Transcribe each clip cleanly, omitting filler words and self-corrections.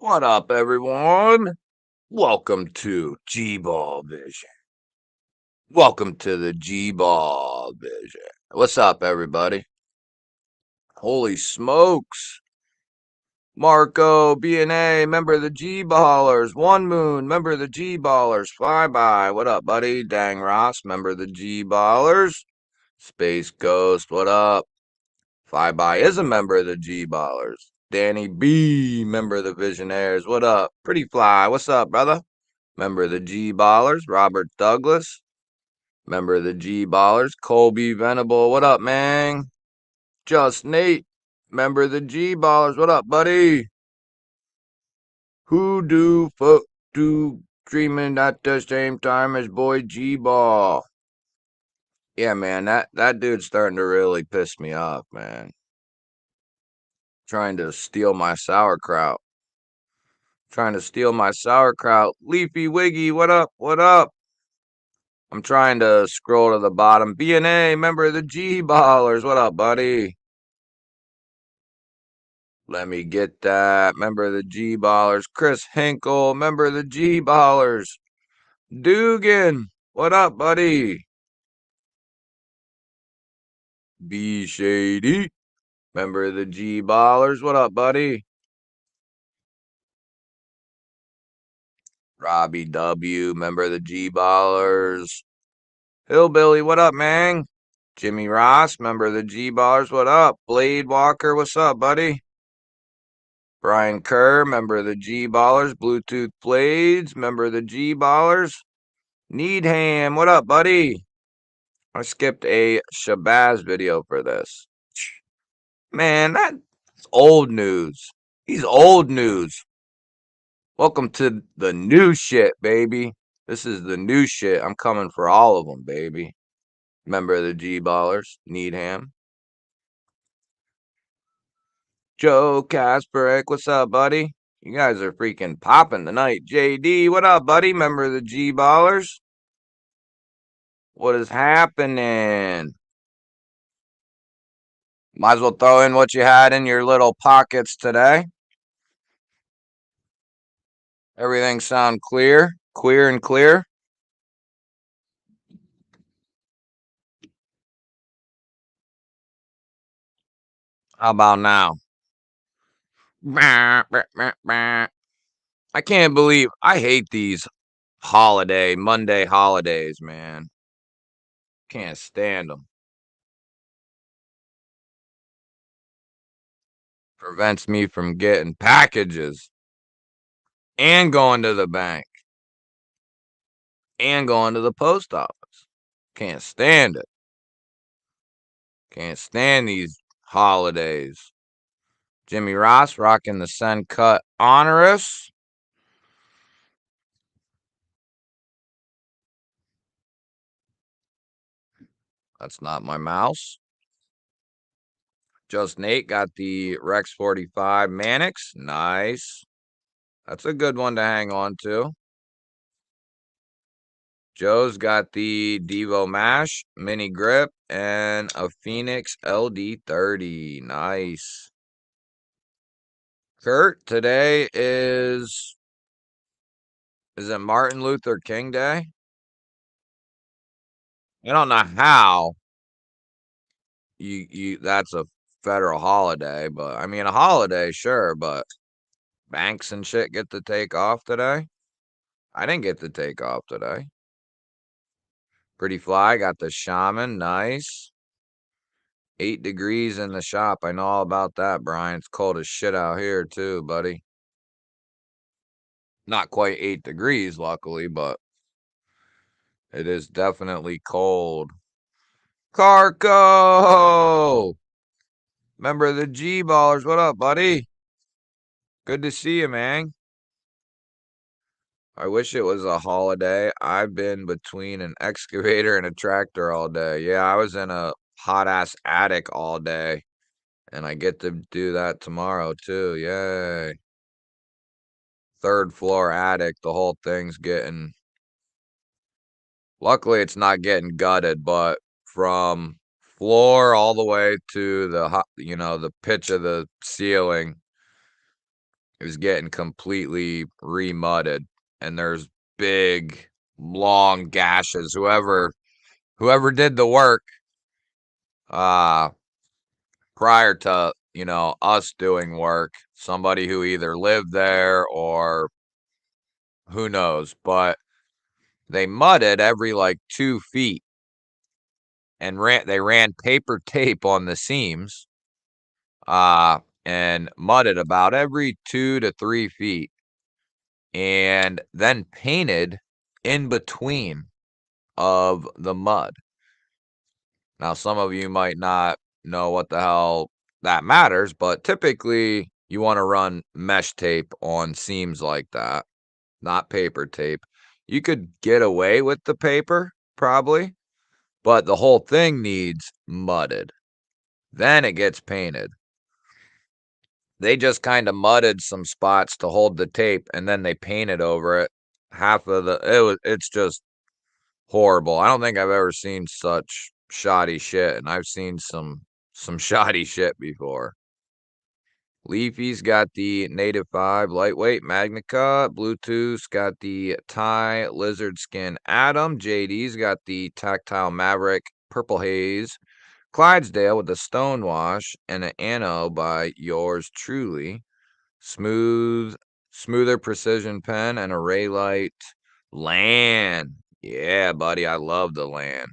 What up, everyone? Welcome to GBall Vision. Welcome to the GBall Vision. What's up, everybody? Holy smokes. Marco, BNA, member of the G-Ballers. One Moon, member of the G-Ballers. Flyby, what up, buddy? Dang Ross, member of the G-Ballers. Space Ghost, what up? Flyby is a member of the G-Ballers. Danny B, member of the Visionaires. What up? Pretty Fly, what's up, brother? Member of the G-Ballers. Robert Douglas, member of the G-Ballers. Colby Venable, what up, man? Just Nate, member of the G-Ballers. What up, buddy? Who do folk do dreaming at the same time as boy G-Ball? Yeah, man, that dude's starting to really piss me off, man. Trying to steal my sauerkraut. Leafy Wiggy, what up? What up? I'm trying to scroll to the bottom. BNA, member of the G-Ballers. What up, buddy? Let me get that. Member of the G-Ballers. Chris Hinkle, member of the G-Ballers. Dugan, what up, buddy? B Shady, member of the G-Ballers. What up, buddy? Robbie W, member of the G-Ballers. Hillbilly, what up, man? Jimmy Ross, member of the G-Ballers. What up? Blade Walker, what's up, buddy? Brian Kerr, member of the G-Ballers. Bluetooth Blades, member of the G-Ballers. Needham, what up, buddy? I skipped a Shabazz video for this. Man, that's old news. He's old news. Welcome to the new shit, baby. This is the new shit. I'm coming for all of them, baby. Member of the G-Ballers. Needham. Joe Kasparek, what's up, buddy? You guys are freaking popping tonight. JD, what up, buddy? Member of the G-Ballers. What is happening? Might as well throw in what you had in your little pockets today. Everything sound clear? Clear and clear? How about now? I can't believe I hate these Monday holidays, man. Can't stand them. Prevents me from getting packages and going to the bank and going to the post office. Can't stand it. Can't stand these holidays. Jimmy Ross rocking the Sen Cut Honorous. That's not my mouse. Just Nate got the Rex 45 Mannix. Nice. That's a good one to hang on to. Joe's got the Devo Mash Mini Grip and a Phoenix LD30. Nice. Kurt, today is it Martin Luther King Day? I don't know how you that's a federal holiday, but I mean a holiday, sure, but banks and shit get to take off today. I didn't get to take off today. Pretty Fly got the Shaman, nice. 8 degrees in the shop. I know all about that, Brian. It's cold as shit out here too, buddy. Not quite 8 degrees, luckily, but it is definitely cold. Carco! Member of the G-Ballers. What up, buddy? Good to see you, man. I wish it was a holiday. I've been between an excavator and a tractor all day. Yeah, I was in a hot-ass attic all day, and I get to do that tomorrow, too. Yay. 3rd floor attic. The whole thing's getting... Luckily, it's not getting gutted, but from floor all the way to the pitch of the ceiling, is getting completely remudded, and there's big, long gashes. Whoever did the work, uh, prior to, us doing work, somebody who either lived there or who knows, but they mudded every like 2 feet and they ran paper tape on the seams, and mudded about every 2 to 3 feet, and then painted in between of the mud. Now, some of you might not know what the hell that matters, but typically you want to run mesh tape on seams like that, not paper tape. You could get away with the paper, probably, but the whole thing needs mudded. Then it gets painted. They just kind of mudded some spots to hold the tape, and then they painted over it. It's just horrible. I don't think I've ever seen such shoddy shit, and I've seen some shoddy shit before. Leafy's got the Native 5 lightweight Magna Cut. Bluetooth's got the Thai Lizard Skin Atom. JD's got the Tactile Maverick Purple Haze. Clydesdale with the Stonewash and an Anno by yours truly. Smoother precision pen and a Raylight Lan. Yeah, buddy, I love the Lan.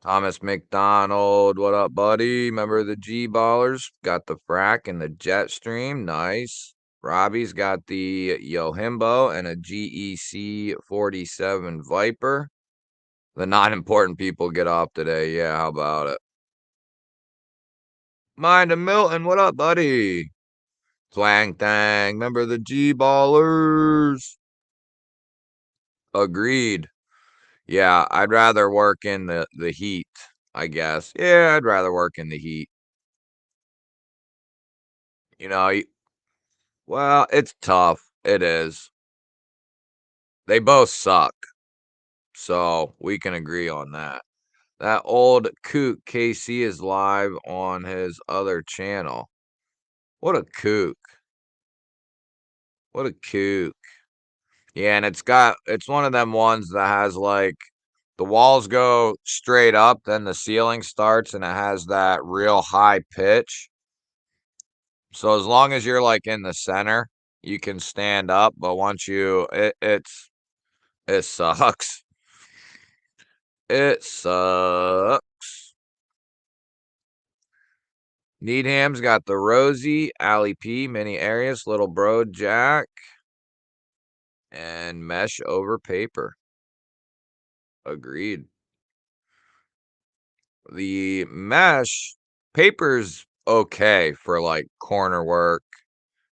Thomas McDonald, what up, buddy? Member of the G-Ballers. Got the Frack and the Jetstream. Nice. Robbie's got the Yohimbo and a GEC 47 Viper. The non-important people get off today. Yeah, how about it? Mind of Milton, what up, buddy? Twang Tang, member of the G-Ballers. Agreed. Yeah, I'd rather work in the heat, I guess. Yeah, I'd rather work in the heat. You know, well, it's tough. It is. They both suck. So we can agree on that. That old kook KC is live on his other channel. What a kook. What a kook. Yeah, and it's one of them ones that has like the walls go straight up, then the ceiling starts and it has that real high pitch. So as long as you're like in the center, you can stand up, but once it sucks. It sucks. Needham's got the Rosie, Allie P, Mini Arius, Little Bro Jack, and mesh over paper. Agreed. The mesh paper's okay for like corner work,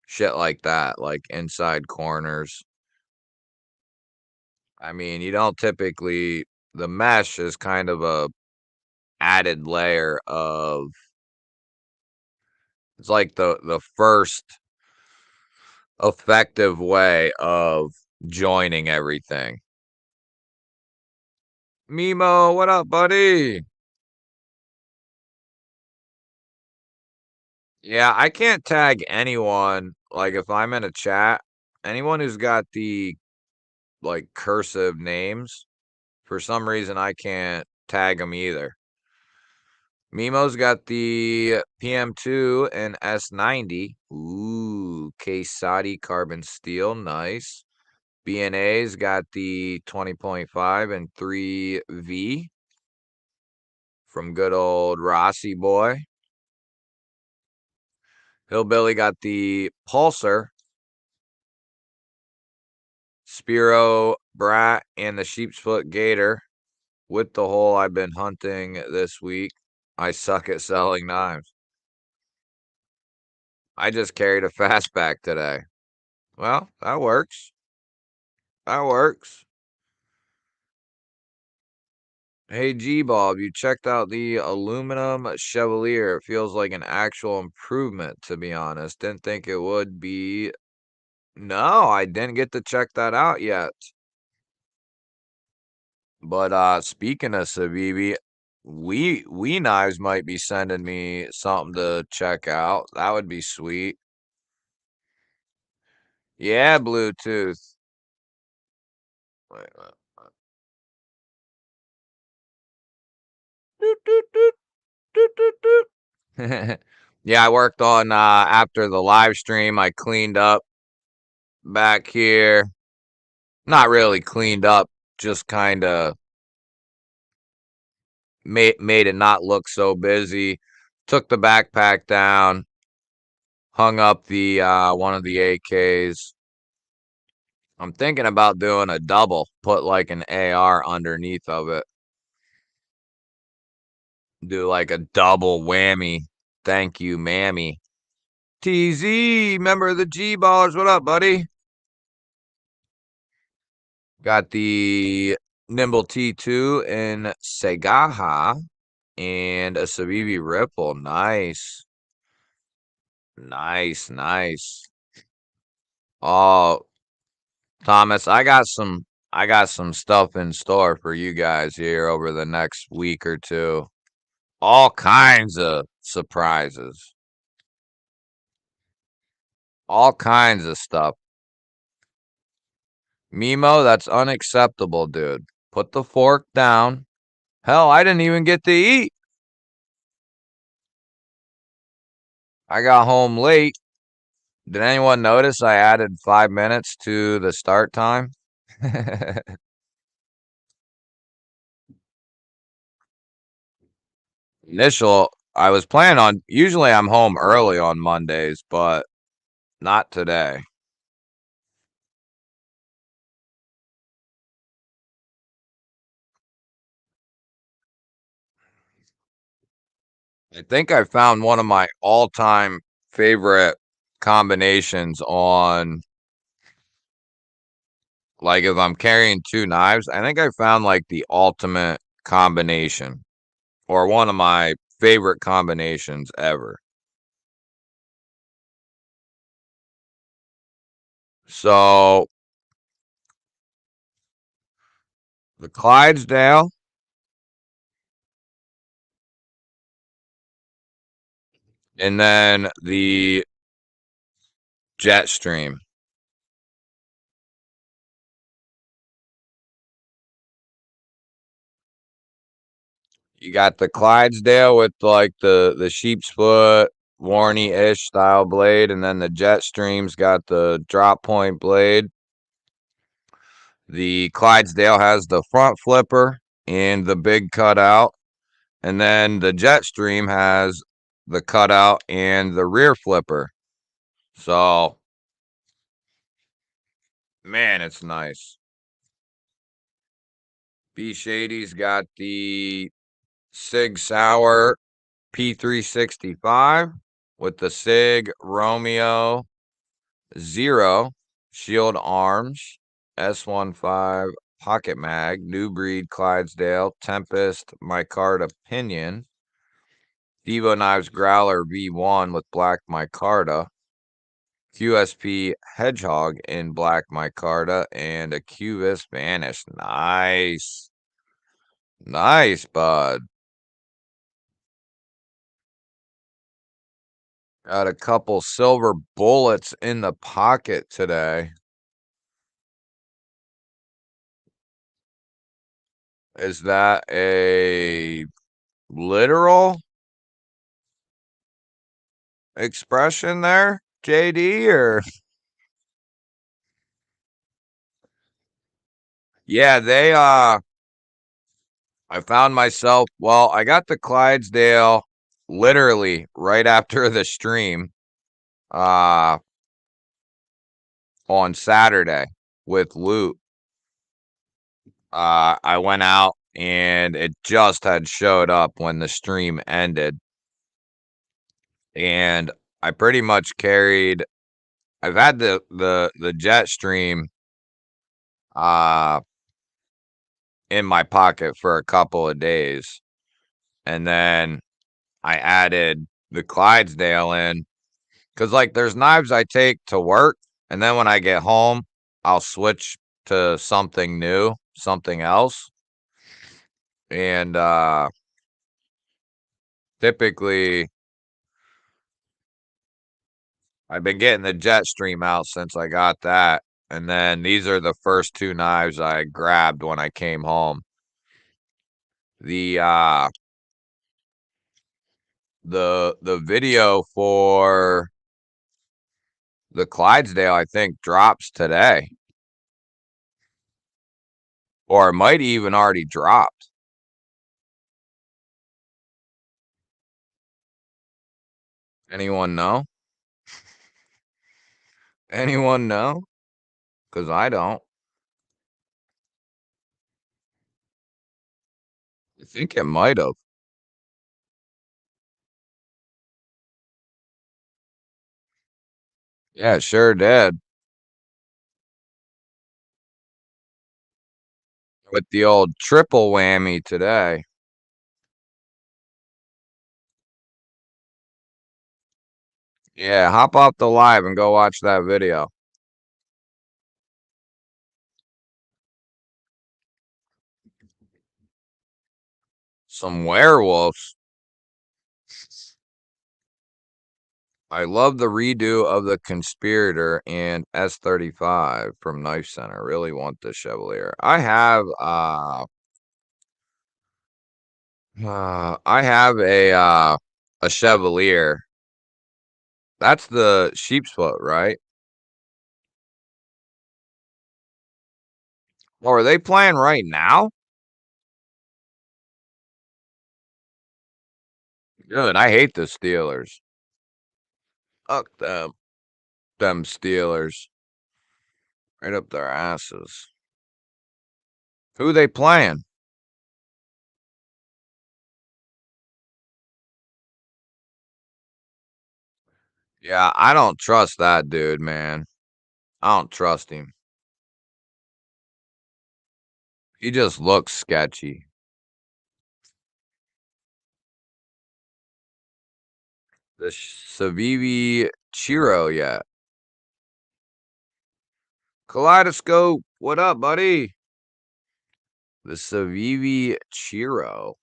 shit like that, like inside corners. I mean, you don't typically, the mesh is kind of a added layer of, it's like the first effective way of joining everything. Mimo, what up, buddy? Yeah, I can't tag anyone, like if I'm in a chat, anyone who's got the like cursive names, for some reason I can't tag them either. Mimo's got the PM2 and S90. Ooh, Quesadi carbon steel, nice. BNA's got the 20.5 and 3V from good old Rossi boy. Hillbilly got the Pulsar, Spiro Brat, and the Sheep's Foot Gator with the hole I've been hunting this week. I suck at selling knives. I just carried a fastback today. Well, that works. That works. Hey G-Bob, you checked out the aluminum Chevalier. It feels like an actual improvement, to be honest. Didn't think it would be. No, I didn't get to check that out yet. But speaking of Savivi, We Knives might be sending me something to check out. That would be sweet. Yeah, Bluetooth. Wait, doot, doot, doot, doot, doot, doot. Yeah, I worked on after the live stream. I cleaned up back here. Not really cleaned up, just kind of made it not look so busy. Took the backpack down, hung up the one of the AKs. I'm thinking about doing a double, put like an AR underneath of it. Do like a double whammy. Thank you, mammy. TZ, member of the G Ballers. What up, buddy? Got the Nimble T2 in Segaha and a Sabibi Ripple. Nice. Nice, nice. Oh, Thomas, I got some stuff in store for you guys here over the next week or two. All kinds of surprises. All kinds of stuff. Mimo, that's unacceptable, dude. Put the fork down. Hell, I didn't even get to eat. I got home late. Did anyone notice I added 5 minutes to the start time? I was planning on, usually I'm home early on Mondays, but not today. I think I found one of my all-time favorite combinations on, like, if I'm carrying two knives, I think I found like the ultimate combination or one of my favorite combinations ever. So the Clydesdale and then the Jetstream. You got the Clydesdale with like the sheep's foot, Warney-ish style blade, and then the Jetstream's got the drop point blade. The Clydesdale has the front flipper and the big cutout, and then the Jetstream has the cutout and the rear flipper. So, man, it's nice. B Shady's got the Sig Sauer P365 with the Sig Romeo Zero Shield Arms S15 Pocket Mag, New Breed Clydesdale, Tempest Micarta Pinion, Devo Knives Growler V1 with black micarta, QSP Hedgehog in black micarta, and a Cubis Vanish. Nice. Nice, bud. Got a couple silver bullets in the pocket today. Is that a literal expression there, JD? Or yeah, I found myself, well, I got the Clydesdale literally right after the stream uh on Saturday with loot. I went out and it just had showed up when the stream ended. And I pretty much carried I've had the Jetstream uh in my pocket for a couple of days. And then I added the Clydesdale in because, like, there's knives I take to work, and then when I get home, I'll switch to something new, something else. And typically I've been getting the jet stream out since I got that. And then these are the first two knives I grabbed when I came home. The the video for the Clydesdale, I think, drops today. Or it might even already dropped. Anyone know? Anyone know? Because I don't. I think it might have. Yeah, it sure did. With the old triple whammy today. Yeah, hop off the live and go watch that video. Some werewolves. I love the redo of the Conspirator and S35 from Knife Center. Really want the Chevalier. I have a Chevalier. That's the sheep's foot, right? Oh, are they playing right now? Good. I hate the Steelers. Fuck them. Them Steelers. Right up their asses. Who they playing? Yeah, I don't trust that dude, man. I don't trust him. He just looks sketchy. The Savivi Chiro yet. Kaleidoscope. What up, buddy? The Savivi Chiro.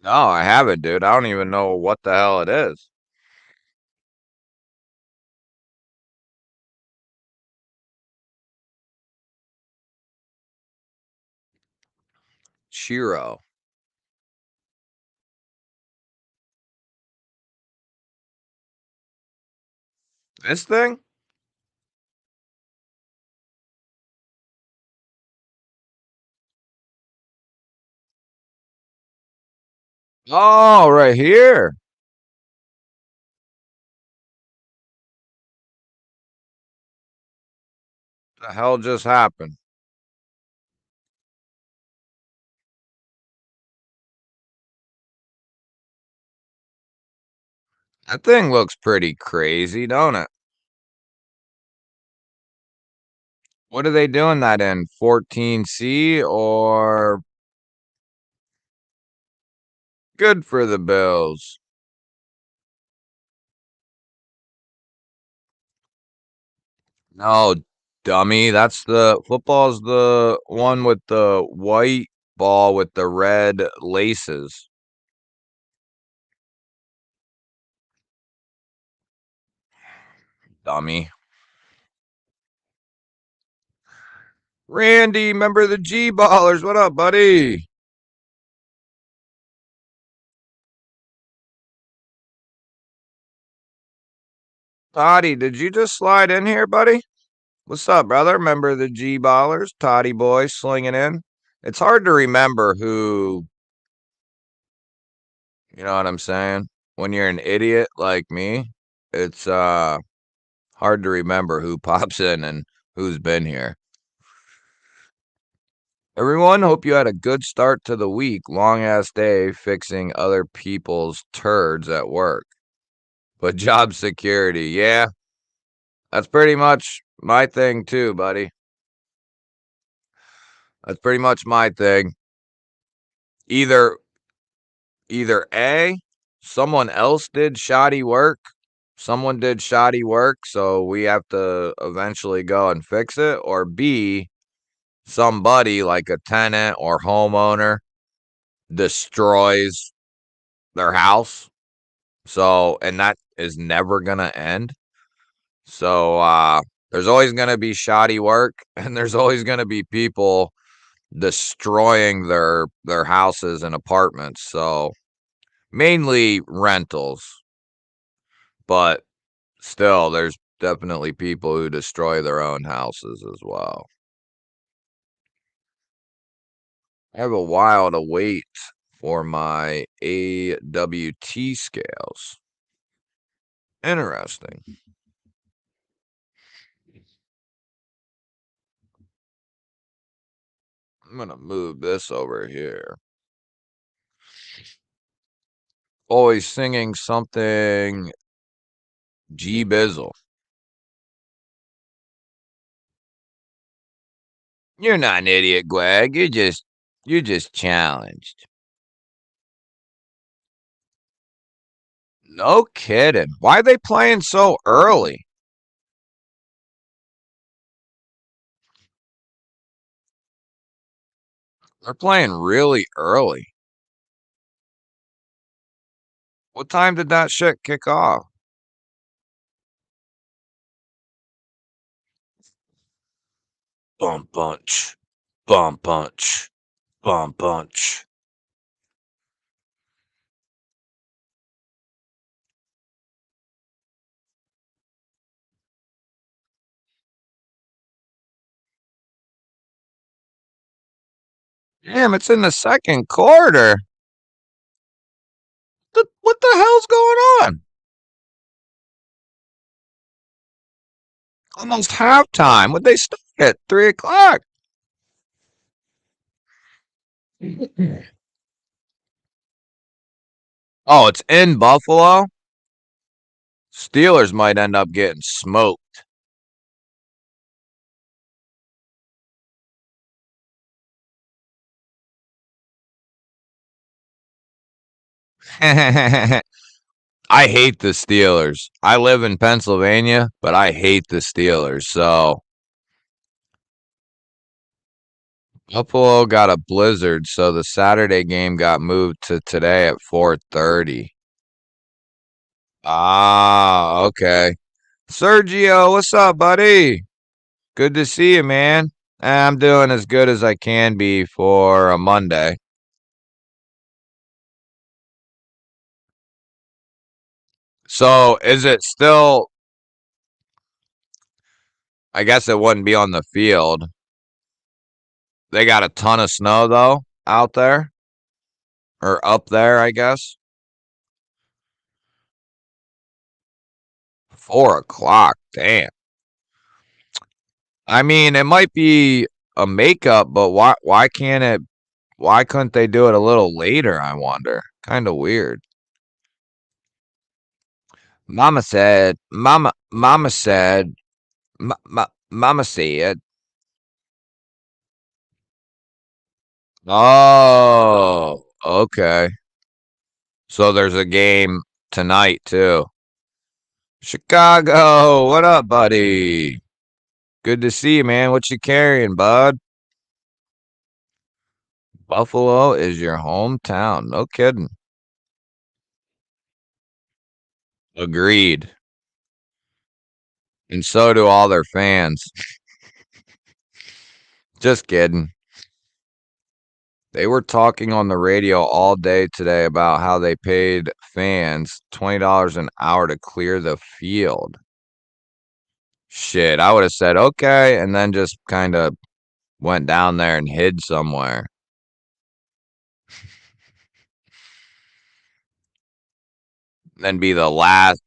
No, I haven't, dude. I don't even know what the hell it is. Chiro. This thing? Oh, right here. What the hell just happened? That thing looks pretty crazy, don't it? What are they doing that in? 14C or good for the Bills? No, dummy. That's the football's the one with the white ball with the red laces. Dummy. Randy, member of the G Ballers. What up, buddy? Toddy, did you just slide in here, buddy? What's up, brother? Member of the G Ballers, Toddy boy slinging in. It's hard to remember who, you know what I'm saying? When you're an idiot like me, it's hard to remember who pops in and who's been here. Everyone, hope you had a good start to the week. Long ass day fixing other people's turds at work. But job security, yeah, that's pretty much my thing too, buddy. That's pretty much my thing. Either A, someone else did shoddy work. Someone did shoddy work, so we have to eventually go and fix it, or B, somebody like a tenant or homeowner destroys their house. So, and that is never going to end. So, there's always going to be shoddy work and there's always going to be people destroying their houses and apartments. So, mainly rentals, but still there's definitely people who destroy their own houses as well. I have a while to wait for my AWT scales. Interesting. I'm going to move this over here. Always singing something G-Bizzle. You're not an idiot, Greg. You're just challenged. No kidding. Why are they playing so early? They're playing really early. What time did that shit kick off? Bum punch. Bum punch. Bum punch. Damn, it's in the second quarter. What the hell's going on? Almost halftime. Would they start at 3 o'clock? Oh, it's in Buffalo? Steelers might end up getting smoked. I hate the Steelers. I live in Pennsylvania, but I hate the Steelers. So Buffalo got a blizzard, so the Saturday game got moved to today at 4:30. Ah, okay. Sergio, what's up, buddy? Good to see you, man. I'm doing as good as I can be for a Monday. So is it still, I guess it wouldn't be on the field. They got a ton of snow though out there or up there, I guess. 4 o'clock. Damn. I mean, it might be a makeup, but why couldn't they do it a little later, I wonder? Kind of weird. Mama said, Mama said, oh, okay. So there's a game tonight too. Chicago, what up, buddy? Good to see you, man. What you carrying, bud? Buffalo is your hometown. No kidding. Agreed. And so do all their fans. Just kidding. They were talking on the radio all day today about how they paid fans $20 an hour to clear the field. Shit, I would have said okay, and then just kind of went down there and hid somewhere. Then be the last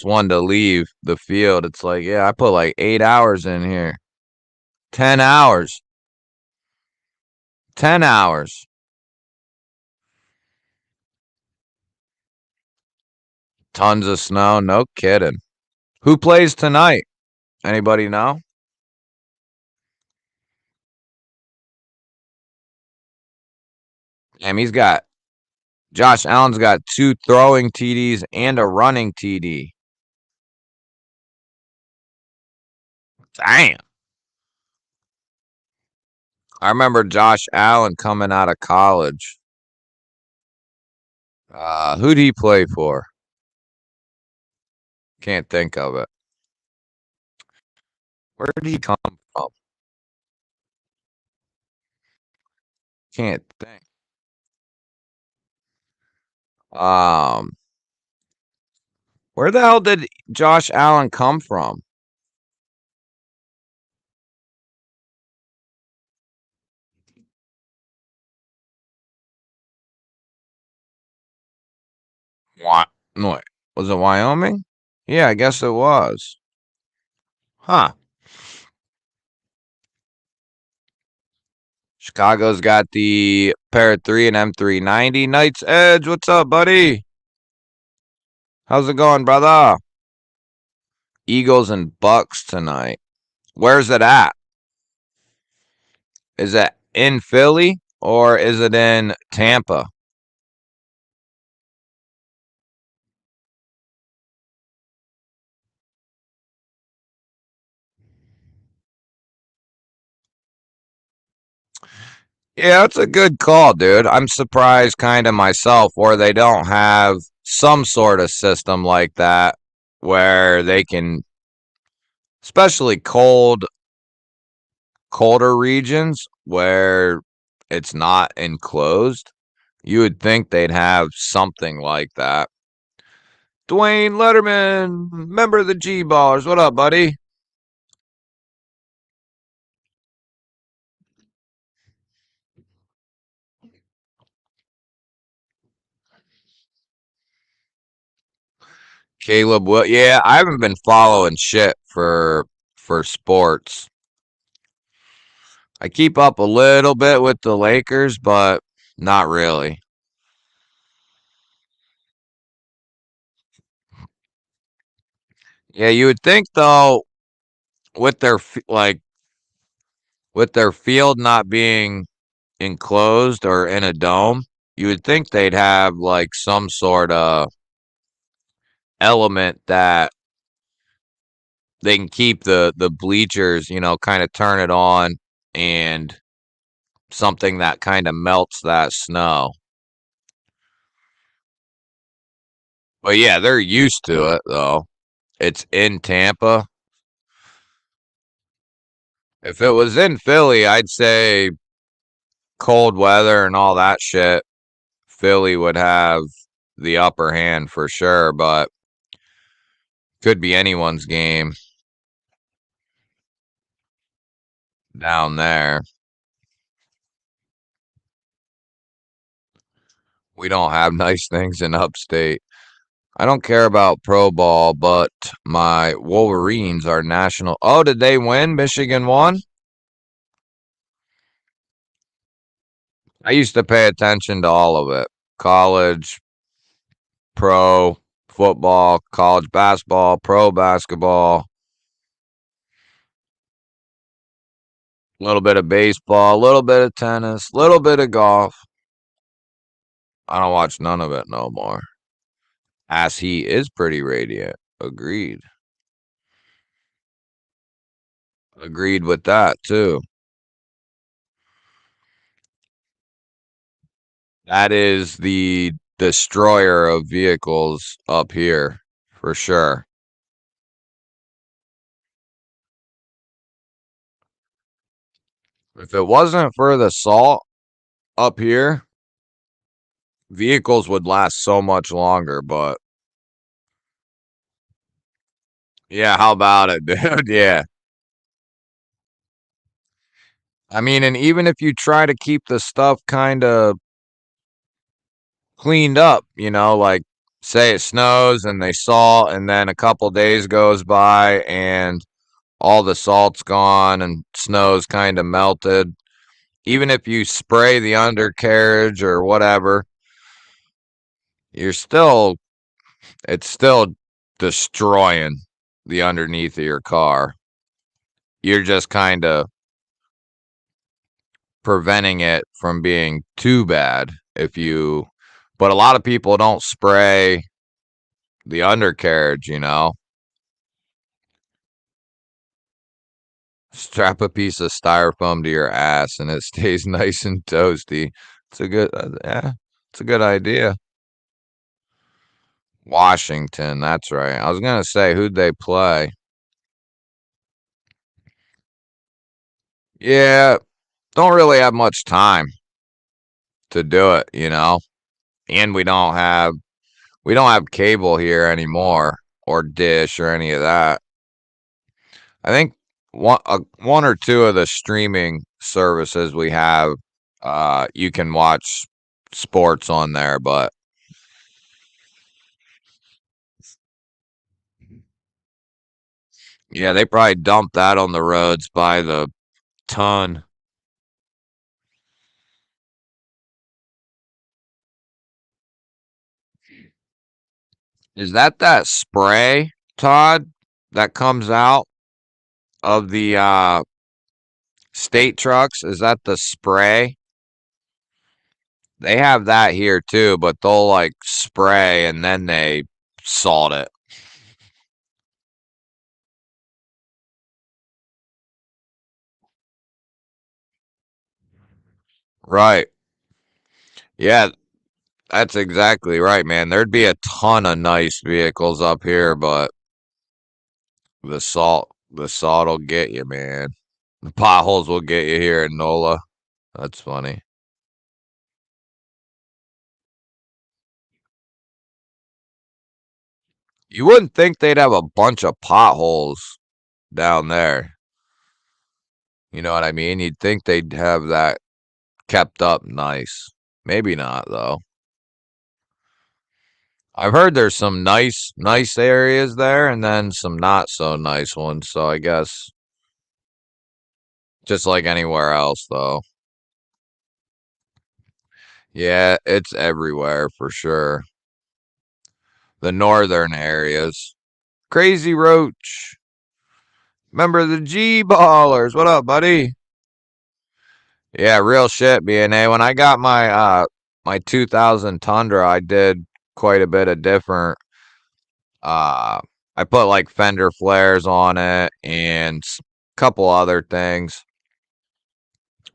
one to leave the field. It's like, yeah, I put like 8 hours in here. 10 hours. 10 hours. Tons of snow. No kidding. Who plays tonight? Anybody know? Damn, Josh Allen's got 2 throwing TDs and a running TD. Damn. I remember Josh Allen coming out of college. Who'd he play for? Can't think of it. Where did he come from? Can't think. Um, where the hell did Josh Allen come from? What? No, was it Wyoming? Yeah, I guess it was. Huh. Chicago's got the pair of 3 and M390. Knights Edge, what's up, buddy? How's it going, brother? Eagles and Bucks tonight. Where's it at? Is it in Philly or is it in Tampa? Yeah, it's a good call, dude. I'm surprised kind of myself where they don't have some sort of system like that where they can, especially colder regions where it's not enclosed. You would think they'd have something like that. Dwayne Letterman, member of the G Ballers. What up, buddy? Caleb Will. Yeah, I haven't been following shit for sports. I keep up a little bit with the Lakers, but not really. Yeah, you would think though, with their with their field not being enclosed or in a dome, you would think they'd have like some sort of element that they can keep the bleachers, kind of turn it on and something that kind of melts that snow. But yeah, they're used to it though. It's in Tampa. If it was in Philly, I'd say cold weather and all that shit. Philly would have the upper hand for sure, but could be anyone's game down there. We don't have nice things in upstate. I don't care about pro ball, but my Wolverines are national. Oh, did they win? Michigan won? I used to pay attention to all of it. College, pro football, college basketball, pro basketball, a little bit of baseball, a little bit of tennis, a little bit of golf. I don't watch none of it no more. As he is pretty radiant. Agreed. Agreed with that too. That is the destroyer of vehicles up here for sure. If it wasn't for the salt up here, vehicles would last so much longer, but yeah, how about it, dude? Yeah. I mean, and even if you try to keep the stuff kind of cleaned up, like say it snows and they salt and then a couple days goes by and all the salt's gone and snow's kind of melted. Even if you spray the undercarriage or whatever, you're still it's still destroying the underneath of your car. You're just kind of preventing it from being too bad but a lot of people don't spray the undercarriage. Strap a piece of styrofoam to your ass and it stays nice and toasty. Yeah, it's a good idea. Washington, that's right. I was gonna say, who'd they play? Yeah, don't really have much time to do it. And we don't have cable here anymore, or dish, or any of that. I think one or two of the streaming services we have, you can watch sports on there, but yeah, they probably dump that on the roads by the ton. Is that spray, Todd, that comes out of the state trucks? Is that the spray? They have that here too, but they'll like spray and then they salt it. Right. Yeah, that's exactly right, man. There'd be a ton of nice vehicles up here, but the salt'll get you, man. The potholes will get you here in NOLA. That's funny. You wouldn't think they'd have a bunch of potholes down there. You know what I mean? You'd think they'd have that kept up nice. Maybe not though. I've heard there's some nice areas there and then some not so nice ones, so I guess just like anywhere else though. Yeah, it's everywhere for sure. The northern areas. Crazy Roach. Remember the G ballers. What up, buddy? Yeah, real shit, BNA. When I got my 2000 Tundra, I did quite a bit of different uh I put like fender flares on it and a couple other things.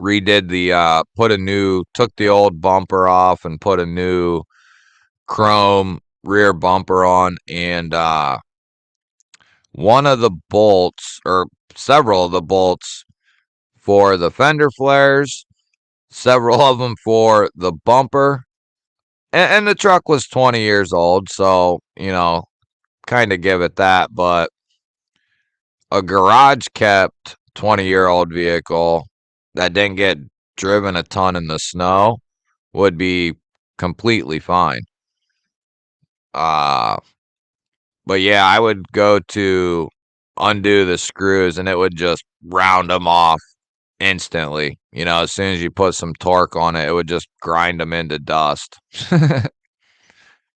Redid the put a new took the old bumper off and put a new chrome rear bumper on, and one of the bolts, or several of the bolts, for the fender flares, several of them for the bumper, and the truck was 20 years old, so kind of give it that. But a garage kept 20-year-old vehicle that didn't get driven a ton in the snow would be completely fine. Uh, but yeah, I would go to undo the screws and it would just round them off instantly. As soon as you put some torque on it, it would just grind them into dust.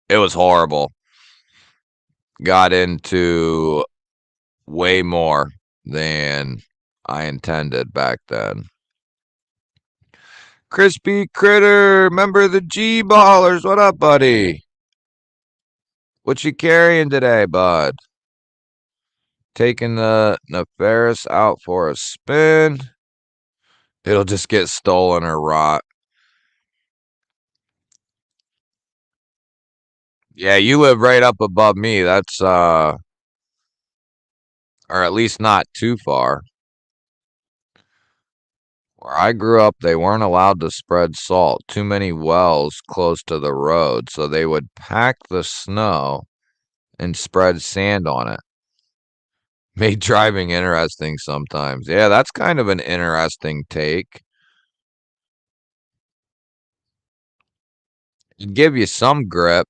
It was horrible. Got into way more than I intended back then. Crispy Critter, member of the G Ballers. What up, buddy? What you carrying today, bud? Taking the Nefaris out for a spin. It'll just get stolen or rot. Yeah, you live right up above me. That's or at least not too far. Where I grew up, they weren't allowed to spread salt. Too many wells close to the road, so they would pack the snow and spread sand on it. Made driving interesting sometimes. Yeah, that's kind of an interesting take. It'd give you some grip,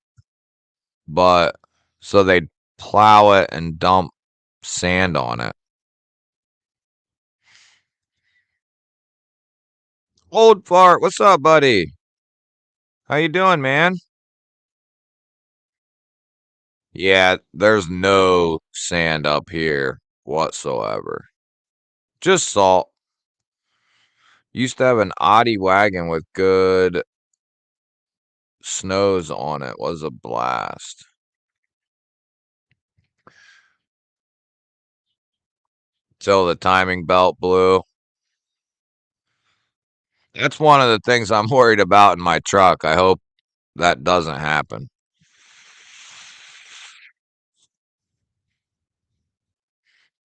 but so they'd plow it and dump sand on it. Old fart, what's up, buddy? How you doing, man? Yeah, there's no sand up here whatsoever. Just salt. Used to have an Audi wagon with good snows on it was a blast. Till the timing belt blew. That's one of the things I'm worried about in my truck. I hope that doesn't happen.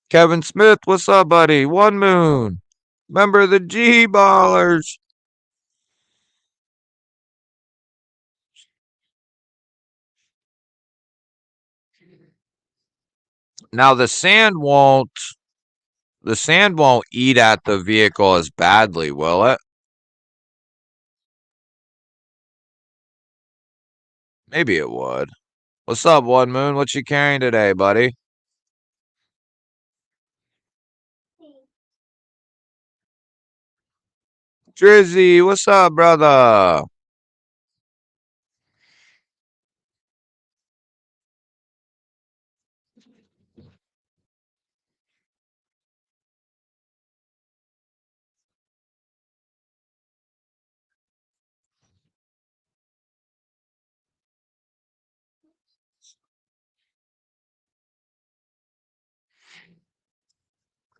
Kevin Smith, what's up, buddy? One Moon. Member of the G-Ballers. Now the sand won't eat at the vehicle as badly, will it? Maybe it would. What's up, One Moon? What you carrying today, buddy? Drizzy, what's up, brother?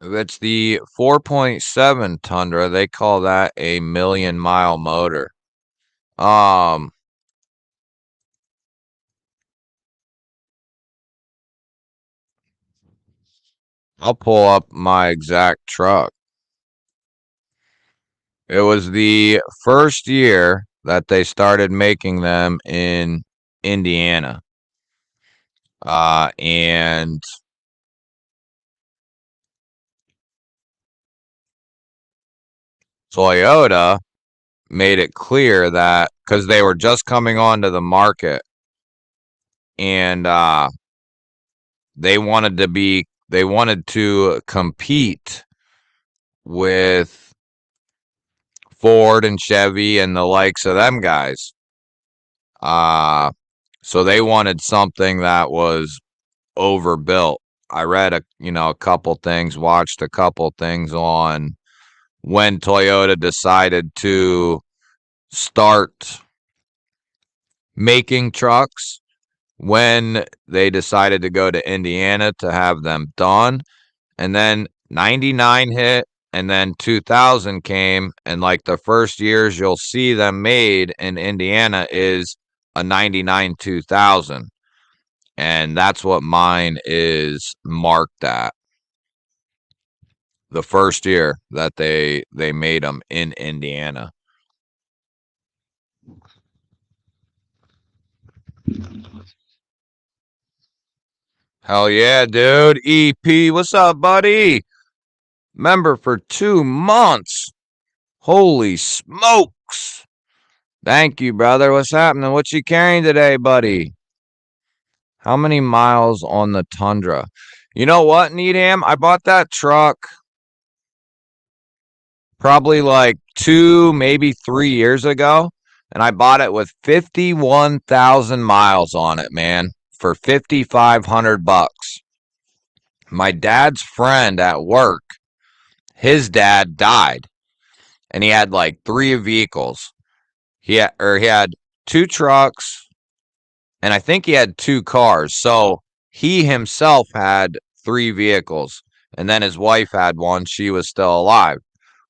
If it's the 4.7 Tundra, they call that a million-mile motor. Um, I'll pull up my exact truck. It was the first year that they started making them in Indiana. And Toyota made it clear that because they were just coming onto the market and they wanted to compete with Ford and Chevy and the likes of them guys. Uh so they wanted something that was overbuilt. I read a couple things, watched a couple things on when Toyota decided to start making trucks, when they decided to go to Indiana to have them done, and then 99 hit, and then 2000 came, and like the first years you'll see them made in Indiana is a 99 2000. And that's what mine is marked at. The first year that they made them in Indiana. Hell yeah, dude. EP, what's up, buddy? Member for 2 months. Holy smokes. Thank you, brother. What's happening? What you carrying today, buddy? How many miles on the Tundra? You know what, Needham? I bought that truck probably like 2, maybe 3 years ago. And I bought it with 51,000 miles on it, man, for 5,500 bucks. My dad's friend at work, his dad died, and he had like 3 vehicles. He had 2 trucks, and I think he had 2 cars. So he himself had 3 vehicles, and then his wife had one. She was still alive.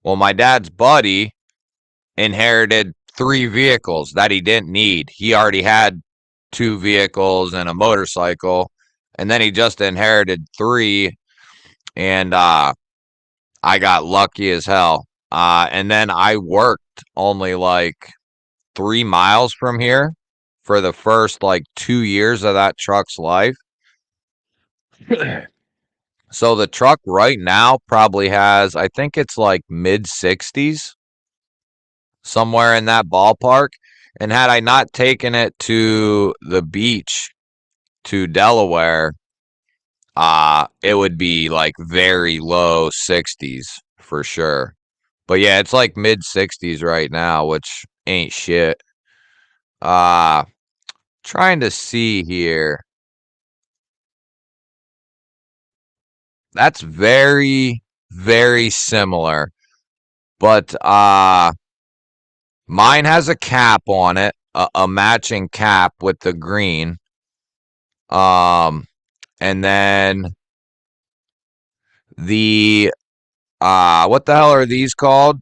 Well, my dad's buddy inherited 3 vehicles that he didn't need. He already had 2 vehicles and a motorcycle, and then he just inherited 3. And I got lucky as hell. And then I worked only like 3 miles from here for the first like 2 years of that truck's life. So the truck right now probably has, I think it's like mid 60s, somewhere in that ballpark. And had I not taken it to the beach to Delaware, it would be like very low 60s for sure. But yeah, it's like mid 60s right now, which ain't shit. Uh Trying to see here. That's very, very similar. But mine has a cap on it. a matching cap with the green. Um, and then the what the hell are these called?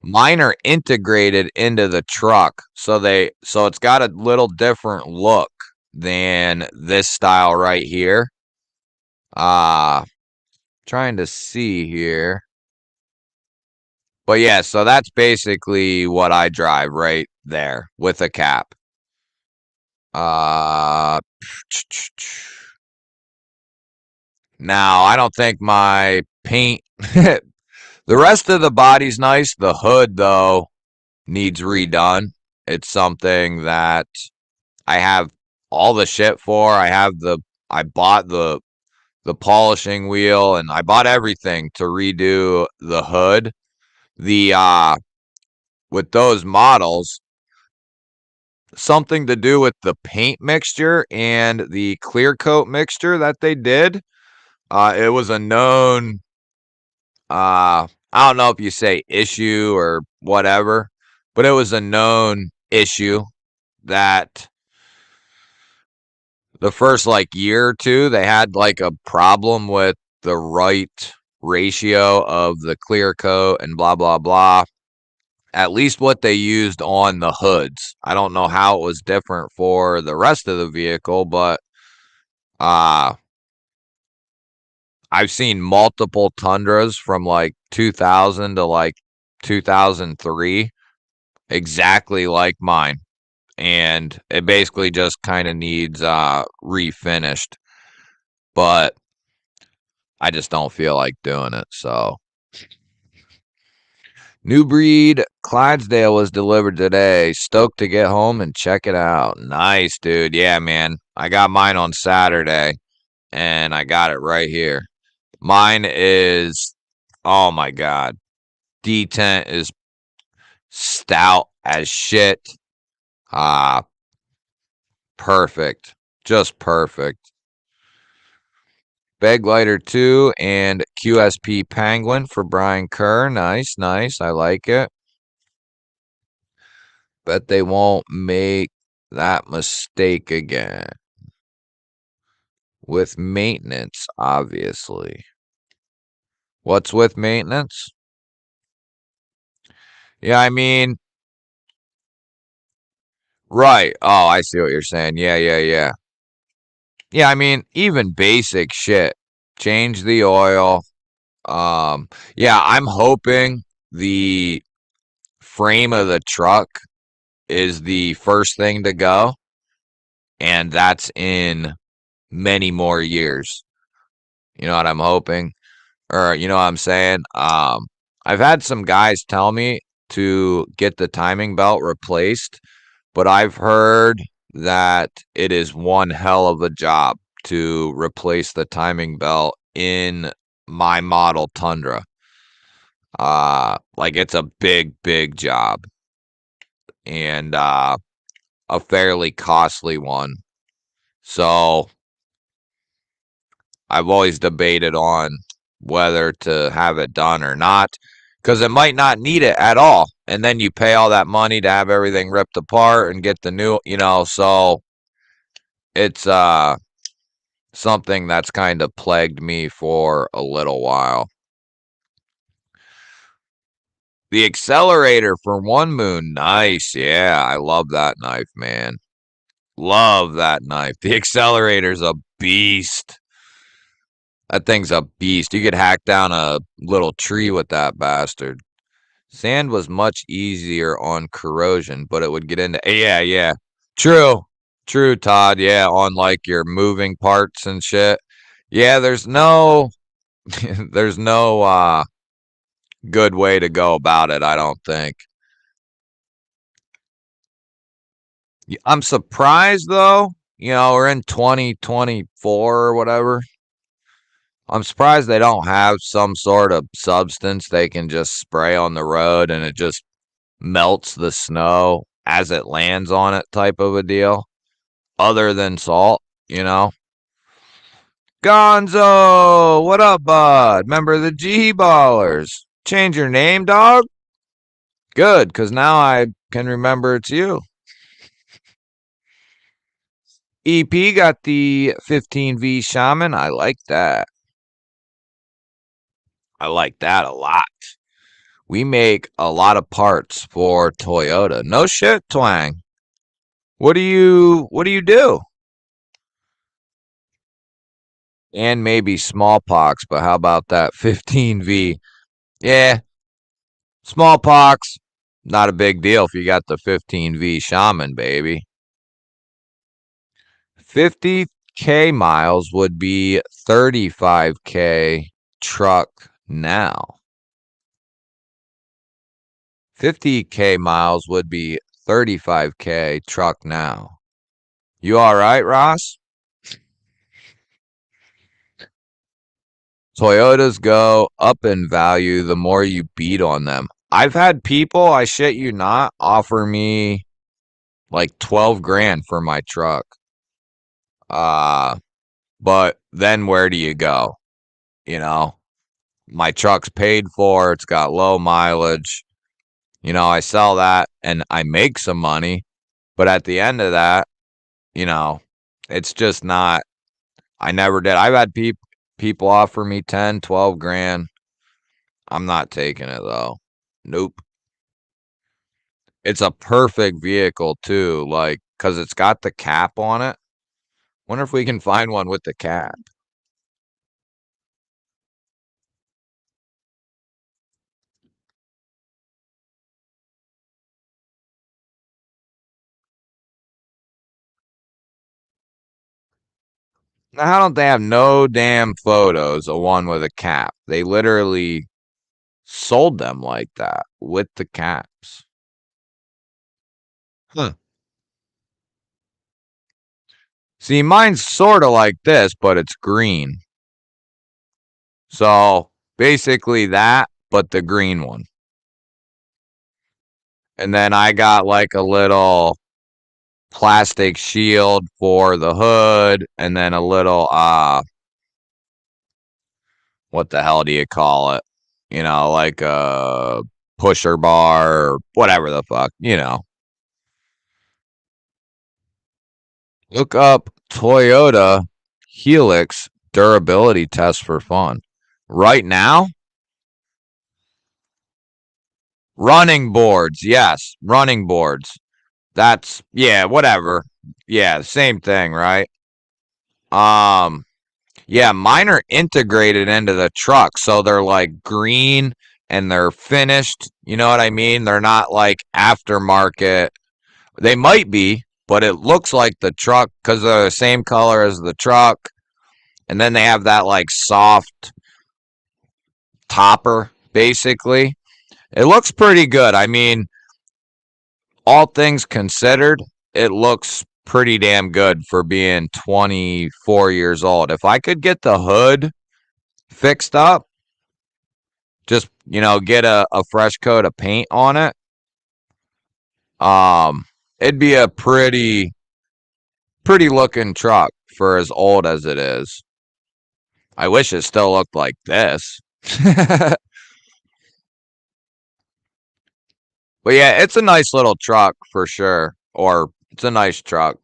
Mine are integrated into the truck, so it's got a little different look than this style right here. Uh Trying to see here. But yeah, so that's basically what I drive right there with a cap. Uh Now, I don't think my paint the rest of the body's nice. The hood though needs redone. It's something that I have all the shit for. I bought the polishing wheel and I bought everything to redo the hood. The With those models, something to do with the paint mixture and the clear coat mixture that they did. It was a known I don't know if you say issue or whatever, but it was a known issue that the first like year or two they had like a problem with the right ratio of the clear coat and blah blah blah. At least what they used on the hoods. I don't know how it was different for the rest of the vehicle, but uh I've seen multiple Tundras from like 2000 to like 2003 exactly like mine, and it basically just kind of needs refinished, but I just don't feel like doing it. So new breed Clydesdale was delivered today. Stoked to get home and check it out. Nice, dude. Yeah, man, I got mine on Saturday and I got it right here. Mine is, oh my god, detent is stout as shit. uh Perfect. Just perfect. Beg Lighter 2 and QSP Penguin for Brian Kerr. Nice, nice. I like it. Bet they won't make that mistake again. With maintenance, obviously. What's with maintenance? Yeah, I mean, right. Oh, I see what you're saying. Yeah, yeah, yeah. Yeah, I mean, even basic shit. Change the oil. Yeah, I'm hoping the frame of the truck is the first thing to go, and that's in many more years. You know what I'm hoping? Or you know what I'm saying? I've had some guys tell me to get the timing belt replaced, but I've heard that it is one hell of a job to replace the timing belt in my model Tundra. Like it's a big, big job and a fairly costly one. So I've always debated on whether to have it done or not because it might not need it at all. And then you pay all that money to have everything ripped apart and get the new, so it's something that's kind of plagued me for a little while. The accelerator for One Moon, nice. Yeah, I love that knife, man. Love that knife. The accelerator's a beast. That thing's a beast. You could hack down a little tree with that bastard. Sand was much easier on corrosion, but it would get into. Yeah, yeah. True. True, Todd. Yeah, on like your moving parts and shit. Yeah, there's no there's no good way to go about it, I don't think. I'm surprised though. We're in 2024 or whatever. I'm surprised they don't have some sort of substance they can just spray on the road and it just melts the snow as it lands on it type of a deal. Other than salt, you know. Gonzo, what up, bud? Member of the G Ballers. Change your name, dog? Good, because now I can remember it's you. EP got the 15V Shaman. I like that. I like that a lot. We make a lot of parts for Toyota. No shit, Twang. What do you do? And maybe smallpox, but how about that 15V? Yeah, smallpox, not a big deal if you got the 15V Shaman, baby. 50K miles would be 35K truck now. 50K miles would be 35K truck now. You all right, Ross? Toyotas go up in value the more you beat on them. I've had people, I shit you not, offer me like 12 grand for my truck. Uh, but then where do you go? You know, my truck's paid for, it's got low mileage. I sell that and I make some money, but at the end of that, you know, it's just not, I never did. I've had people offer me 10, 12 grand. I'm not taking it though. Nope. It's a perfect vehicle too, like, cause it's got the cap on it. Wonder if we can find one with the cap. Now, how don't they have no damn photos of one with a cap? They literally sold them like that with the caps. Huh. See, mine's sort of like this, but it's green. So basically that, but the green one. And then I got like a little plastic shield for the hood, and then a little what the hell do you call it? Like a pusher bar or whatever the fuck. Look up Toyota Helix durability test for fun. Right now, running boards. Yes, running boards. That's yeah, whatever. Yeah, same thing, right? Um yeah, mine are integrated into the truck, so they're like green and they're finished. You know what I mean? They're not like aftermarket. They might be, but it looks like the truck because they're the same color as the truck. And then they have that like soft topper, basically. It looks pretty good. I mean, all things considered, it looks pretty damn good for being 24 years old. If I could get the hood fixed up, just get a fresh coat of paint on it, it'd be a pretty looking truck for as old as it is. I wish it still looked like this. But yeah, it's a nice little truck for sure. Or it's a nice truck.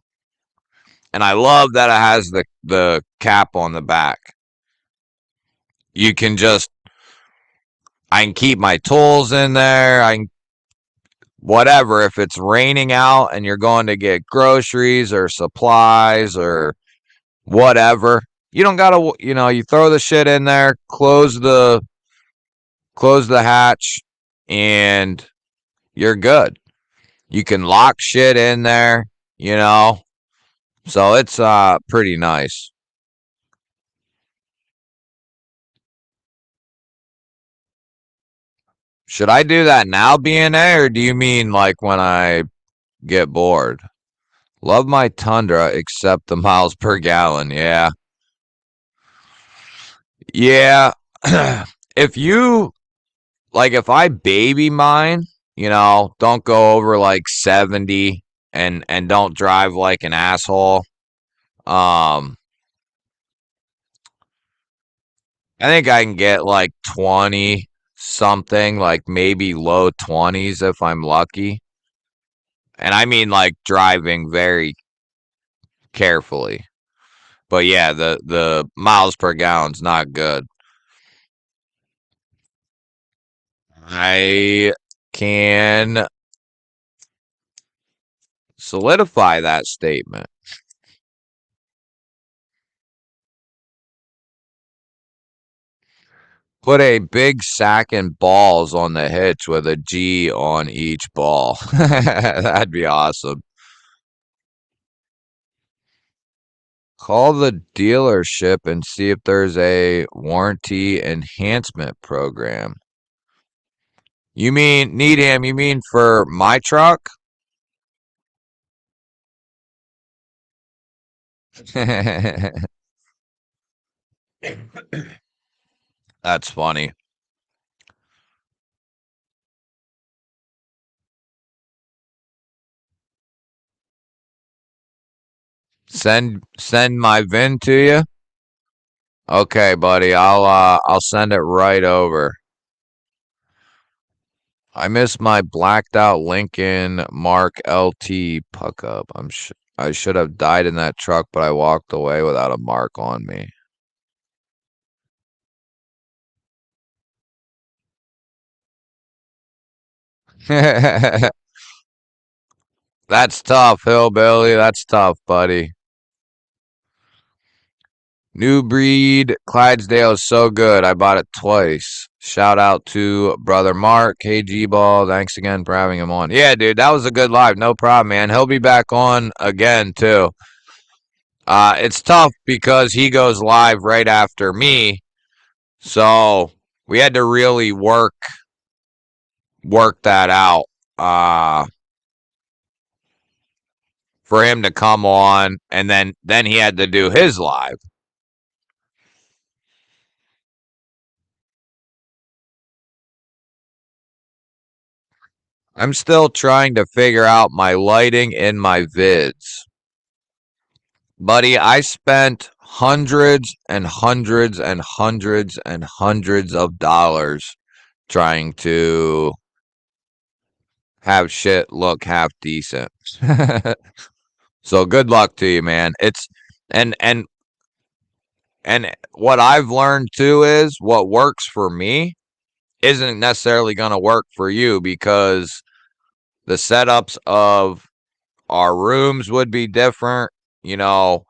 And I love that it has the cap on the back. You can just I can keep my tools in there. I can whatever if it's raining out and you're going to get groceries or supplies or whatever. You don't got to you throw the shit in there, close the hatch and you're good. You can lock shit in there. So it's pretty nice. Should I do that now, BNA, or do you mean like when I get bored? Love my Tundra except the miles per gallon. Yeah. Yeah. If you if I baby mine, don't go over like 70 and don't drive like an asshole. Um I think I can get like 20 something, like maybe low 20s if I'm lucky. And I mean like driving very carefully. But yeah, the miles per gallon's not good. I can solidify that statement. Put a big sack and balls on the hitch with a G on each ball. That'd be awesome. Call the dealership and see if there's a warranty enhancement program. You mean, Needham, you mean for my truck? That's funny. Send my VIN to you. Okay, buddy. I'll send it right over. I miss my blacked out Lincoln Mark LT puck up. I should have died in that truck, but I walked away without a mark on me. That's tough, hillbilly. That's tough, buddy. New breed Clydesdale is so good. I bought it twice. Shout out to brother Mark. Hey GBall, thanks again for having him on. Yeah, dude, that was a good live. No problem, man. He'll be back on again too. It's tough because he goes live right after me, so we had to really work that out. Uh, for him to come on, and then he had to do his live. I'm still trying to figure out my lighting in my vids. Buddy, I spent hundreds and hundreds and hundreds and hundreds of dollars trying to have shit look half decent. So good luck to you, man. It's and and and what I've learned too is what works for me isn't necessarily going to work for you, because the setups of our rooms would be different, you know,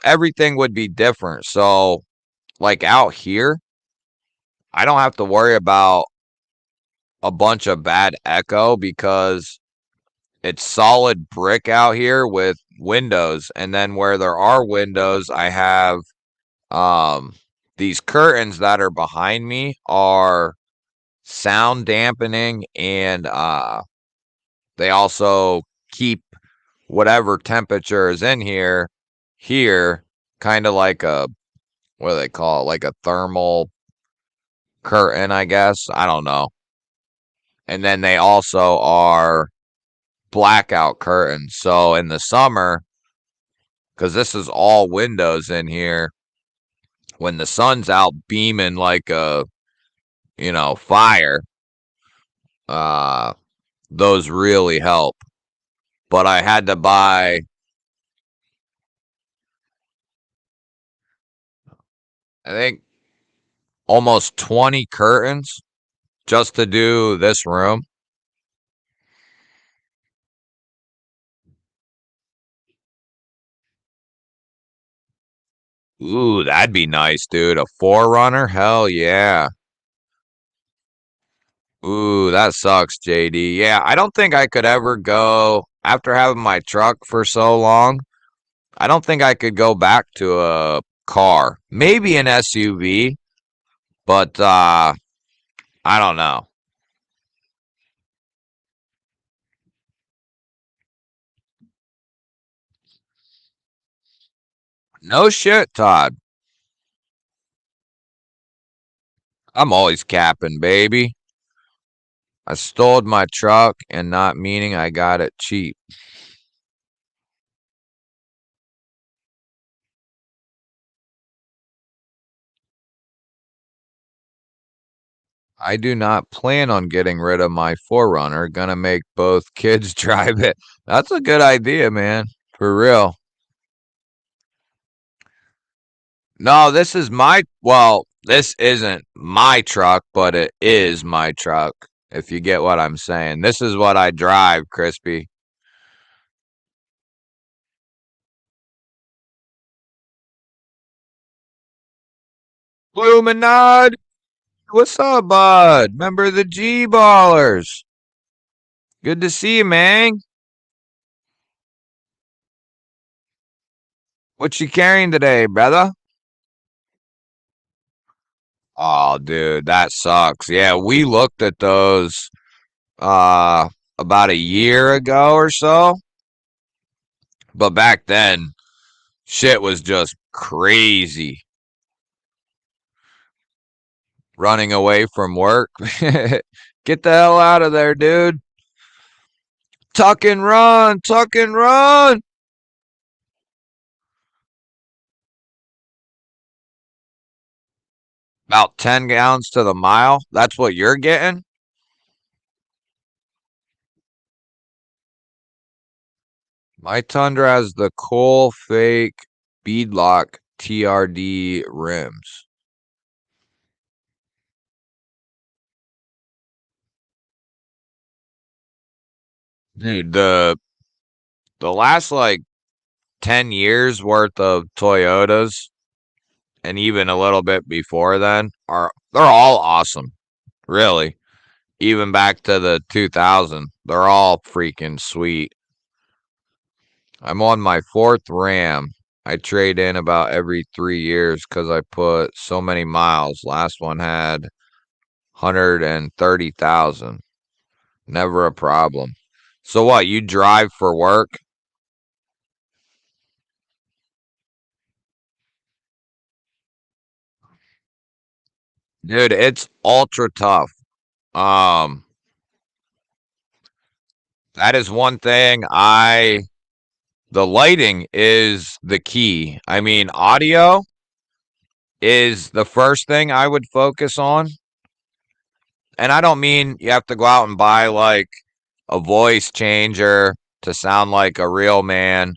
everything would be different. So, like out here, I don't have to worry about a bunch of bad echo because it's solid brick out here with windows. And then where there are windows, I have um these curtains that are behind me are sound dampening, and they also keep whatever temperature is in here, kind of like a, what do they call it, like a thermal curtain, I guess. I don't know. And then they also are blackout curtains. So in the summer, because this is all windows in here, when the sun's out beaming like a, fire, uh, those really help. But I had to buy, I think, almost 20 curtains just to do this room. Ooh, that'd be nice, dude. A Forerunner? Hell yeah. Ooh, that sucks, JD. Yeah, I don't think I could ever go after having my truck for so long. I don't think I could go back to a car. Maybe an SUV, but I don't know. No shit, Todd. I'm always capping, baby. I stole my truck and not meaning I got it cheap. I do not plan on getting rid of my Forerunner. Gonna make both kids drive it. That's a good idea, man. For real. No, this is this isn't my truck, but it is my truck, if you get what I'm saying. This is what I drive, Crispy. Bluminod, what's up, bud? Member of the G-Ballers. Good to see you, man. What you carrying today, brother? Oh, dude, that sucks. Yeah, we looked at those uh about a year ago or so, but back then shit was just crazy. Running away from work. Get the hell out of there, dude. Tuck and run, tuck and run. About 10 gallons to the mile. That's what you're getting? My Tundra has the cool fake beadlock TRD rims. Dude, the last like 10 years worth of Toyotas and even a little bit before then are they're all awesome. Really. Even back to the 2000, they're all freaking sweet. I'm on my fourth Ram. I trade in about every 3 years because I put so many miles. Last one had 130,000. Never a problem. So what? You drive for work? Dude, it's ultra tough. Um, that is one thing the lighting is the key. I mean, audio is the first thing I would focus on. And I don't mean you have to go out and buy like a voice changer to sound like a real man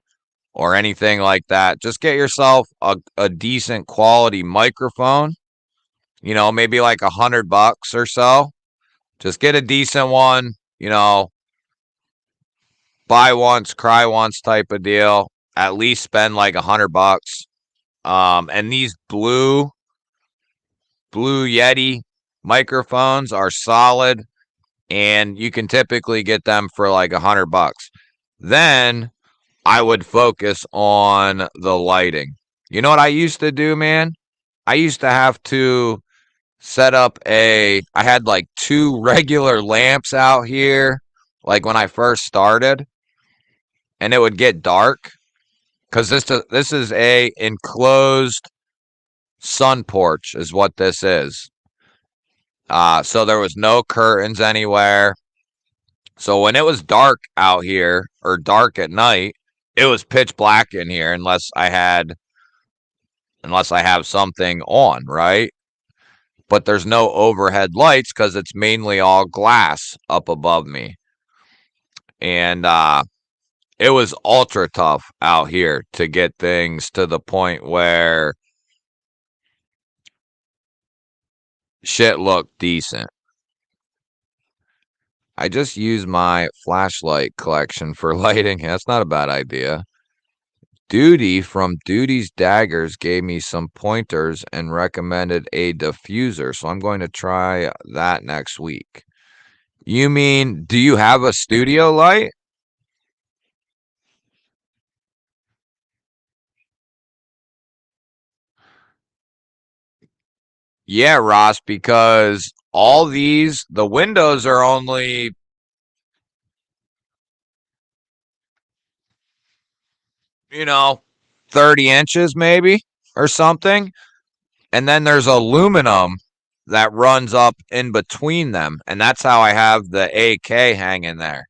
or anything like that. Just get yourself a decent quality microphone, maybe like $100 or so. Just get a decent one, buy once, cry once type of deal. At least spend like $100. And these blue Yeti microphones are solid, and you can typically get them for like $100. Then I would focus on the lighting. You know what I used to do, man? I used to have to set up I had like two regular lamps out here, like when I first started, and it would get dark because this is a enclosed sun porch, is what this is. So there was no curtains anywhere. So when it was dark out here or dark at night, it was pitch black in here unless I have something on, right? But there's no overhead lights because it's mainly all glass up above me. And it was ultra tough out here to get things to the point where shit looked decent. I just use my flashlight collection for lighting. That's not a bad idea. Duty from Duty's Daggers gave me some pointers and recommended a diffuser, so I'm going to try that next week. You mean, do you have a studio light? Yeah, Ross, because the windows are only, 30 inches maybe or something. And then there's aluminum that runs up in between them. And that's how I have the AK hanging there.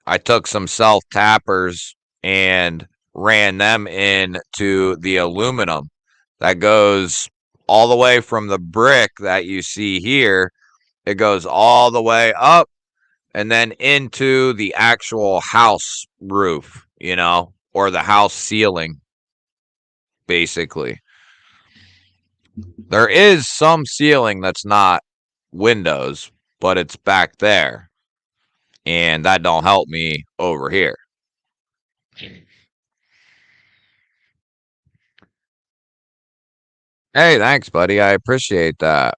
I took some self tappers and ran them into the aluminum that goes all the way from the brick that you see here. It goes all the way up and then into the actual house roof, or the house ceiling, basically. There is some ceiling that's not windows, but it's back there. And that don't help me over here. Hey, thanks, buddy. I appreciate that.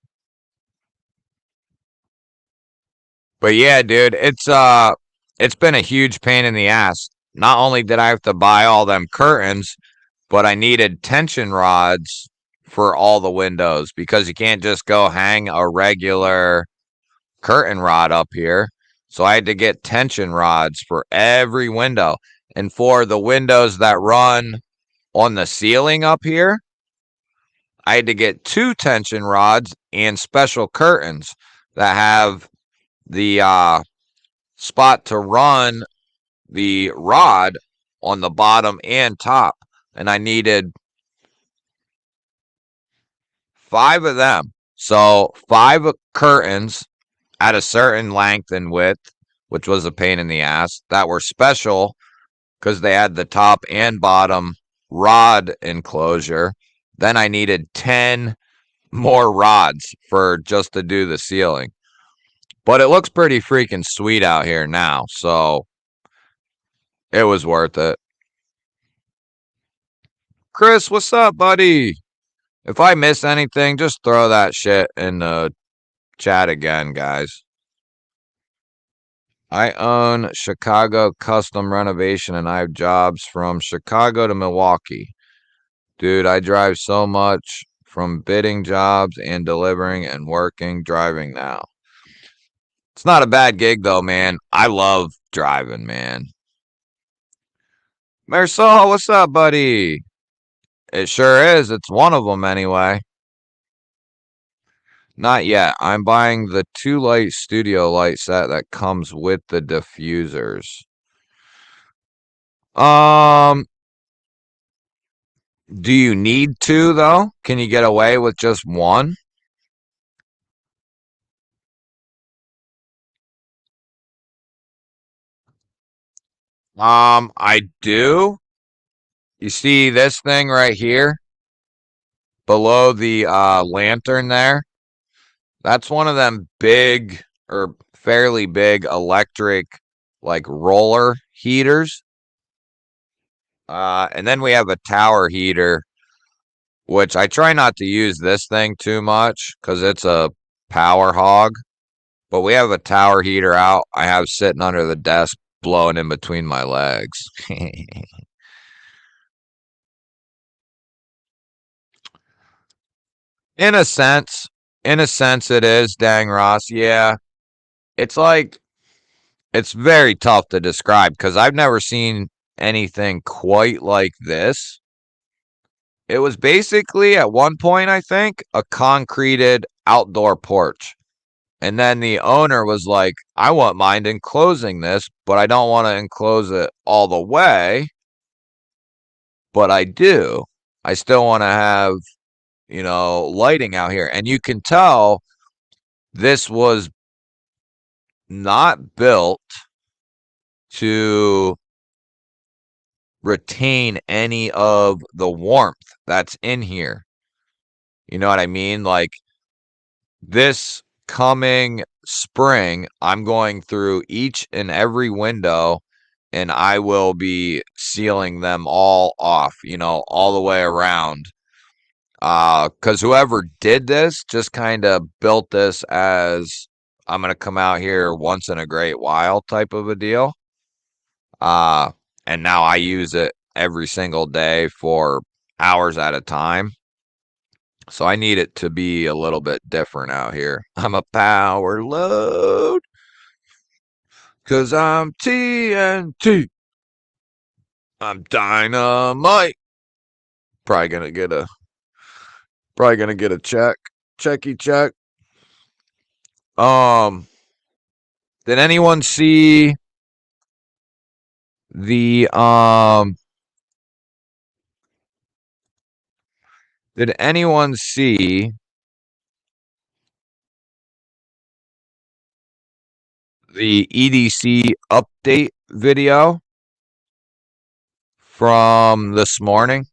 But yeah, dude, it's been a huge pain in the ass. Not only did I have to buy all them curtains, but I needed tension rods for all the windows because you can't just go hang a regular curtain rod up here. So I had to get tension rods for every window. And for the windows that run on the ceiling up here, I had to get 2 tension rods and special curtains that have the spot to run the rod on the bottom and top. And I needed 5 of them. So 5 curtains at a certain length and width, which was a pain in the ass, that were special because they had the top and bottom rod enclosure. Then I needed 10 more rods for just to do the ceiling. But it looks pretty freaking sweet out here now, so it was worth it. Chris, what's up, buddy? If I miss anything, just throw that shit in the chat again, guys. I own Chicago Custom Renovation and I have jobs from Chicago to Milwaukee. Dude, I drive so much from bidding jobs and delivering and working, driving now. It's not a bad gig though, man. I love driving, man. Marisol, what's up, buddy? It sure is. It's one of them anyway. Not yet. I'm buying the 2 light studio light set that comes with the diffusers. Do you need 2 though? Can you get away with just 1? I do. You see this thing right here below the lantern there? That's one of them big or fairly big electric like roller heaters. And then we have a tower heater, which I try not to use this thing too much because it's a power hog. But we have a tower heater out. I have sitting under the desk blowing in between my legs. In a sense, it is, dang Ross. Yeah, it's like it's very tough to describe because I've never seen anything quite like this. It was basically at one point, I think, a concreted outdoor porch. And then the owner was like, I won't mind enclosing this, but I don't want to enclose it all the way. But I do. I still want to have, lighting out here. And you can tell this was not built to retain any of the warmth that's in here. You know what I mean? Like this coming spring, I'm going through each and every window and I will be sealing them all off, all the way around. Because whoever did this just kind of built this as I'm going to come out here once in a great while type of a deal. And now I use it every single day for hours at a time. So I need it to be a little bit different out here. I'm a power load. Cause I'm TNT. I'm dynamite. Probably gonna get a check. Checky check. Did anyone see the Did anyone see the EDC update video from this morning?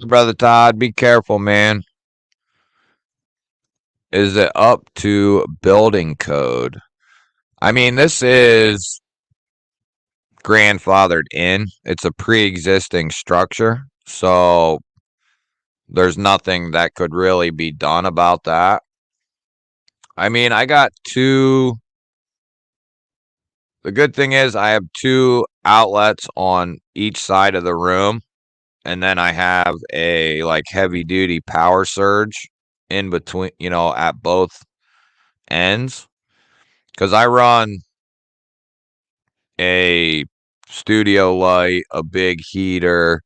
Brother Todd, be careful, man. Is it up to building code? I mean, this is grandfathered in. It's a pre-existing structure, so there's nothing that could really be done about that. I mean, I got two. The good thing is I have two outlets on each side of the room, and then I have a like heavy duty power surge in between, at both ends, because I run a studio light, a big heater,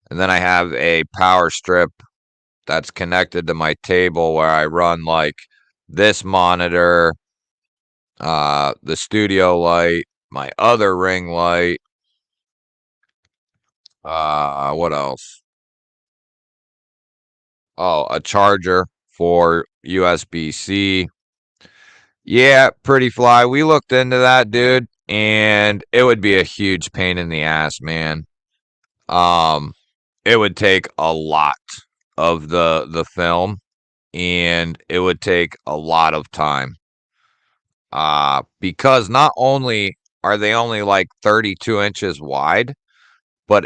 and then I have a power strip that's connected to my table where I run like this monitor, the studio light, my other ring light. What else? Oh, a charger for USB-C. Yeah, pretty fly. We looked into that, dude, and it would be a huge pain in the ass, man. Um, it would take a lot of the film, and it would take a lot of time. Because not only are they only like 32 inches wide, but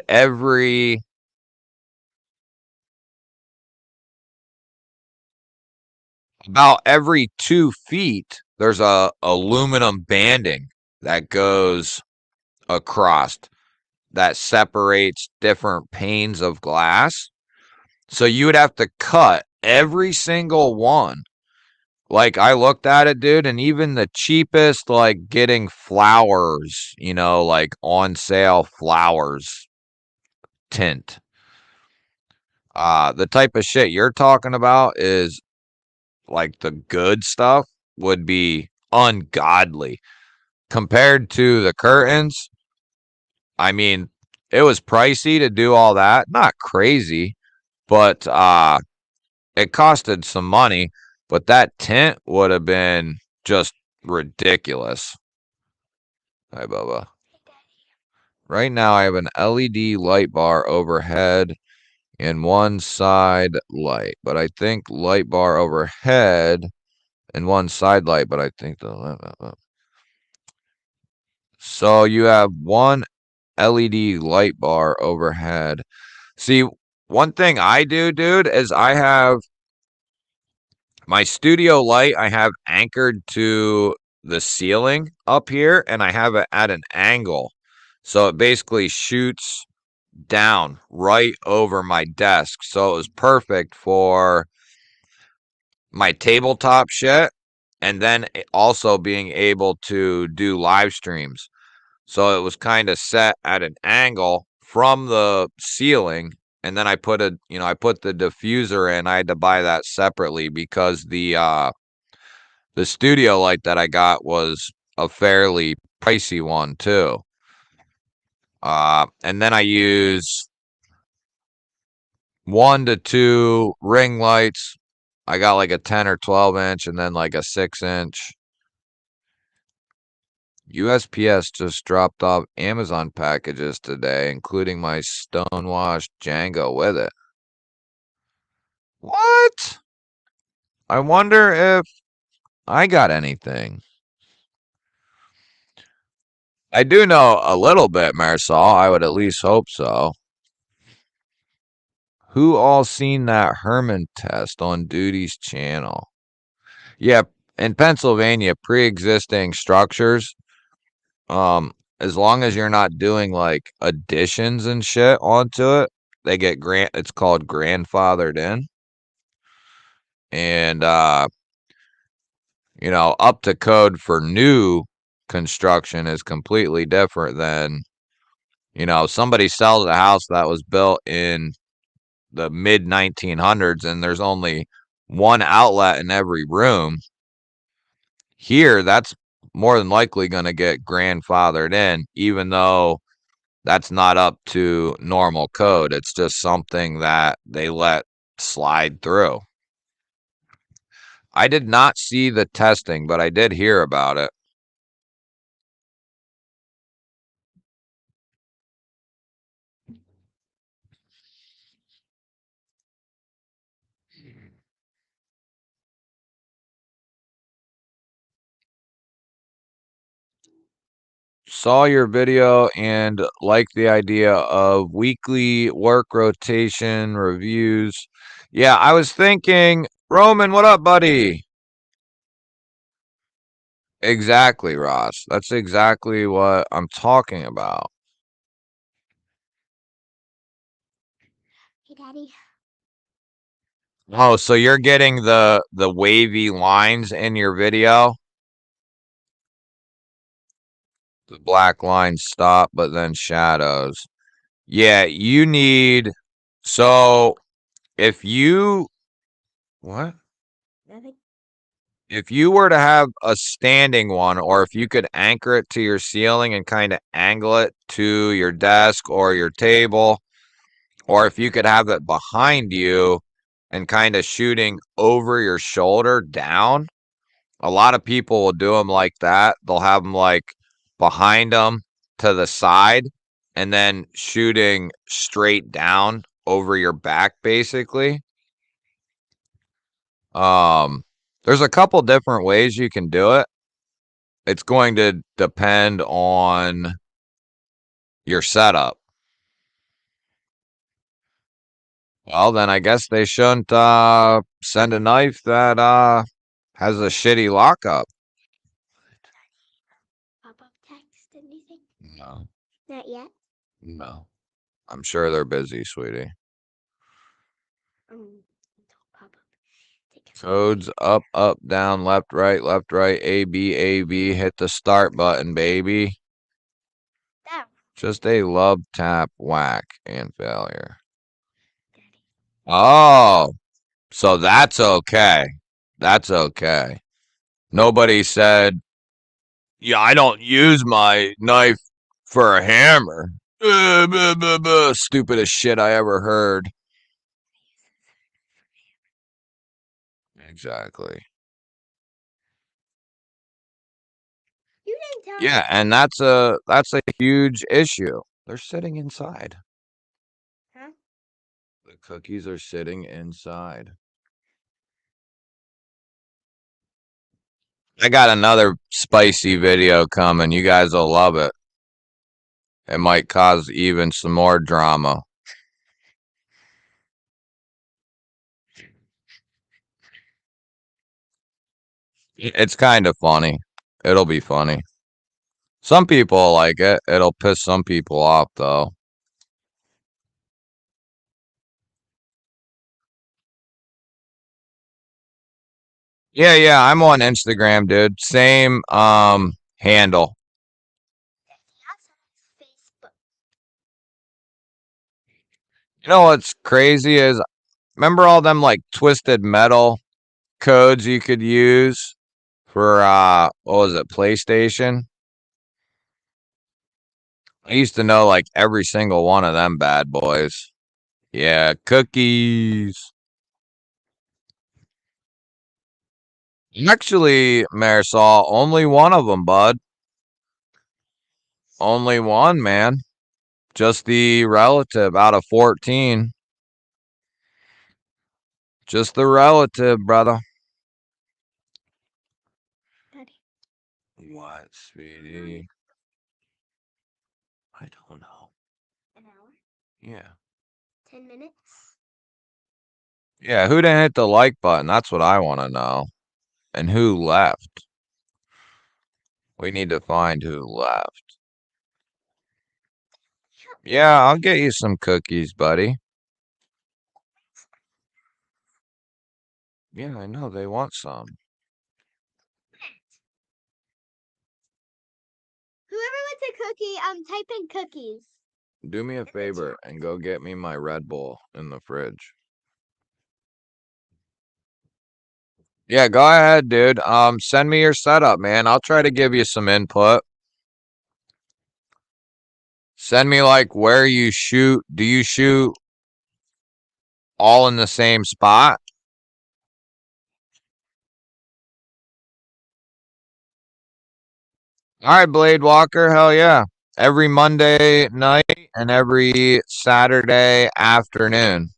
about every 2 feet, there's a aluminum banding that goes across that separates different panes of glass. So you would have to cut every single one. Like I looked at it, dude, and even the cheapest, like getting flowers, like on sale flowers tint. The type of shit you're talking about is like the good stuff would be ungodly compared to the curtains. I mean, it was pricey to do all that. Not crazy, but it costed some money. But that tint would have been just ridiculous. Hi, Bubba. Right now, I have an LED light bar overhead and one side light, but I think light bar overhead and one side light, but I think so you have one LED light bar overhead. See, one thing I do, dude, is I have my studio light, I have anchored to the ceiling up here, and I have it at an angle. So it basically shoots down right over my desk. So it was perfect for my tabletop shit, and then also being able to do live streams. So it was kind of set at an angle from the ceiling, and then I put the diffuser in. I had to buy that separately because the studio light that I got was a fairly pricey one too. And then I use 1 to 2 ring lights. I got like a 10 or 12 inch and then like a 6 inch. USPS just dropped off Amazon packages today, including my stonewashed Django with it. What? I wonder if I got anything. I do know a little bit, Marisol. I would at least hope so. Who all seen that Herman test on Duty's channel? Yeah, in Pennsylvania, pre-existing structures, as long as you're not doing like additions and shit onto it, they get it's called grandfathered in. And up to code for new construction is completely different than, somebody sells a house that was built in the mid 1900s and there's only one outlet in every room. Here, that's more than likely going to get grandfathered in, even though that's not up to normal code. It's just something that they let slide through. I did not see the testing, but I did hear about it. Saw your video and like the idea of weekly work rotation reviews. Yeah, I was thinking, Roman, what up, buddy? Exactly, Ross. That's exactly what I'm talking about. Hey, Daddy. Oh, so you're getting the wavy lines in your video? The black lines stop, but then shadows. Yeah, you need. So if you what? Nothing. If you were to have a standing one, or if you could anchor it to your ceiling and kind of angle it to your desk or your table, or if you could have it behind you and kind of shooting over your shoulder down, a lot of people will do them like that. They'll have them like behind them to the side and then shooting straight down over your back, basically. Um, there's a couple different ways you can do it. It's going to depend on your setup. Well, then I guess they shouldn't send a knife that has a shitty lockup. Pop-up text, anything? No, Not yet. no. I'm sure they're busy, sweetie. Pop-up. Codes up, up, down, left, right, A, B, A, B. Hit the start button, baby. Down. Just a love tap, whack, and failure. Oh, so that's okay. That's okay. Nobody said, yeah, I don't use my knife for a hammer. Stupidest shit I ever heard. Exactly. You didn't tell Yeah, me. and that's a huge issue. They're sitting inside. Huh? The cookies are sitting inside. I got another spicy video coming. You guys will love it. It might cause even some more drama. It's kind of funny. It'll be funny. Some people like it. It'll piss some people off, though. Yeah, yeah, I'm on Instagram, dude. Same handle. Facebook. You know what's crazy is remember all them like twisted metal codes you could use for what was it, PlayStation? I used to know like every single one of them bad boys. Yeah, cookies. Actually, Marisol, only one of them, bud. Only one, man. Just the relative out of 14. Just the relative, brother. Daddy. What, sweetie? I don't know. An hour? Yeah. 10 minutes? Yeah, who didn't hit the like button? That's what I want to know. And who left? We need to find who left. Yeah, I'll get you some cookies, buddy. Yeah, I know. They want some. Whoever wants a cookie, type in cookies. Do me a favor and go get me my Red Bull in the fridge. Yeah, go ahead, dude. Send me your setup, man. I'll try to give you some input. Send me like where you shoot. Do you shoot all in the same spot? All right, Blade Walker. Hell yeah. Every Monday night and every Saturday afternoon.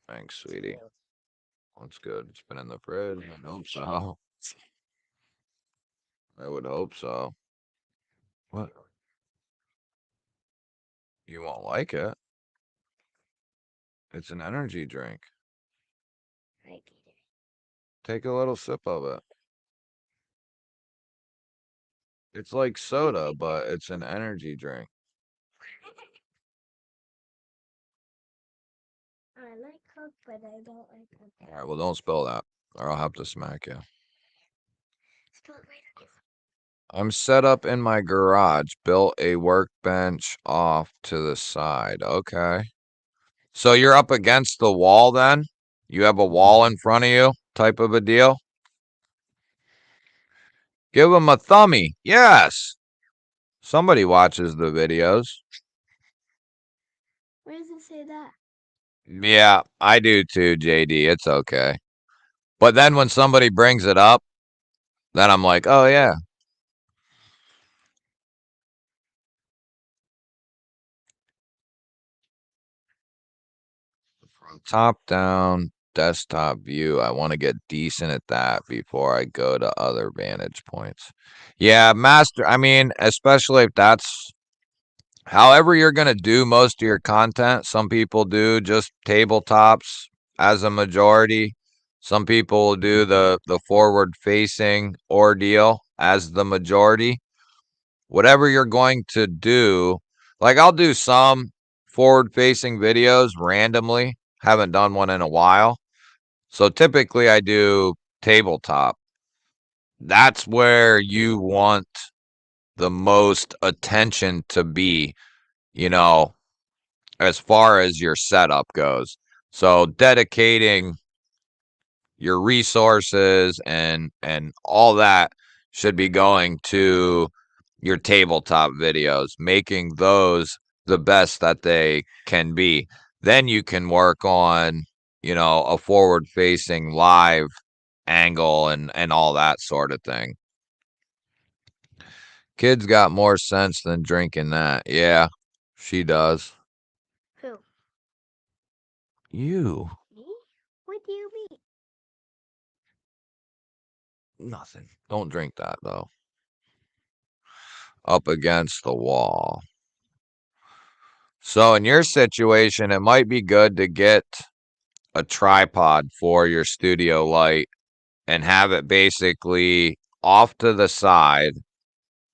Thanks, sweetie. That's good. It's been in the fridge. I hope so. I would hope so. What? You won't like it. It's an energy drink. Take a little sip of it. It's like soda, but it's an energy drink. I like Coke, but I don't like Coke. All right, well, don't spill that, or I'll have to smack you. I'm set up in my garage, built a workbench off to the side. Okay. So you're up against the wall then? You have a wall in front of you, type of a deal? Give him a thumbie. Yes. Somebody watches the videos. Where does it say that? Yeah, I do too, JD. It's okay. But then when somebody brings it up, then I'm like, oh, yeah. From top down desktop view, I want to get decent at that before I go to other vantage points. Yeah, master. I mean, especially if that's however you're going to do most of your content. Some people do just tabletops as a majority. Some people will do the forward facing ordeal as the majority. Whatever you're going to do, like I'll do some forward facing videos randomly. Haven't done one in a while. So typically I do tabletop. That's where you want the most attention to be, you know, as far as your setup goes. So dedicating your resources and all that should be going to your tabletop videos, making those the best that they can be. Then you can work on, a forward facing live angle and all that sort of thing. Kids got more sense than drinking that. Yeah, she does. Who? You. Me? What do you mean? Nothing. Don't drink that though. Up against the wall. So in your situation, it might be good to get a tripod for your studio light and have it basically off to the side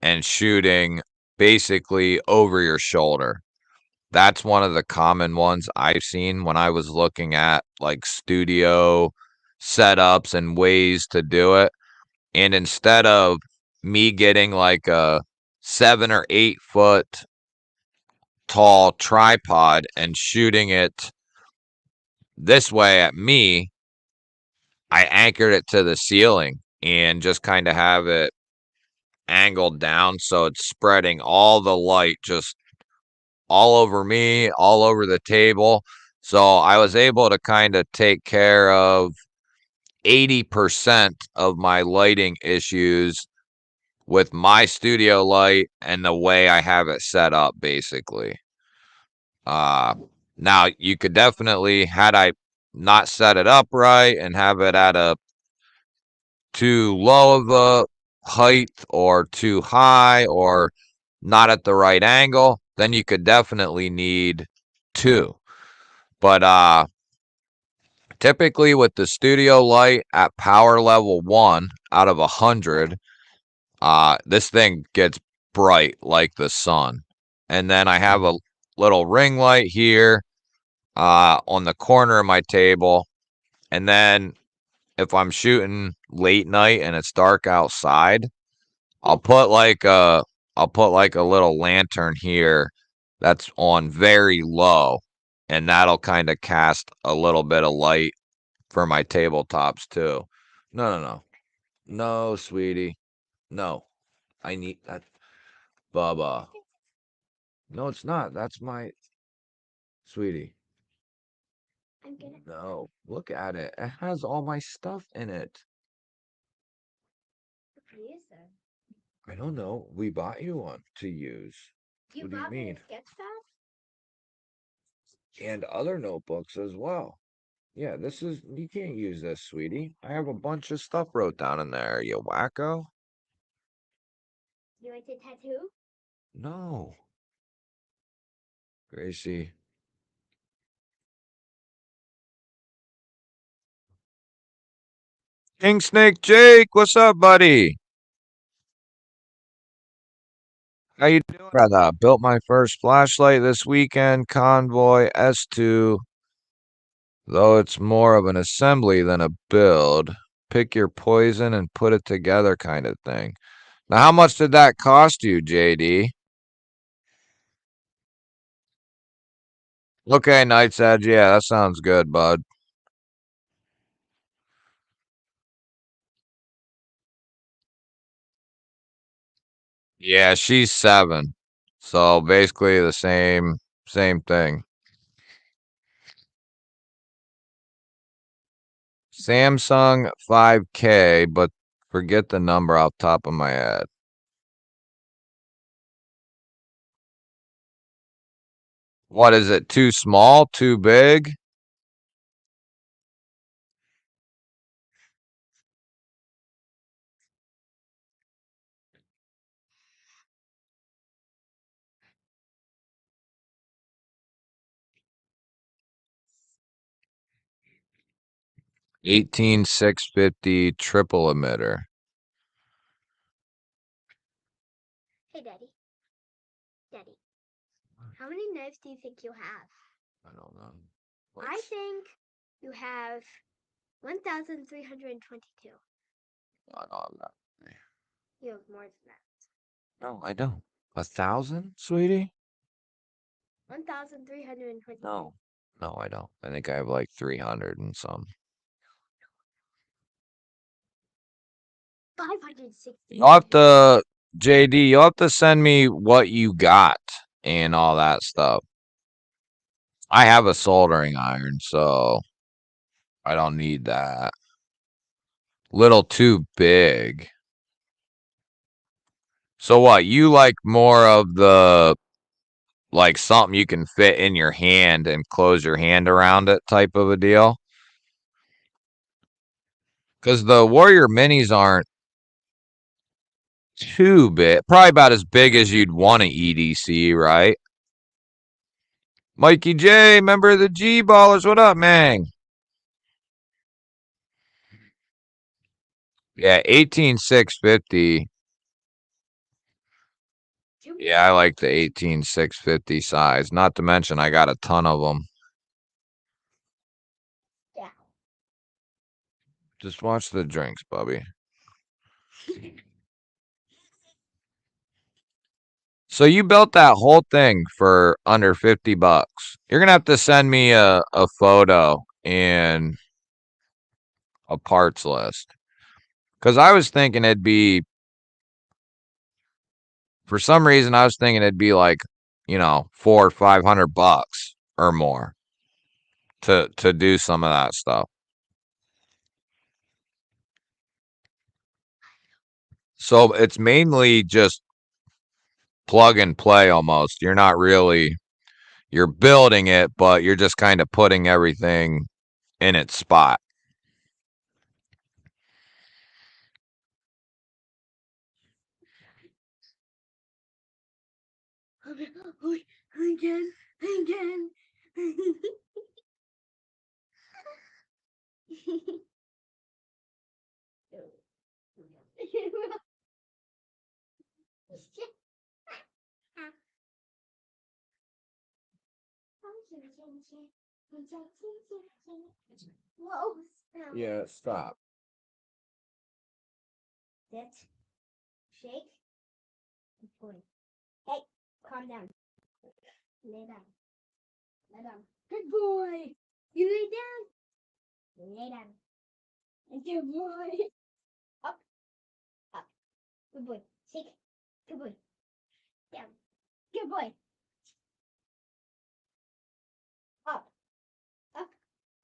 and shooting basically over your shoulder. That's one of the common ones I've seen when I was looking at like studio setups and ways to do it. And instead of me getting like a 7 or 8 foot tall tripod and shooting it this way at me, I anchored it to the ceiling and just kind of have it angled down so it's spreading all the light just all over me, all over the table. So I was able to kind of take care of 80% of my lighting issues with my studio light and the way I have it set up, basically. Uh, Now you could definitely, had I not set it up right and have it at a too low of a height or too high or not at the right angle, then you could definitely need two. But typically with the studio light at power level 1 out of 100, this thing gets bright like the sun. And then I have a little ring light here on the corner of my table. And then if I'm shooting late night and it's dark outside, I'll put like a little lantern here that's on very low, and that'll kind of cast a little bit of light for my tabletops too. No. No, sweetie. No. I need that. Bubba. No, it's not. That's my sweetie. I'm gonna. No. Look at it. It has all my stuff in it. What is that? I don't know. We bought you one to use. You What do you bought me mean? a sketchpad? And other notebooks as well. Yeah, this is, you can't use this, sweetie. I have a bunch of stuff wrote down in there, you wacko. You want a tattoo? No. Gracie. King Snake Jake, what's up, buddy? How you doing, brother? Built my first flashlight this weekend, Convoy S2, though it's more of an assembly than a build. Pick your poison and put it together kind of thing. Now, how much did that cost you, JD? Okay, Night's Edge. Yeah, that sounds good, bud. Yeah, she's 7. So basically the same thing. Samsung 5K, but forget the number off the top of my head. What is it? Too small? Too big? 18650 triple emitter. Hey, Daddy. Daddy, how many knives do you think you have? I don't know. I think you have 1,322. I don't have that. You have more than that. No, I don't. 1,000, sweetie? 1,322. No. No, I don't. I think I have like 300 and some. 560. You'll have to, JD, you'll have to send me what you got and all that stuff. I have a soldering iron, so I don't need that. Little too big. So what, you like more of the, like something you can fit in your hand and close your hand around it type of a deal? Because the Warrior Minis aren't too big. Probably about as big as you'd want an EDC, right? Mikey J, member of the G Ballers. What up, man? Yeah, 18650. Yeah, I like the 18650 size. Not to mention, I got a ton of them. Yeah. Just watch the drinks, Bubby. So you built that whole thing for under 50 bucks. You're gonna have to send me a photo and a parts list. Because I was thinking it'd be, for some reason, I was thinking it'd be like, 400 or 500 bucks or more to do some of that stuff. So it's mainly just plug and play almost. You're building it, but you're just kind of putting everything in its spot. Again. Whoa. Yeah, stop. Sit. Shake. Good boy. Hey, calm down. Lay down. Lay down. Good boy. You lay down. Lay down. Good boy. Up, up. Good boy. Shake. Good boy. Down. Good boy. Up, up,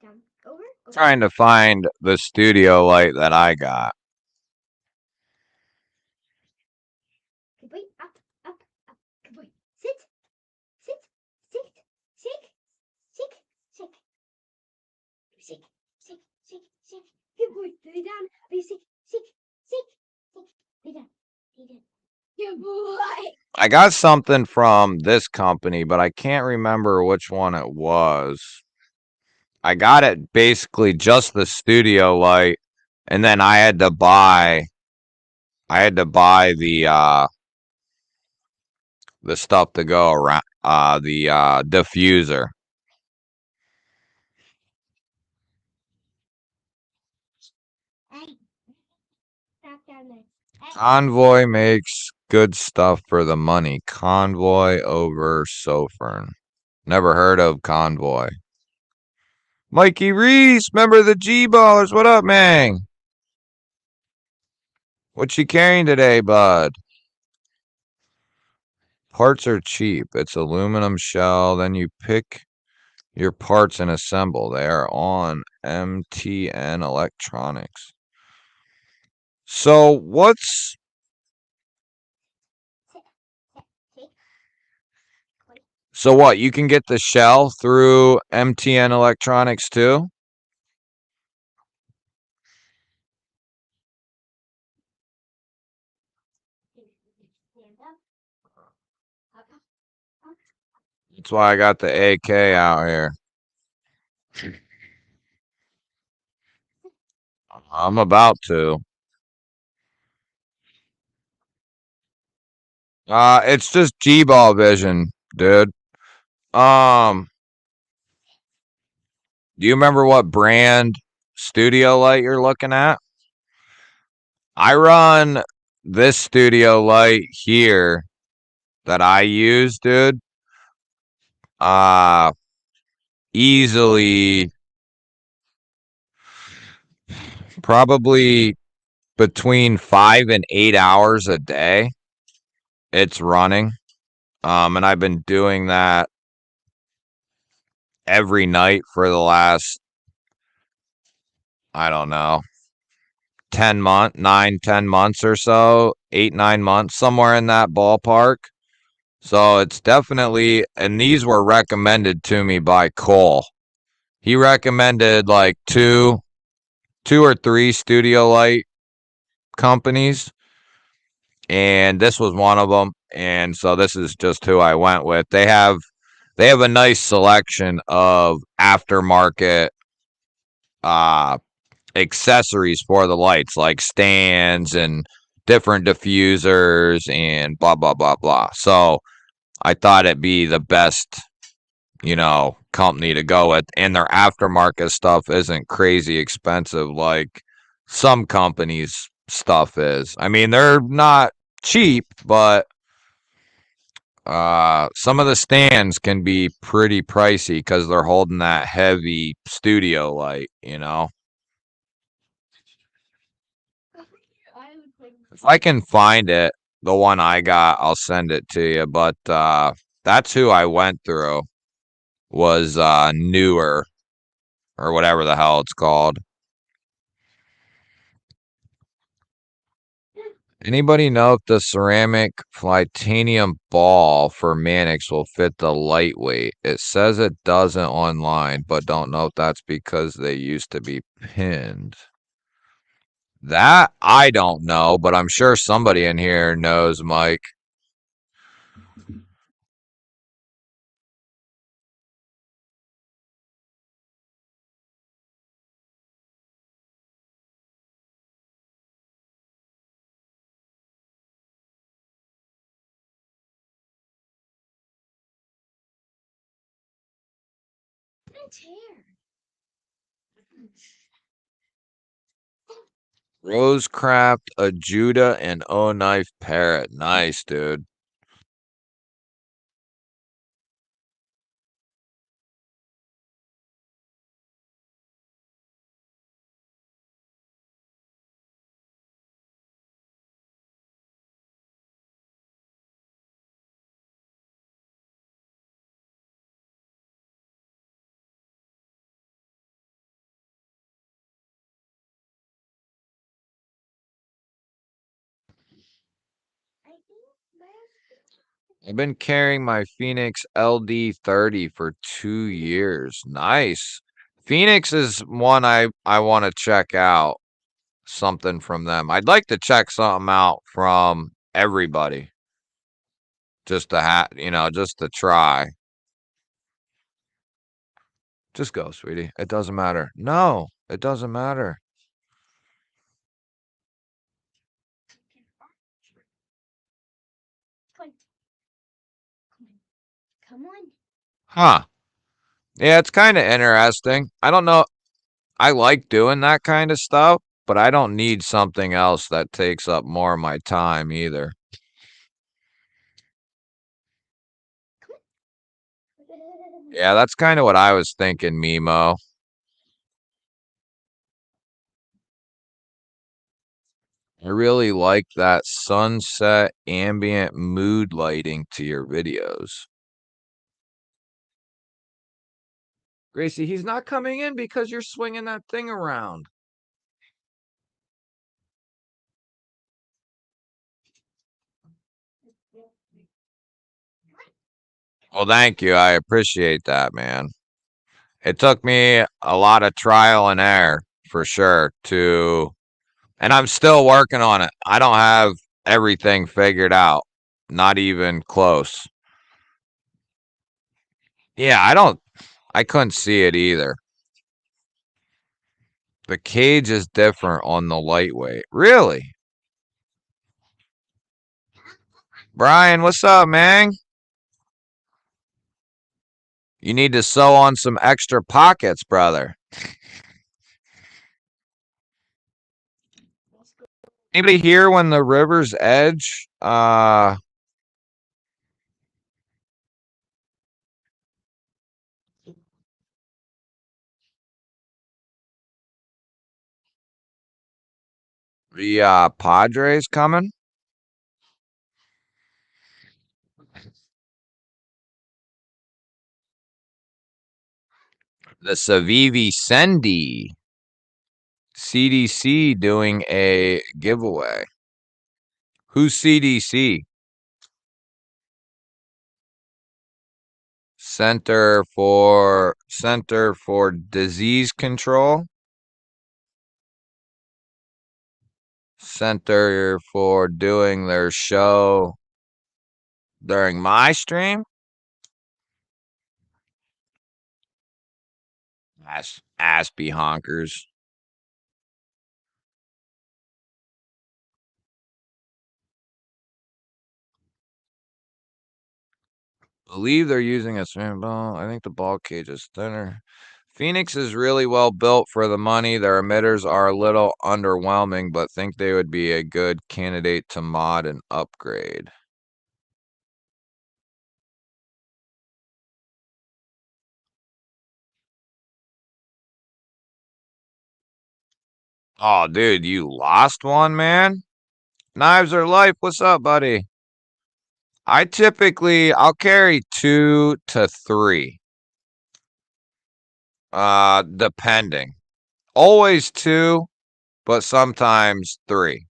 down, over, over. Trying to find the studio light that I got. Good boy. Up, up, up. Good boy. Sit, sit, sit, shake, shake, shake. Shake, shake, shake, shake. Good boy. Lay down. Be shake, shake, shake, shake. Lay down. Lay down. Good boy. I got something from this company, but I can't remember which one it was. I got it basically just the studio light, and then I had to buy the stuff to go around the diffuser. Hey, stop down there. Hey. Convoy makes good stuff for the money. Convoy over Sofern. Never heard of Convoy. Mikey Reese, member of the G-Ballers. What up, man? What you carrying today, bud? Parts are cheap. It's aluminum shell. Then you pick your parts and assemble. They are on MTN Electronics. So what's so what? You can get the shell through MTN Electronics too? Stand up, up, up. That's why I got the AK out here. I'm about to. It's just G-Ball vision, dude. Um, do you remember what brand studio light you're looking at? I run this studio light here that I use, dude. Uh, easily probably between 5 and 8 hours a day. It's running. And I've been doing that every night for the last, I don't know, 10 months or so, 8, 9 months, somewhere in that ballpark. So it's definitely, and these were recommended to me by Cole. He recommended like two or three studio light companies, and this was one of them. And so this is just who I went with. They have a nice selection of aftermarket uh accessories for the lights, like stands and different diffusers and blah blah blah blah. So I thought it'd be the best, company to go with. And their aftermarket stuff isn't crazy expensive like some companies' stuff is. I mean, they're not cheap, but some of the stands can be pretty pricey because they're holding that heavy studio light. If I can find it, the one I got, I'll send it to you. But that's who I went through, was Newer, or whatever the hell it's called. Anybody know if the ceramic titanium ball for Mannix will fit the lightweight? It says it doesn't online, but don't know if that's because they used to be pinned. That I don't know, but I'm sure somebody in here knows, Mike. Chair. Rosecraft, a Judah, and O Knife Parrot. Nice, dude. I've been carrying my Phoenix LD30 for 2 years. Nice. Phoenix is one I want to check out something from them. I'd like to check something out from everybody. Just to just to try. Just go, sweetie. It doesn't matter. No, it doesn't matter. Come on. Huh. Yeah, it's kind of interesting. I don't know. I like doing that kind of stuff, but I don't need something else that takes up more of my time either. Yeah, that's kind of what I was thinking, Mimo. I really like that sunset ambient mood lighting to your videos. Gracie, he's not coming in because you're swinging that thing around. Well, thank you. I appreciate that, man. It took me a lot of trial and error for sure and I'm still working on it. I don't have everything figured out, not even close. Yeah, I couldn't see it either. The cage is different on the lightweight. Really? Brian, what's up, man? You need to sew on some extra pockets, brother. Anybody here when the river's edge? The Padres coming? The Savivi Sendi. CDC doing a giveaway. Who's CDC? Center for Disease Control. Center for doing their show during my stream. Aspie honkers. Believe they're using a swim ball. I think the ball cage is thinner. Phoenix is really well built for the money. Their emitters are a little underwhelming, but think they would be a good candidate to mod and upgrade. Oh, dude, you lost one, man? Knives are life. What's up, buddy? I'll carry 2 to 3. Depending. Always 2, but sometimes 3.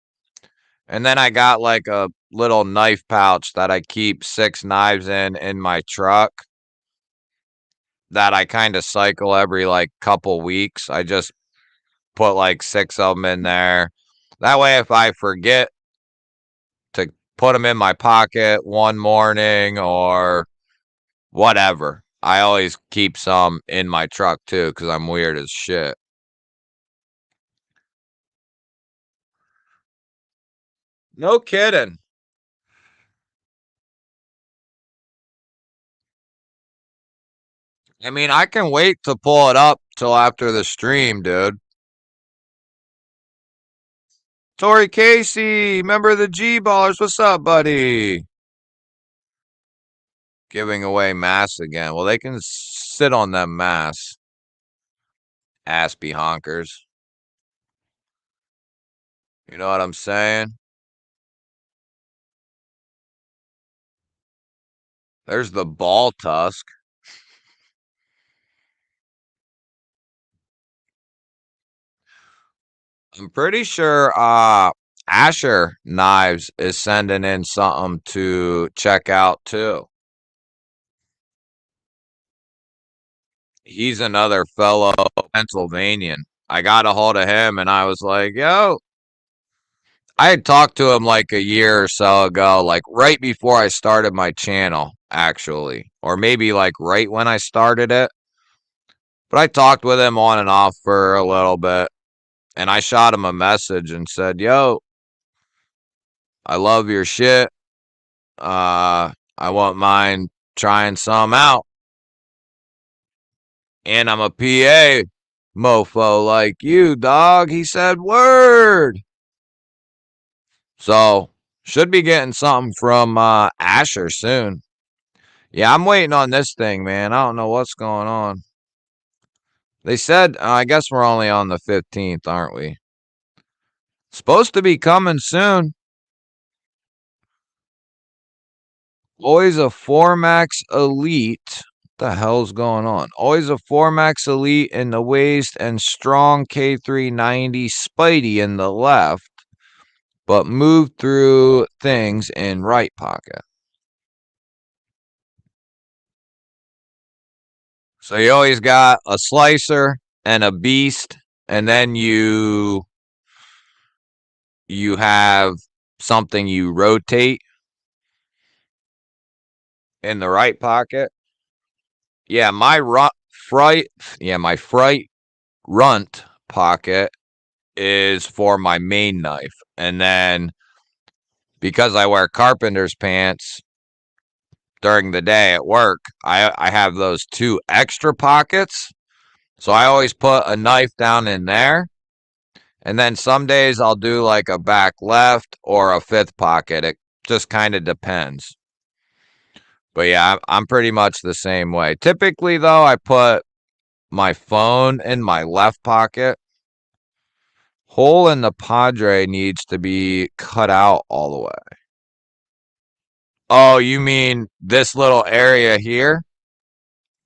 And then I got like a little knife pouch that I keep 6 knives in my truck that I kind of cycle every like couple weeks. I just put like 6 of them in there. That way, if I forget to put them in my pocket one morning or whatever, I always keep some in my truck too because I'm weird as shit. No kidding. I mean, I can wait to pull it up till after the stream, dude. Tori Casey, member of the G-Ballers. What's up, buddy? Giving away masks again. Well, they can sit on them masks. Aspie honkers. You know what I'm saying? There's the ball tusk. I'm pretty sure Asher Knives is sending in something to check out too. He's another fellow Pennsylvanian. I got a hold of him and I was like, yo, I had talked to him like a year or so ago, like right before I started my channel, actually, or maybe like right when I started it. But I talked with him on and off for a little bit, and I shot him a message and said, yo, I love your shit. I won't mind trying some out. And I'm a PA mofo like you, dog. He said, word. So, should be getting something from Asher soon. Yeah, I'm waiting on this thing, man. I don't know what's going on. They said, I guess we're only on the 15th, aren't we? Supposed to be coming soon. Always a 4-Max Elite. What the hell's going on? Always a 4-Max Elite in the waist and strong K390 Spidey in the left, but moved through things in right pocket. So you always got a slicer and a beast, and then you have something you rotate in the right pocket. Yeah, my fright runt pocket is for my main knife. And then because I wear carpenter's pants during the day at work, I have those 2 extra pockets. So I always put a knife down in there. And then some days I'll do like a back left or a 5th pocket. It just kind of depends. But yeah, I'm pretty much the same way. Typically, though, I put my phone in my left pocket. Hole in the Padre needs to be cut out all the way. Oh, you mean this little area here?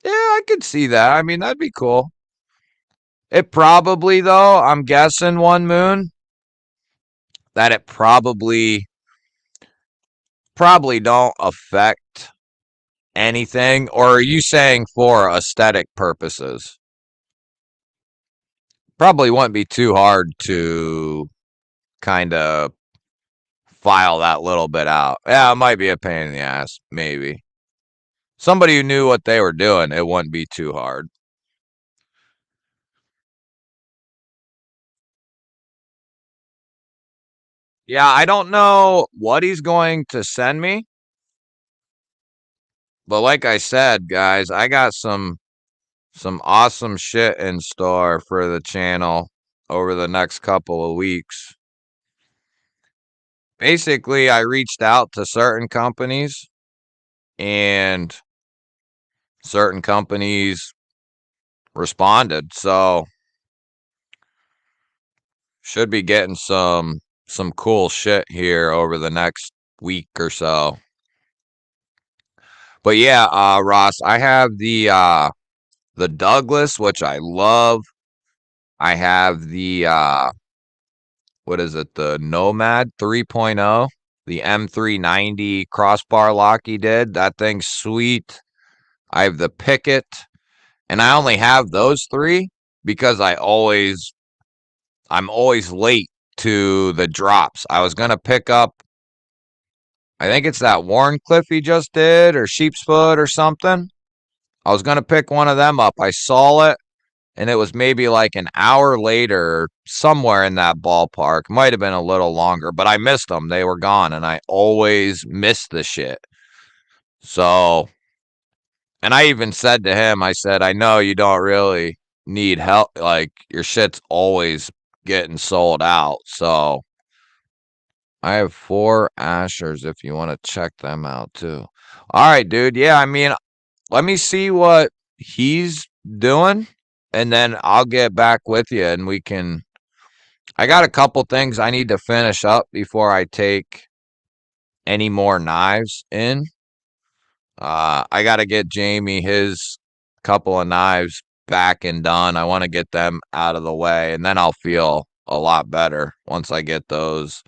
Yeah, I could see that. I mean, that'd be cool. It probably, though, I'm guessing One Moon, that it probably don't affect anything. Or are you saying for aesthetic purposes? Probably wouldn't be too hard to kind of file that little bit out. Yeah, it might be a pain in the ass, maybe. Somebody who knew what they were doing, it wouldn't be too hard. Yeah, I don't know what he's going to send me, but like I said, guys, I got some awesome shit in store for the channel over the next couple of weeks. Basically, I reached out to certain companies and certain companies responded. So, should be getting some cool shit here over the next week or so. But yeah, Ross, I have the Douglas, which I love. I have the what is it? The Nomad 3.0, the M390 crossbar lock he did. That thing's sweet. I have the Picket, and I only have those 3 because I'm always late to the drops. I was gonna pick up, I think it's that Warncliffe he just did, or Sheepsfoot or something. I was gonna pick one of them up. I saw it, and it was maybe like an hour later, somewhere in that ballpark. Might have been a little longer, but I missed them. They were gone, and I always miss the shit. So, and I even said to him, I said, I know you don't really need help. Like, your shit's always getting sold out. So, I have 4 Ashers if you want to check them out too. All right, dude. Yeah, I mean, let me see what he's doing, and then I'll get back with you and we can. I got a couple things I need to finish up before I take any more knives in. I got to get Jamie his couple of knives back and done. I want to get them out of the way, and then I'll feel a lot better once I get those.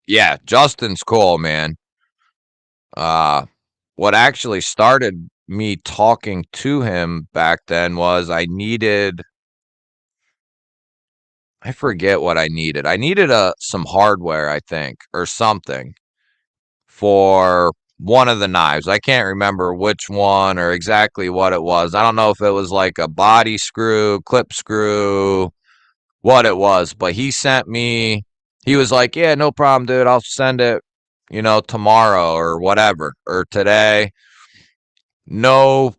Yeah, Justin's cool, man. Uh, what actually started me talking to him back then was I forget what I needed. I needed some hardware, I think, or something for one of the knives. I can't remember which one or exactly what it was. I don't know if it was like a body screw, clip screw, what it was, but he was like, yeah, no problem, dude. I'll send it, tomorrow or whatever, or today. No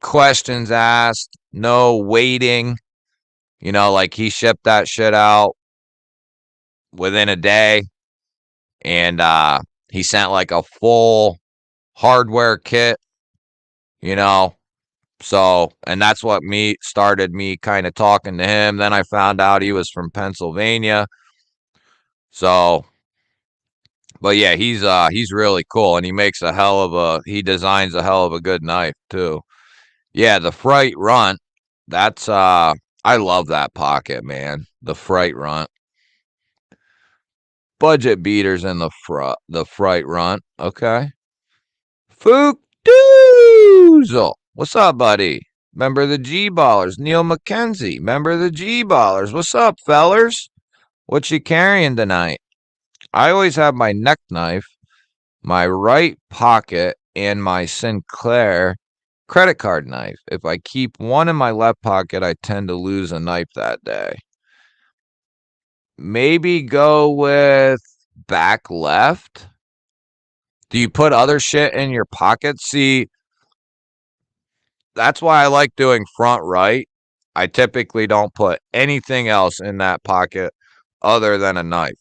questions asked, no waiting. Like he shipped that shit out within a day, and he sent like a full hardware kit, you know. So, and that's what me started me kind of talking to him. Then I found out he was from Pennsylvania. So, but yeah, he's really cool, and he designs a hell of a good knife too. Yeah, the Fright Runt, that's I love that pocket, man. The Fright Runt. Budget beaters in the Fright Runt. Okay. Fook Doozle. What's up, buddy? Member of the G Ballers. Neil McKenzie. Member of the G Ballers. What's up, fellers? What you carrying tonight? I always have my neck knife, my right pocket, and my Sinclair credit card knife. If I keep one in my left pocket, I tend to lose a knife that day. Maybe go with back left. Do you put other shit in your pocket? See, that's why I like doing front right. I typically don't put anything else in that pocket other than a knife.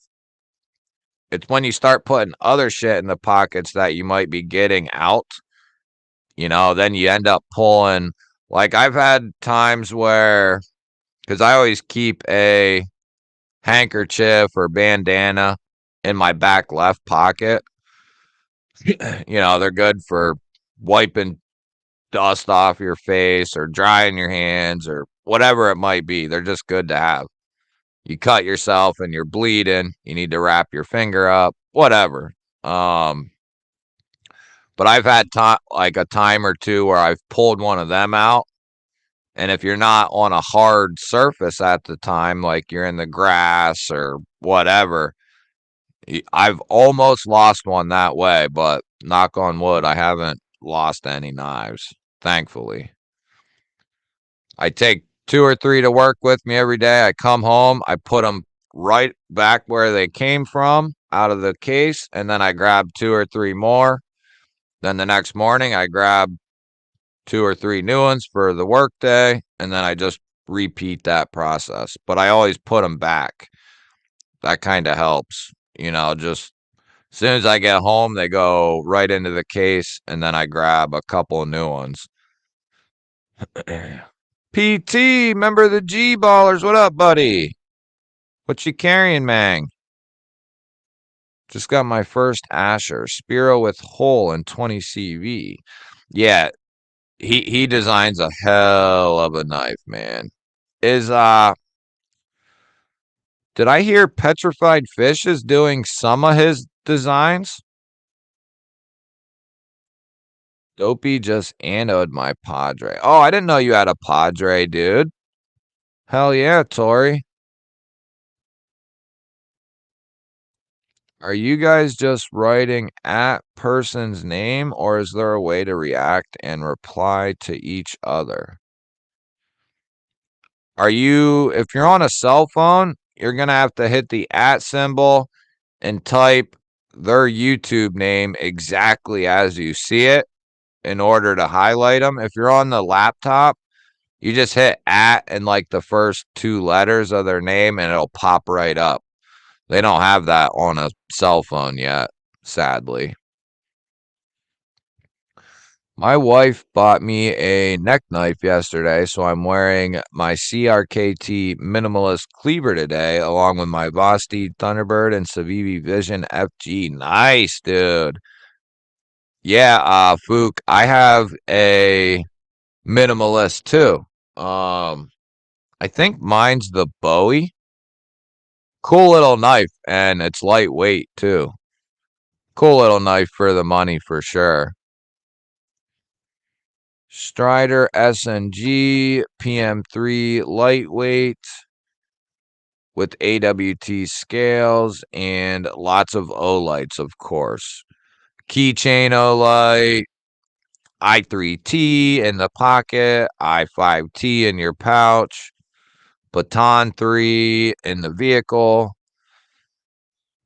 It's when you start putting other shit in the pockets that you might be getting out, then you end up pulling. Like I've had times where, because I always keep a handkerchief or bandana in my back left pocket. They're good for wiping dust off your face or drying your hands or whatever it might be. They're just good to have. You cut yourself and you're bleeding, you need to wrap your finger up, whatever. Um, but I've had like a time or two where I've pulled one of them out. And if you're not on a hard surface at the time, like you're in the grass or whatever, I've almost lost one that way, but knock on wood, I haven't lost any knives, thankfully. I take two or three to work with me every day. I come home, I put them right back where they came from out of the case, and then I grab two or three more. Then the next morning, I grab two or three new ones for the work day, and then I just repeat that process. But I always put them back. That kind of helps, just as soon as I get home, they go right into the case, and then I grab a couple of new ones. PT, member of the G Ballers. What up, buddy? What you carrying, Mang? Just got my first Asher Spiro with hole in 20 CV. Yeah, he designs a hell of a knife, man. Is did I hear Petrified Fish is doing some of his designs? Dopey just anoed my Padre. Oh, I didn't know you had a Padre, dude. Hell yeah, Tori. Are you guys just writing at person's name, or is there a way to react and reply to each other? If you're on a cell phone, you're going to have to hit the at symbol and type their YouTube name exactly as you see it in order to highlight them. If you're on the laptop, you just hit at and like the first two letters of their name and it'll pop right up. They don't have that on a cell phone yet, sadly. My wife bought me a neck knife yesterday, so I'm wearing my CRKT Minimalist Cleaver today, along with my Vosti Thunderbird and Civivi Vision FG. Nice, dude. Yeah, Fook, I have a minimalist, too. I think mine's the Bowie. Cool little knife, and it's lightweight too. Cool little knife for the money for sure. Strider SNG PM3 lightweight with AWT scales and lots of O-lights, of course. Keychain O-light, I3T in the pocket, I5T in your pouch, Baton 3 in the vehicle,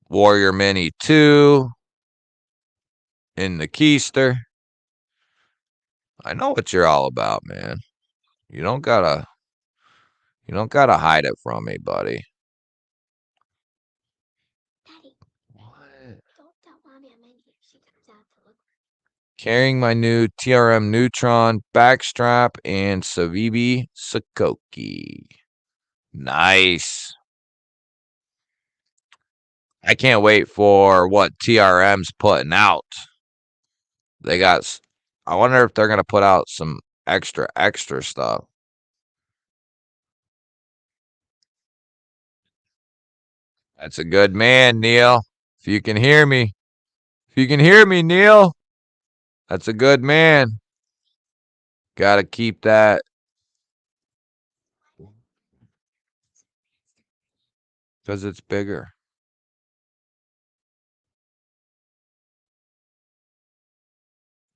Warrior Mini 2 in the keister. I know what you're all about, man. You don't gotta hide it from me, buddy. Daddy, What? don't tell Mommy I'm in here. She comes out to look. Carrying my new TRM Neutron backstrap and Savibi Sakoki. Nice. I can't wait for what TRM's putting out. They got. I wonder if they're gonna put out some extra stuff. That's a good man, Neil. If you can hear me, Neil, that's a good man. Got to keep that because it's bigger.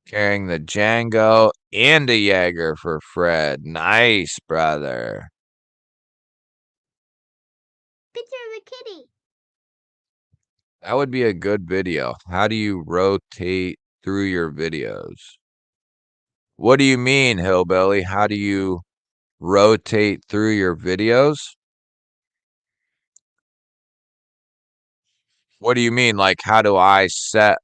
Carrying the Django and a Jaeger for Fred. Nice, brother. Picture of a kitty. That would be a good video. How do you rotate through your videos? What do you mean, Hillbilly? How do you rotate through your videos? What do you mean? Like, how do I set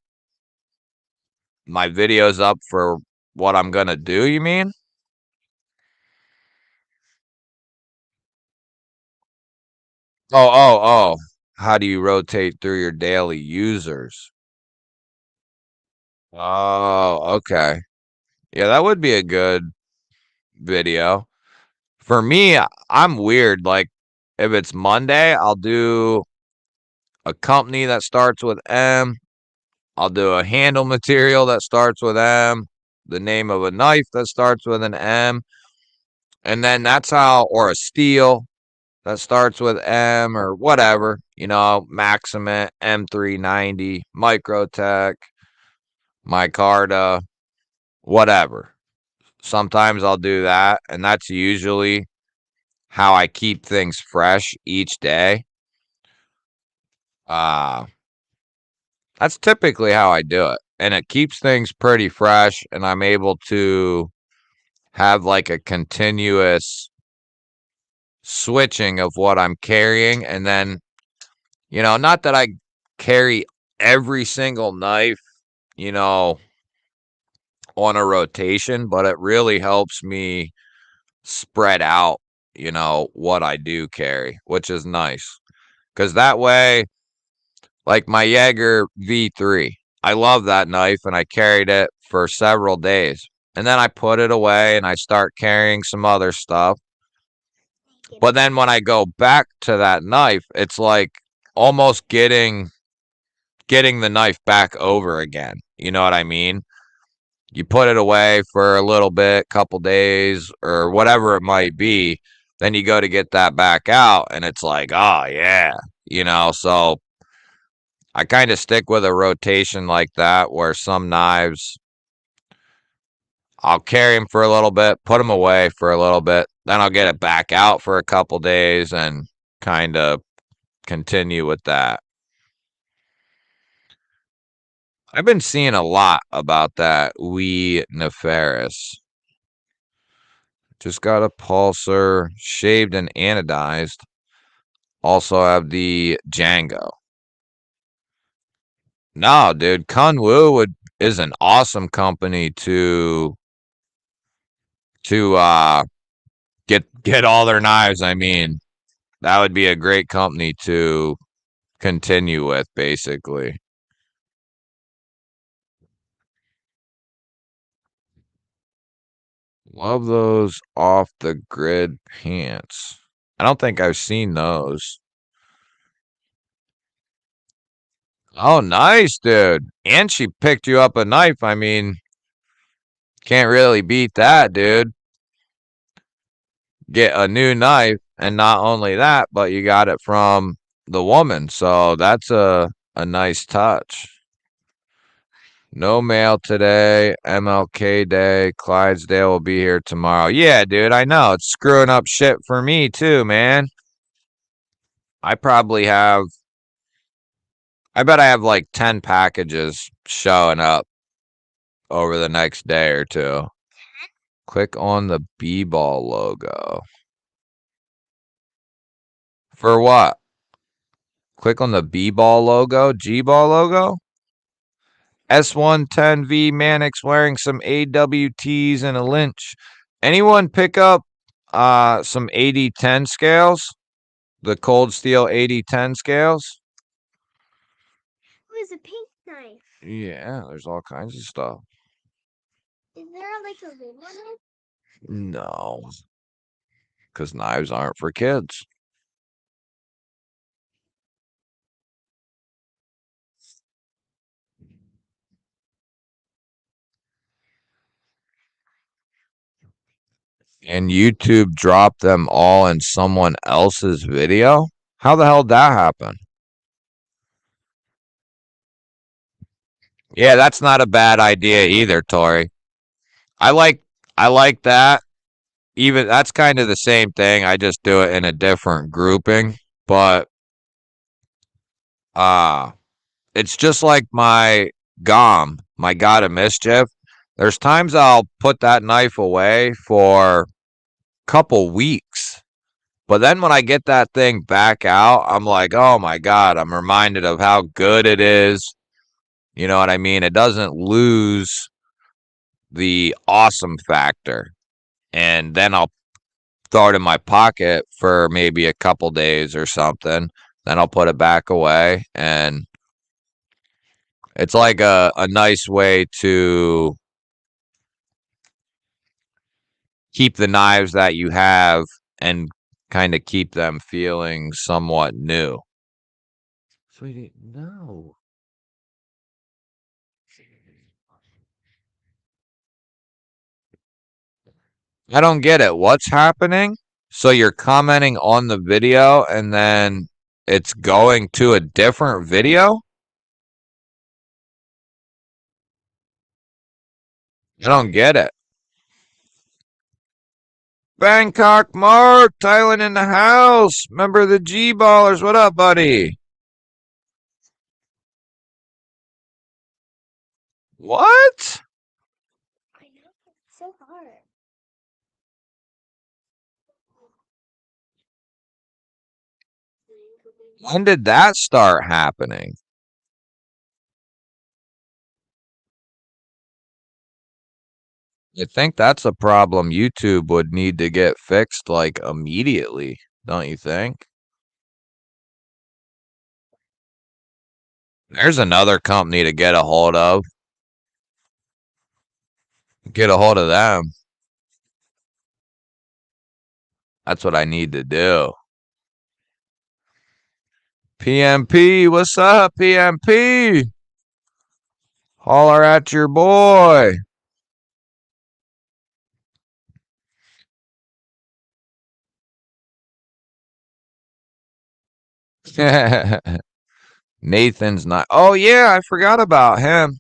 my videos up for what I'm going to do, you mean? Oh. How do you rotate through your daily users? Oh, okay. Yeah, that would be a good video. For me, I'm weird. Like, if it's Monday, I'll do a company that starts with M. I'll do a handle material that starts with M, the name of a knife that starts with an M, and then that's how, or a steel that starts with M or whatever, Maximate, M390, Microtech, Micarta, whatever. Sometimes I'll do that, and that's usually how I keep things fresh each day. Uh, that's typically how I do it. And it keeps things pretty fresh, and I'm able to have like a continuous switching of what I'm carrying. And then, not that I carry every single knife, you know, on a rotation, but it really helps me spread out, what I do carry, which is nice. Because that way, like my Jaeger V3, I love that knife and I carried it for several days. And then I put it away and I start carrying some other stuff. But then when I go back to that knife, it's like almost getting the knife back over again. You know what I mean? You put it away for a little bit, couple days, or whatever it might be. Then you go to get that back out, and it's like, oh yeah, So I kind of stick with a rotation like that, where some knives I'll carry them for a little bit, put them away for a little bit, then I'll get it back out for a couple days, and kind of continue with that. I've been seeing a lot about that wee Nefaris. Just got a pulsar, shaved and anodized. Also have the Django. No, dude, Kunwu is an awesome company to get all their knives. I mean, that would be a great company to continue with, basically. Love those off the grid pants. I don't think I've seen those. Oh, nice, dude. And she picked you up a knife. I mean, can't really beat that, dude. Get a new knife, and not only that, but you got it from the woman. So that's a nice touch. No mail today. MLK Day. Clydesdale will be here tomorrow. Yeah, dude, I know. It's screwing up shit for me too, man. I probably have I bet I have like 10 packages showing up over the next day or two. Click on the B-ball logo. For what? Click on the B-ball logo, G-ball logo. S110V Mannix wearing some AWTs and a lynch. Anyone pick up some 8010 scales? The Cold Steel 8010 scales? Who is a pink knife? Yeah, there's all kinds of stuff. Is there like a red one? No, because knives aren't for kids. And YouTube dropped them all in someone else's video? How the hell did that happen? Yeah, that's not a bad idea either, Tori. I like I like that. Even that's kind of the same thing. I just do it in a different grouping, but uh it's just like my my God of Mischief. There's times I'll put that knife away for a couple weeks. But then when I get that thing back out, I'm like, oh my God, I'm reminded of how good it is. You know what I mean? It doesn't lose the awesome factor. And then I'll throw it in my pocket for maybe a couple days or something. Then I'll put it back away. And it's like a nice way to keep the knives that you have and kind of keep them feeling somewhat new. Sweetie, no. I don't get it. What's happening? So you're commenting on the video and then it's going to a different video? I don't get it. Bangkok Mark, Thailand in the house. Member of the G Ballers. What up, buddy? What? I know, it's so hard. When did that start happening? I think that's a problem YouTube would need to get fixed like immediately, don't you think? There's another company to get a hold of. Get a hold of them. That's what I need to do. PMP, what's up, PMP? Holler at your boy. Nathan's not. Oh, yeah, I forgot about him.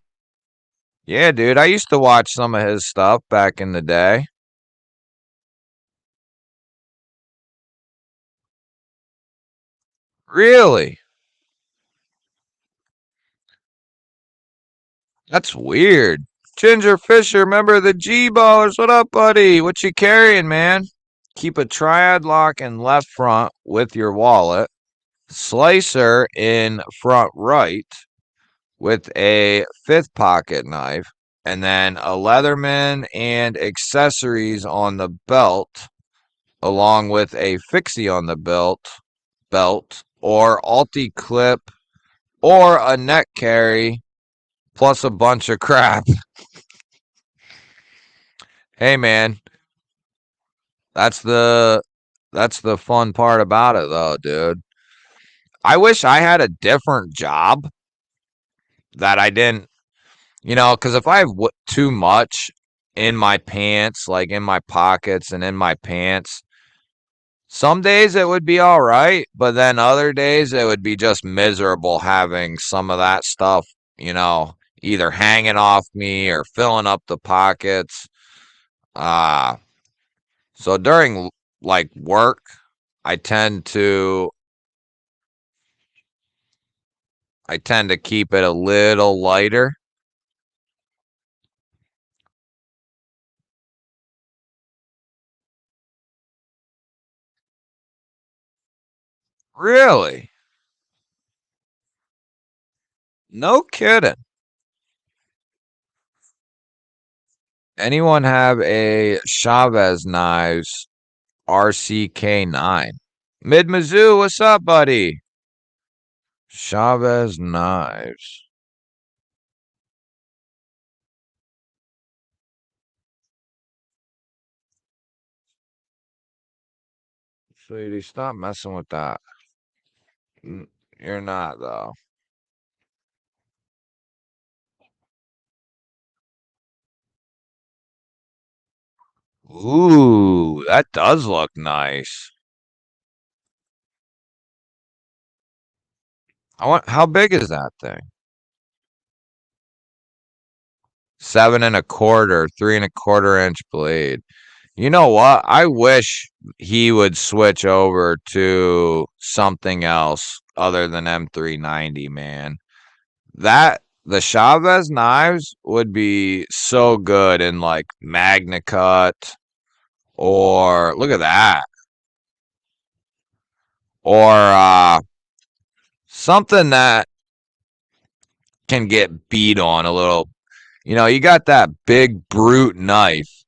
Yeah, dude, I used to watch some of his stuff back in the day. Really? That's weird. Ginger Fisher, member of the G Ballers. What up, buddy? What you carrying, man? Keep a triad lock in left front with your wallet. Slicer in front right with a fifth pocket knife. And then a Leatherman and accessories on the belt, along with a fixie on the belt, or alti clip, or a neck carry, plus a bunch of crap. Hey, man, that's the that's the fun part about it, though, dude. I wish I had a different job that I didn't, because if I have too much in my pants, like in my pockets and in my pants, some days it would be all right, but then other days it would be just miserable having some of that stuff, either hanging off me or filling up the pockets. Uh, so during like work, I tend to I tend to keep it a little lighter. Really? No kidding. Anyone have a Chavez Knives RCK9? Mid Mizzou, what's up, buddy? Chavez Knives. Sweetie, stop messing with that. You're not, though. Ooh, that does look nice. How big is that thing? 7 1/4, 3 1/4 inch blade. You know what? I wish he would switch over to something else other than M390, man. The Chavez knives would be so good in like Magna Cut or look at that. Or something that can get beat on a little. You got that big brute knife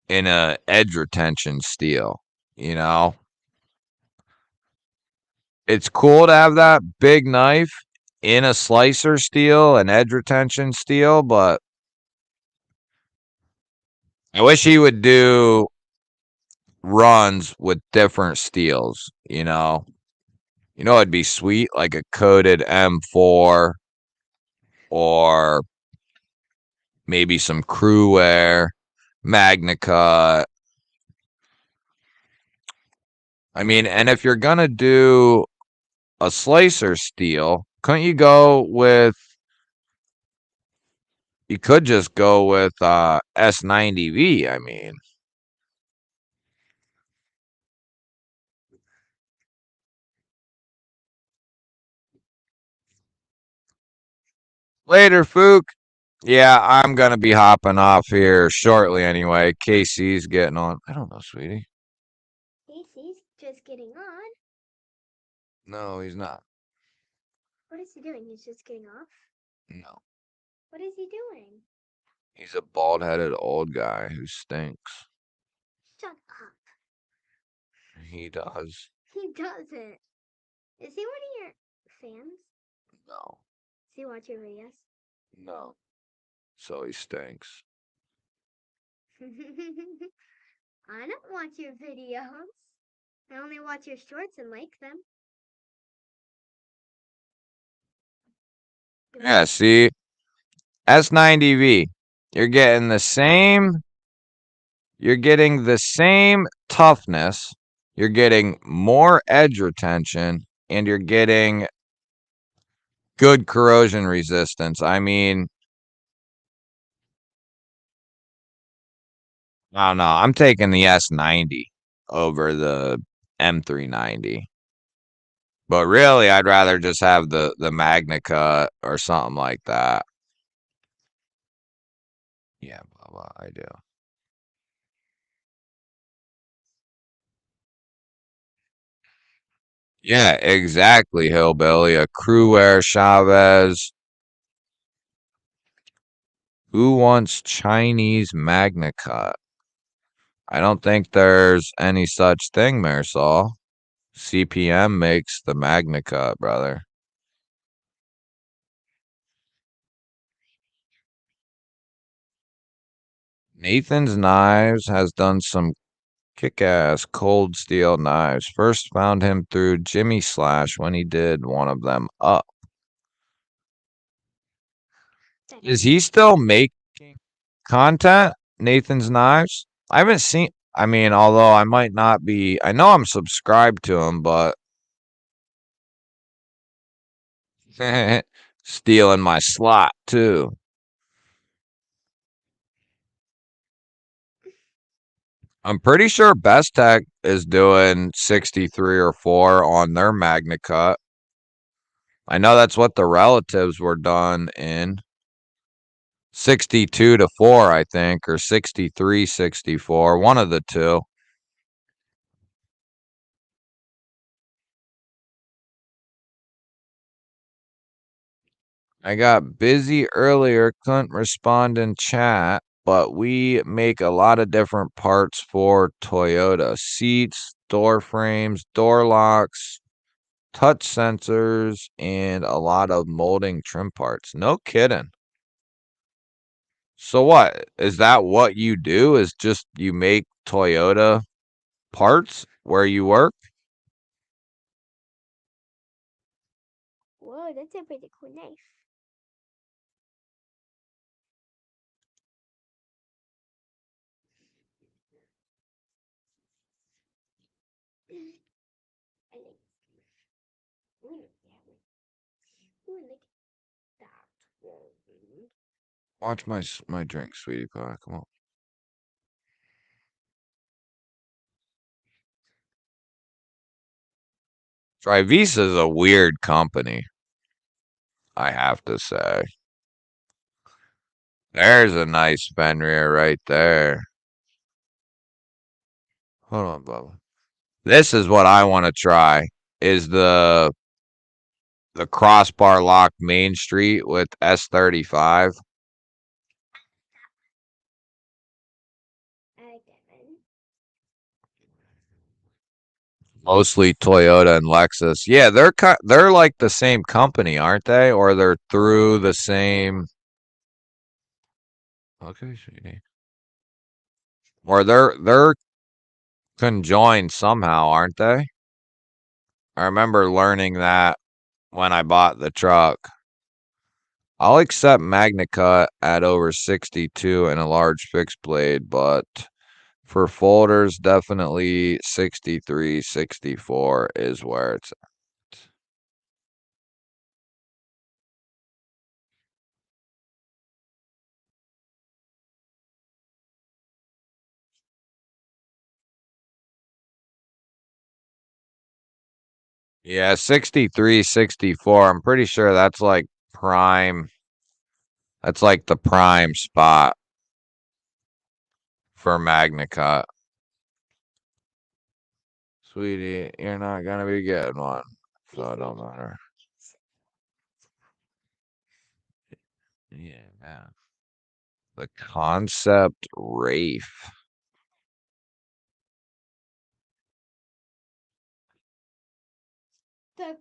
in a edge retention steel, you know? It's cool to have that big knife in a slicer steel and edge retention steel, but I wish he would do runs with different steels, you know? It'd be sweet, like a coated M4 or maybe some crew wear, Magna Cut. I mean, and if you're gonna do a slicer steel, couldn't you go with you could just go with S90V, I mean. Later, Fook. Yeah, I'm gonna be hopping off here shortly anyway. Casey's getting on. I don't know, sweetie. Casey's just getting on. No, he's not. What is he doing? He's just getting off? No. What is he doing? He's a bald headed old guy who stinks. Shut up. He does. He doesn't. Is he one of your fans? No. Does he watch your videos? No. So he stinks. I don't watch your videos. I only watch your shorts and like them. Yeah, see? S90V. You're getting the same you're getting the same toughness, you're getting more edge retention, and you're getting good corrosion resistance. I mean, I don't know. I'm taking the S90 over the M390. But really, I'd rather just have the Magna Cut or something like that. Yeah, blah, blah, I do. Yeah, exactly, Hillbilly. A Cruair Chavez. Who wants Chinese Magna Cut? I don't think there's any such thing, Marisol. CPM makes the Magna Cut, brother. Nathan's Knives has done some kick-ass cold steel knives. First found him through Jimmy Slash when he did one of them up. Is he still making content? Nathan's Knives? I haven't seen. I mean, although I might not be. I know I'm subscribed to him, but stealing my slot too. I'm pretty sure Best Tech is doing 63 or 4 on their Magna Cut. I know that's what the relatives were done in 62 to 4, I think, or 63-64, one of the two. I got busy earlier, couldn't respond in chat, but we make a lot of different parts for Toyota seats, door frames, door locks, touch sensors, and a lot of molding trim parts. No kidding. So what? Is that what you do? Is just you make Toyota parts where you work? Whoa, that's a pretty cool knife. I like that one. Look that one. Watch my drink, sweetie pie. Come on. Trivisa is a weird company, I have to say. There's a nice Fenrir right there. Hold on, Bubba. This is what I want to try. Is the crossbar lock Main Street with S35. I like that one. Mostly Toyota and Lexus. Yeah, they're like the same company, aren't they? Or they're through the same. Okay, sweetie. Or they're conjoined somehow, aren't they? I remember learning that when I bought the truck. I'll accept Magna Cut at over 62 and a large fixed blade, but for folders, definitely 63, 64 is where it's at. Yeah, 63, 64. I'm pretty sure that's like prime. That's like the prime spot for Magna Cut. Sweetie, you're not gonna be getting one, so it don't matter. Yeah, man. The concept Rafe. The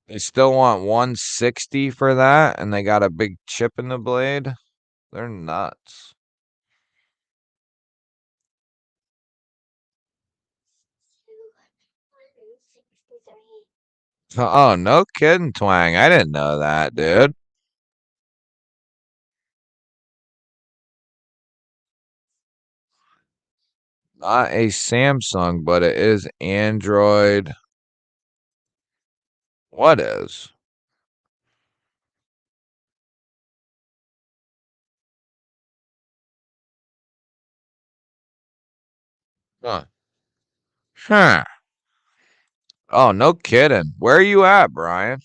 They still want 160 for that, and they got a big chip in the blade. They're nuts. Oh, no kidding, Twang. I didn't know that, dude. Not a Samsung, but it is Android. What is? Huh. Huh. Oh, no kidding. Where are you at, Brian?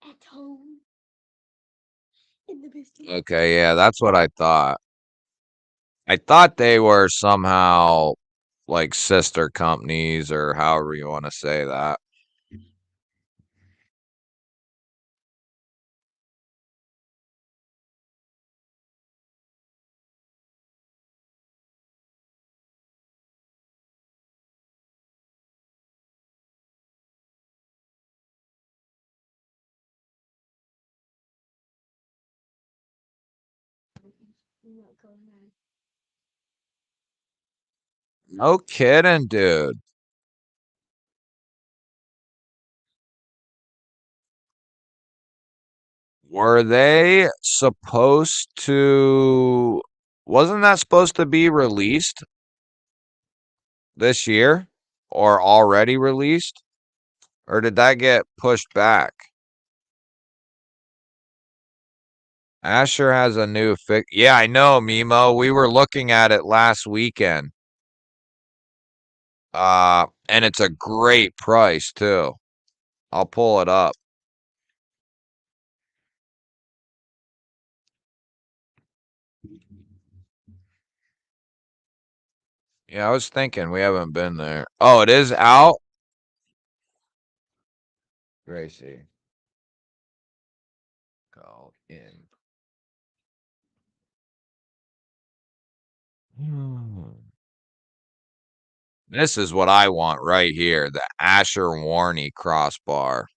at home in the business. Okay, yeah, that's what I thought. I thought they were somehow like sister companies or however you want to say that. Not going on. No kidding, dude. Were they supposed to? Wasn't that supposed to be released this year or already released? Or did that get pushed back? Asher has a new fix. Yeah, I know, Mimo. We were looking at it last weekend. And it's a great price too. I'll pull it up. Yeah, I was thinking we haven't been there. Oh, it is out? Gracie. Go in. This is what I want right here. The Asher Warney crossbar.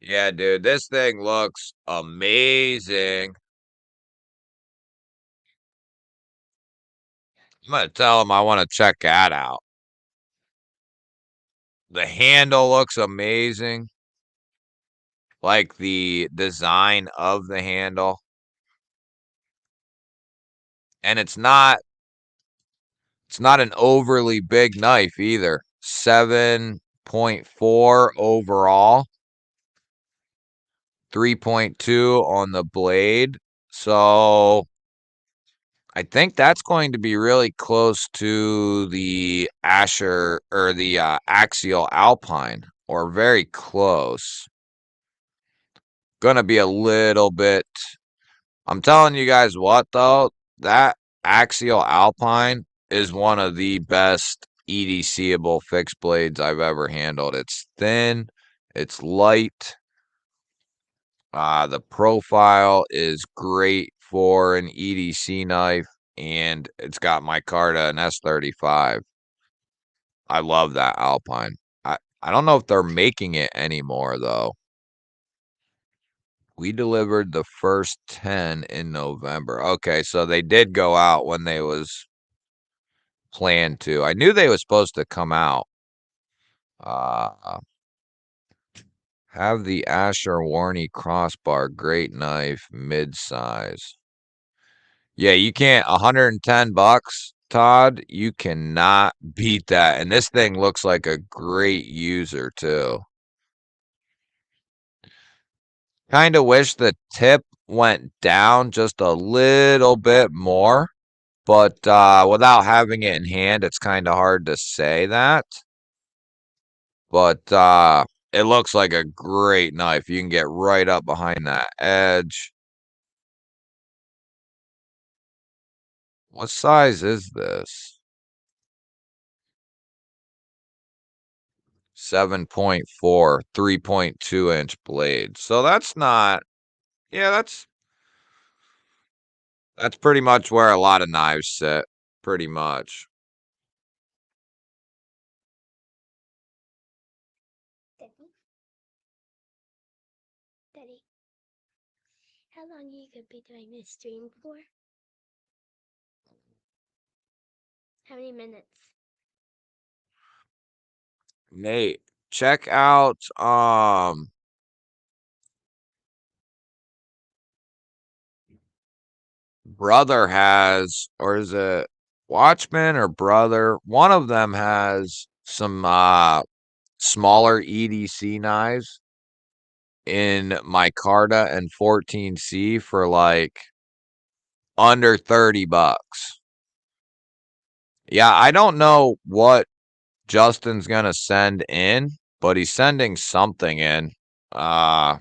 Yeah, dude, this thing looks amazing. I'm gonna tell him I want to check that out. The handle looks amazing. Like the design of the handle. And it's not an overly big knife either. 7.4 overall. 3.2 on the blade. So I think that's going to be really close to the Asher or the Axial Alpine, or very close. Gonna be a little bit. I'm telling you guys what, though, that Axial Alpine is one of the best EDCable fixed blades I've ever handled. It's thin, it's light. The profile is great for an EDC knife, and it's got micarta and S35. I love that Alpine. I don't know if they're making it anymore though. We delivered the first 10 in November. Okay, so they did go out when they was planned to. I knew they was supposed to come out. Uh, have the Asher Warney crossbar, great knife, mid-size. Yeah, you can't. $110, Todd. You cannot beat that. And this thing looks like a great user too. Kind of wish the tip went down just a little bit more, but without having it in hand, it's kind of hard to say that. But it looks like a great knife. You can get right up behind that edge. What size is this? 7.4, 3.2-inch blade. So that's not, yeah, that's pretty much where a lot of knives sit, pretty much. Daddy, Daddy, how long you could be doing this stream for? How many minutes? Nate, check out Brother has, or is it Watchman or Brother? One of them has some smaller EDC knives in micarta and 14C for like under $30. Yeah, I don't know what Justin's gonna send in, but he's sending something in, uh,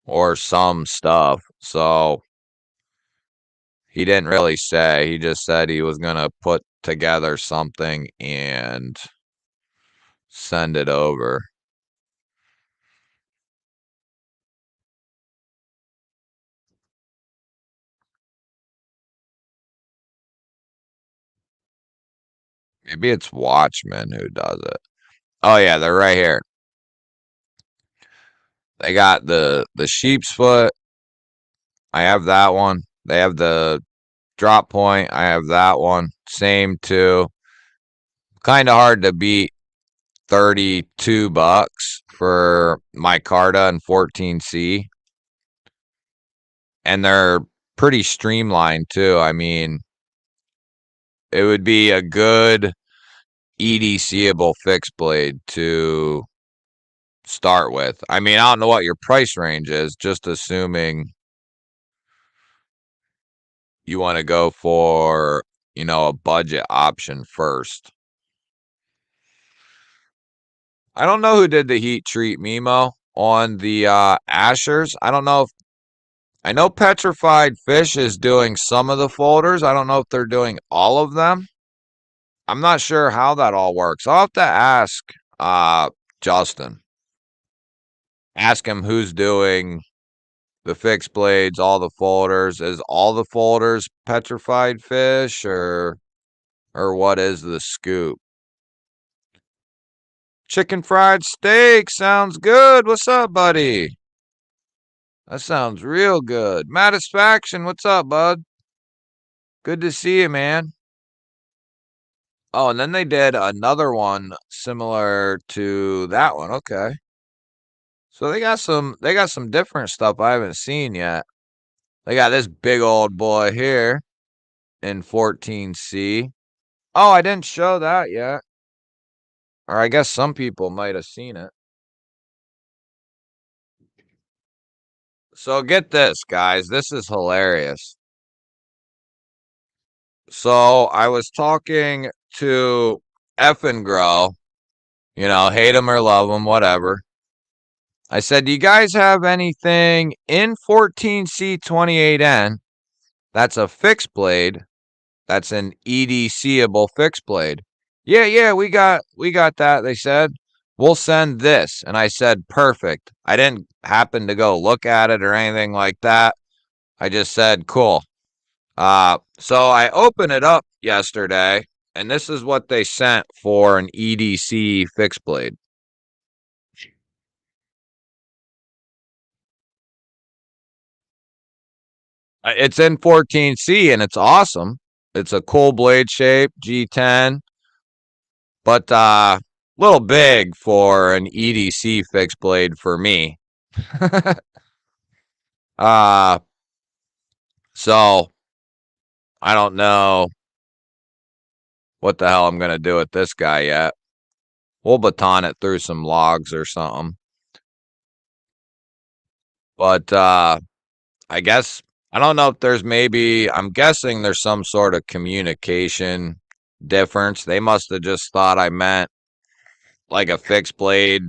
or some stuff. So he didn't really say. He just said he was gonna put together something and send it over. Maybe it's Watchmen who does it. Oh yeah, they're right here. They got the sheep's foot. I have that one. They have the drop point. I have that one. Same too. Kind of hard to beat $32 for micarta and 14C. And they're pretty streamlined too. I mean, it would be a good EDCable fixed blade to start with. I mean, I don't know what your price range is, just assuming you want to go for, a budget option first. I don't know who did the heat treat Mimo on the Ashers. I don't know if I know Petrified Fish is doing some of the folders. I don't know if they're doing all of them. I'm not sure how that all works. I'll have to ask Justin. Ask him who's doing the fixed blades, all the folders. Is all the folders Petrified Fish or what is the scoop? Chicken fried steak sounds good. What's up, buddy? That sounds real good. Matisfaction, what's up, bud? Good to see you, man. Oh, and then they did another one similar to that one. Okay. So they got some different stuff I haven't seen yet. They got this big old boy here in 14C. Oh, I didn't show that yet. Or I guess some people might have seen it. So get this, guys. This is hilarious. So I was talking to Effin Grow, hate him or love him, whatever. I said, do you guys have anything in 14C28N that's a fixed blade? That's an EDCable fixed blade. Yeah, we got that. They said, we'll send this. And I said, perfect. I didn't happen to go look at it or anything like that. I just said, cool. So I opened it up yesterday, and this is what they sent for an EDC fixed blade. It's in 14C, and it's awesome. It's a cool blade shape, G10, but a little big for an EDC fixed blade for me. uh, so I don't know what the hell I'm gonna do with this guy yet. We'll baton it through some logs or something. But I guess I don't know if there's I'm guessing there's some sort of communication difference. They must have just thought I meant like a fixed blade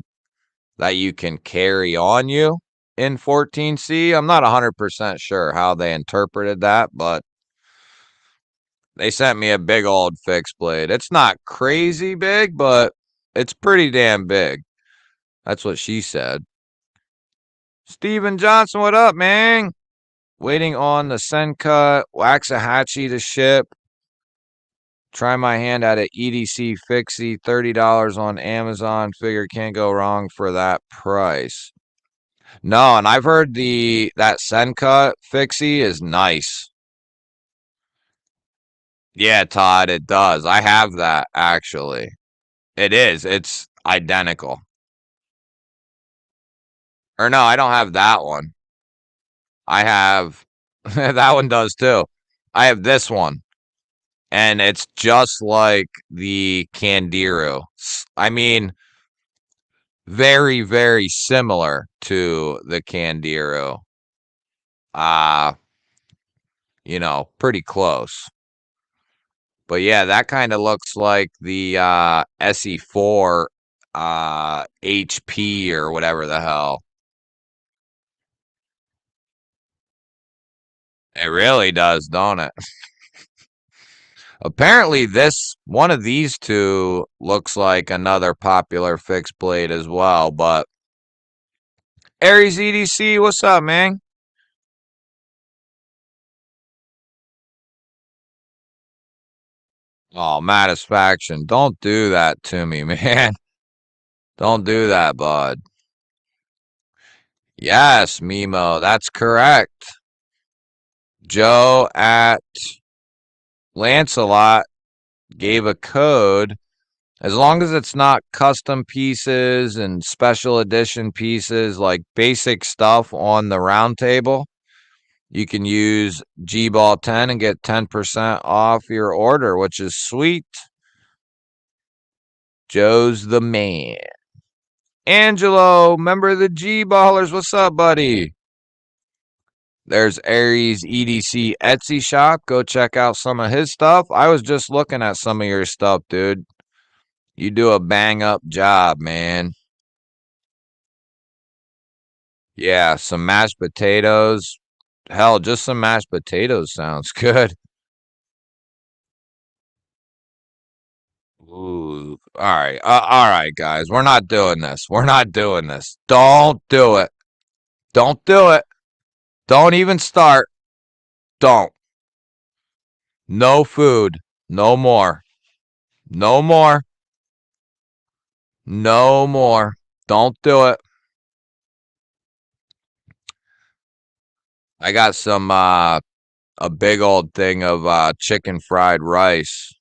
that you can carry on you in 14C. I'm not 100% sure how they interpreted that, but they sent me a big old fixed blade. It's not crazy big, but it's pretty damn big. That's what she said. Steven Johnson, what up, man? Waiting on the Sencut Waxahachie to ship. Try my hand at an EDC Fixie, $30 on Amazon. Figure can't go wrong for that price. No, and I've heard that Sencut Fixie is nice. Yeah, Todd, it does. I have that actually. It is. It's identical. Or no, I don't have that one. I have that one does too. I have this one. And it's just like the Candiru. I mean, very, very similar to the Candiru. Uh, pretty close. But yeah, that kind of looks like the SE4 HP or whatever the hell. It really does, don't it? Apparently, one of these two looks like another popular fixed blade as well. But Aries EDC, what's up, man? Oh, Matisfaction, don't do that to me, man. Don't do that, bud. Yes, Mimo, that's correct. Joe at Lancelot gave a code As long as it's not custom pieces and special edition pieces, like basic stuff on the round table, you can use GBall 10 and get 10% off your order, which is sweet. Joe's the man. Angelo, member of the G Ballers. What's up, buddy? There's Aries EDC Etsy shop. Go check out some of his stuff. I was just looking at some of your stuff, dude. You do a bang up job, man. Yeah, some mashed potatoes. Hell, just some mashed potatoes sounds good. Ooh, all right, guys. We're not doing this. We're not doing this. Don't do it. Don't do it. Don't even start. Don't. No food. No more. No more. No more. Don't do it. I got some a big old thing of chicken fried rice.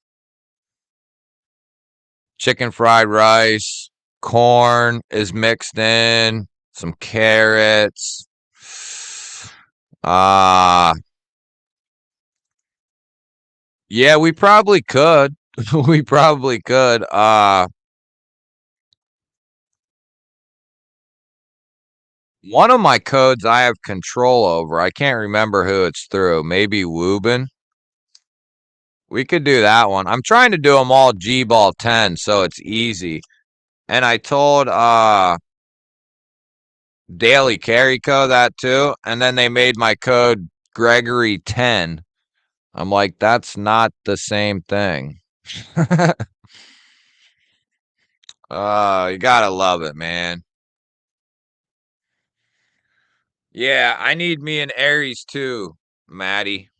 Chicken fried rice, corn is mixed in, some carrots. Uh yeah, we probably could. We probably could. One of my codes I have control over. I can't remember who it's through. Maybe Woobin. We could do that one. I'm trying to do them all G-Ball 10 so it's easy. And I told Daily Carrico that too, and then they made my code Gregory 10. I'm like, that's not the same thing. You gotta love it, man. Yeah, I need me an Aries too, Maddie.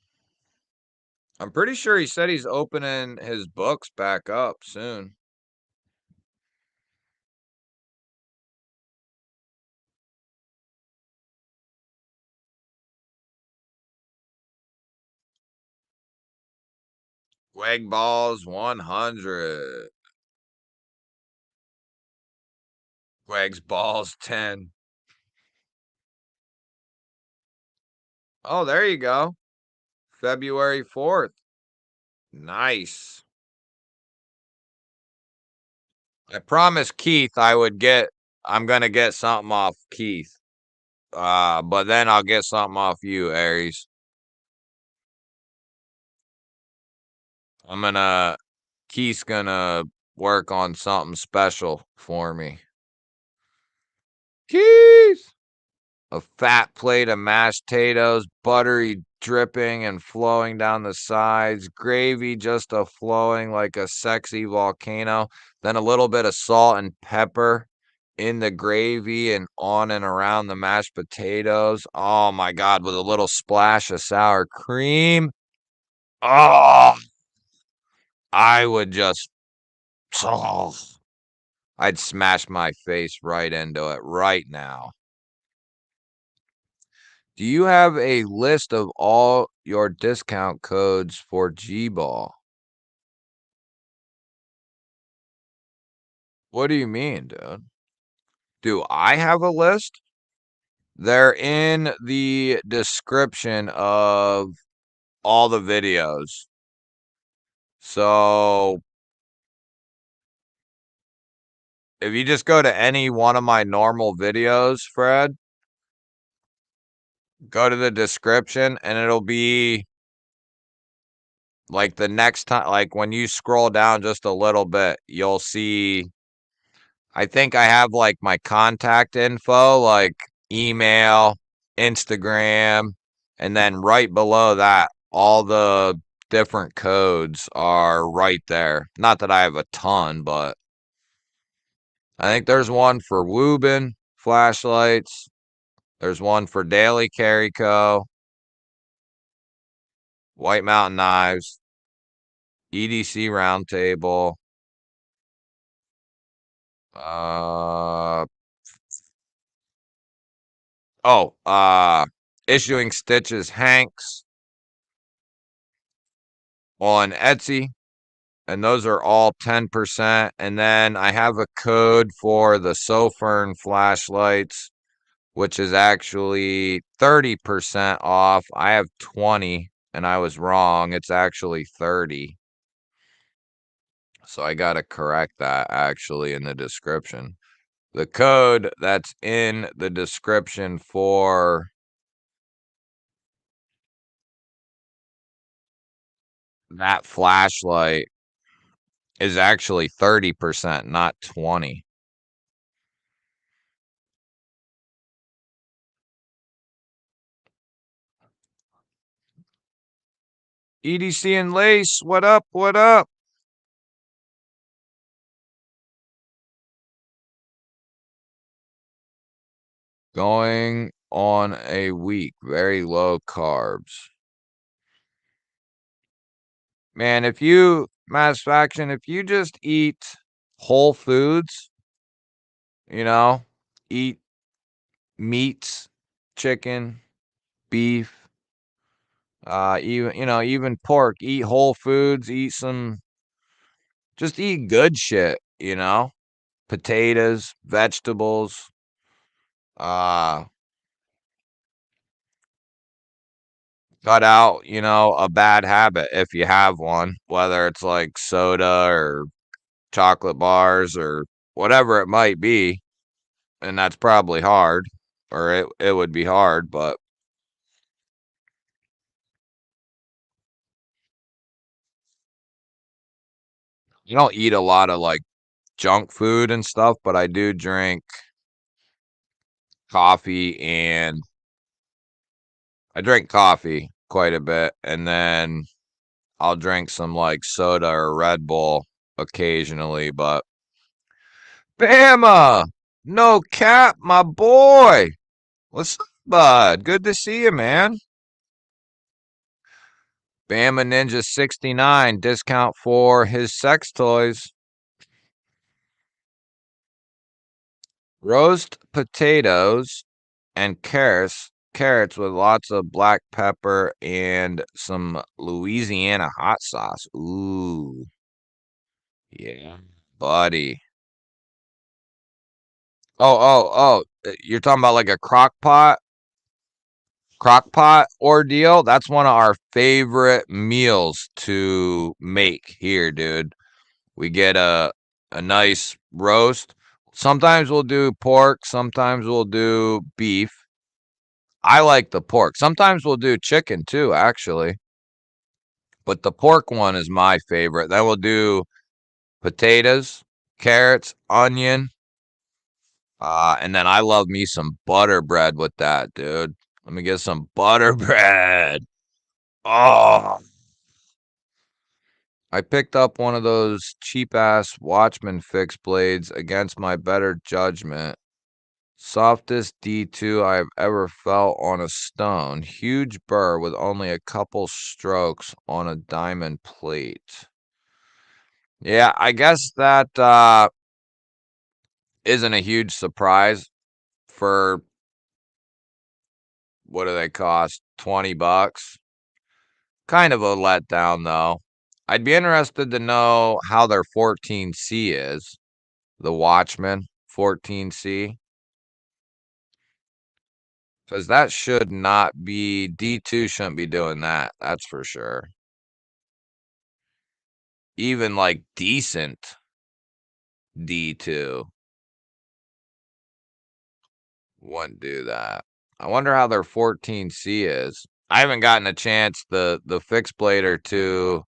I'm pretty sure he said he's opening his books back up soon. Wag Balls 100. Wags Balls 10. Oh, there you go. February 4th. Nice. I promised Keith I'm gonna get something off Keith. But then I'll get something off you, Aries. I'm gonna Keith's gonna work on something special for me. Keith! A fat plate of mashed potatoes, buttery dripping and flowing down the sides, gravy just a flowing like a sexy volcano, then a little bit of salt and pepper in the gravy and on and around the mashed potatoes. Oh my God, with a little splash of sour cream. Oh, I would just, oh, I'd smash my face right into it right now. Do you have a list of all your discount codes for GBall? What do you mean, dude? Do I have a list? They're in the description of all the videos. So if you just go to any one of my normal videos, Fred, go to the description and it'll be like the next time, like when you scroll down just a little bit, you'll see. I think I have like my contact info, like email, Instagram, and then right below that, all the different codes are right there. Not that I have a ton, but I think there's one for Woobin flashlights. There's one for Daily Carico, White Mountain Knives, EDC Roundtable, uh, oh, Issuing Stitches Hanks on Etsy. and those are all 10%. And then I have a code for the Sofern flashlights, which is actually 30% off. I have 20 and I was wrong. It's actually 30. So I got to correct that actually in the description. The code that's in the description for that flashlight is actually 30%, not 20. EDC and Lace, what up? What up? Going on a week, very low carbs. Man, if you, Massfaction, if you just eat whole foods, you know, eat meats, chicken, beef, even pork, eat whole foods, just eat good shit, potatoes, vegetables, uh, cut out, a bad habit if you have one, whether it's like soda or chocolate bars or whatever it might be. And that's probably hard, or it would be hard, but you don't eat a lot of like junk food and stuff, but I do drink coffee and I drink coffee quite a bit, and then I'll drink some like soda or Red Bull occasionally, but Bama, no cap, my boy. What's up, bud? Good to see you, man. Bama Ninja 69 discount for his sex toys. Roast potatoes and carrots with lots of black pepper and some Louisiana hot sauce. Ooh, yeah, buddy. Oh, you're talking about like a crock pot ordeal? That's one of our favorite meals to make here, dude. We get a nice roast. Sometimes we'll do pork, sometimes we'll do beef. I like the pork. Sometimes we'll do chicken too, actually. But the pork one is my favorite. Then we'll do potatoes, carrots, onion, and then I love me some butter bread with that, dude. Let me get some butter bread. Oh, I picked up one of those cheap ass Watchman fixed blades against my better judgment. Softest D2 I've ever felt on a stone. Huge burr with only a couple strokes on a diamond plate. Yeah, I guess that isn't a huge surprise for what do they cost? 20 bucks. Kind of a letdown though. I'd be interested to know how their 14C is. The Watchman 14C. Because that should not be, D2 shouldn't be doing that. That's for sure. Even like decent D2 wouldn't do that. I wonder how their 14C is. I haven't gotten a chance, the fixed blade or two.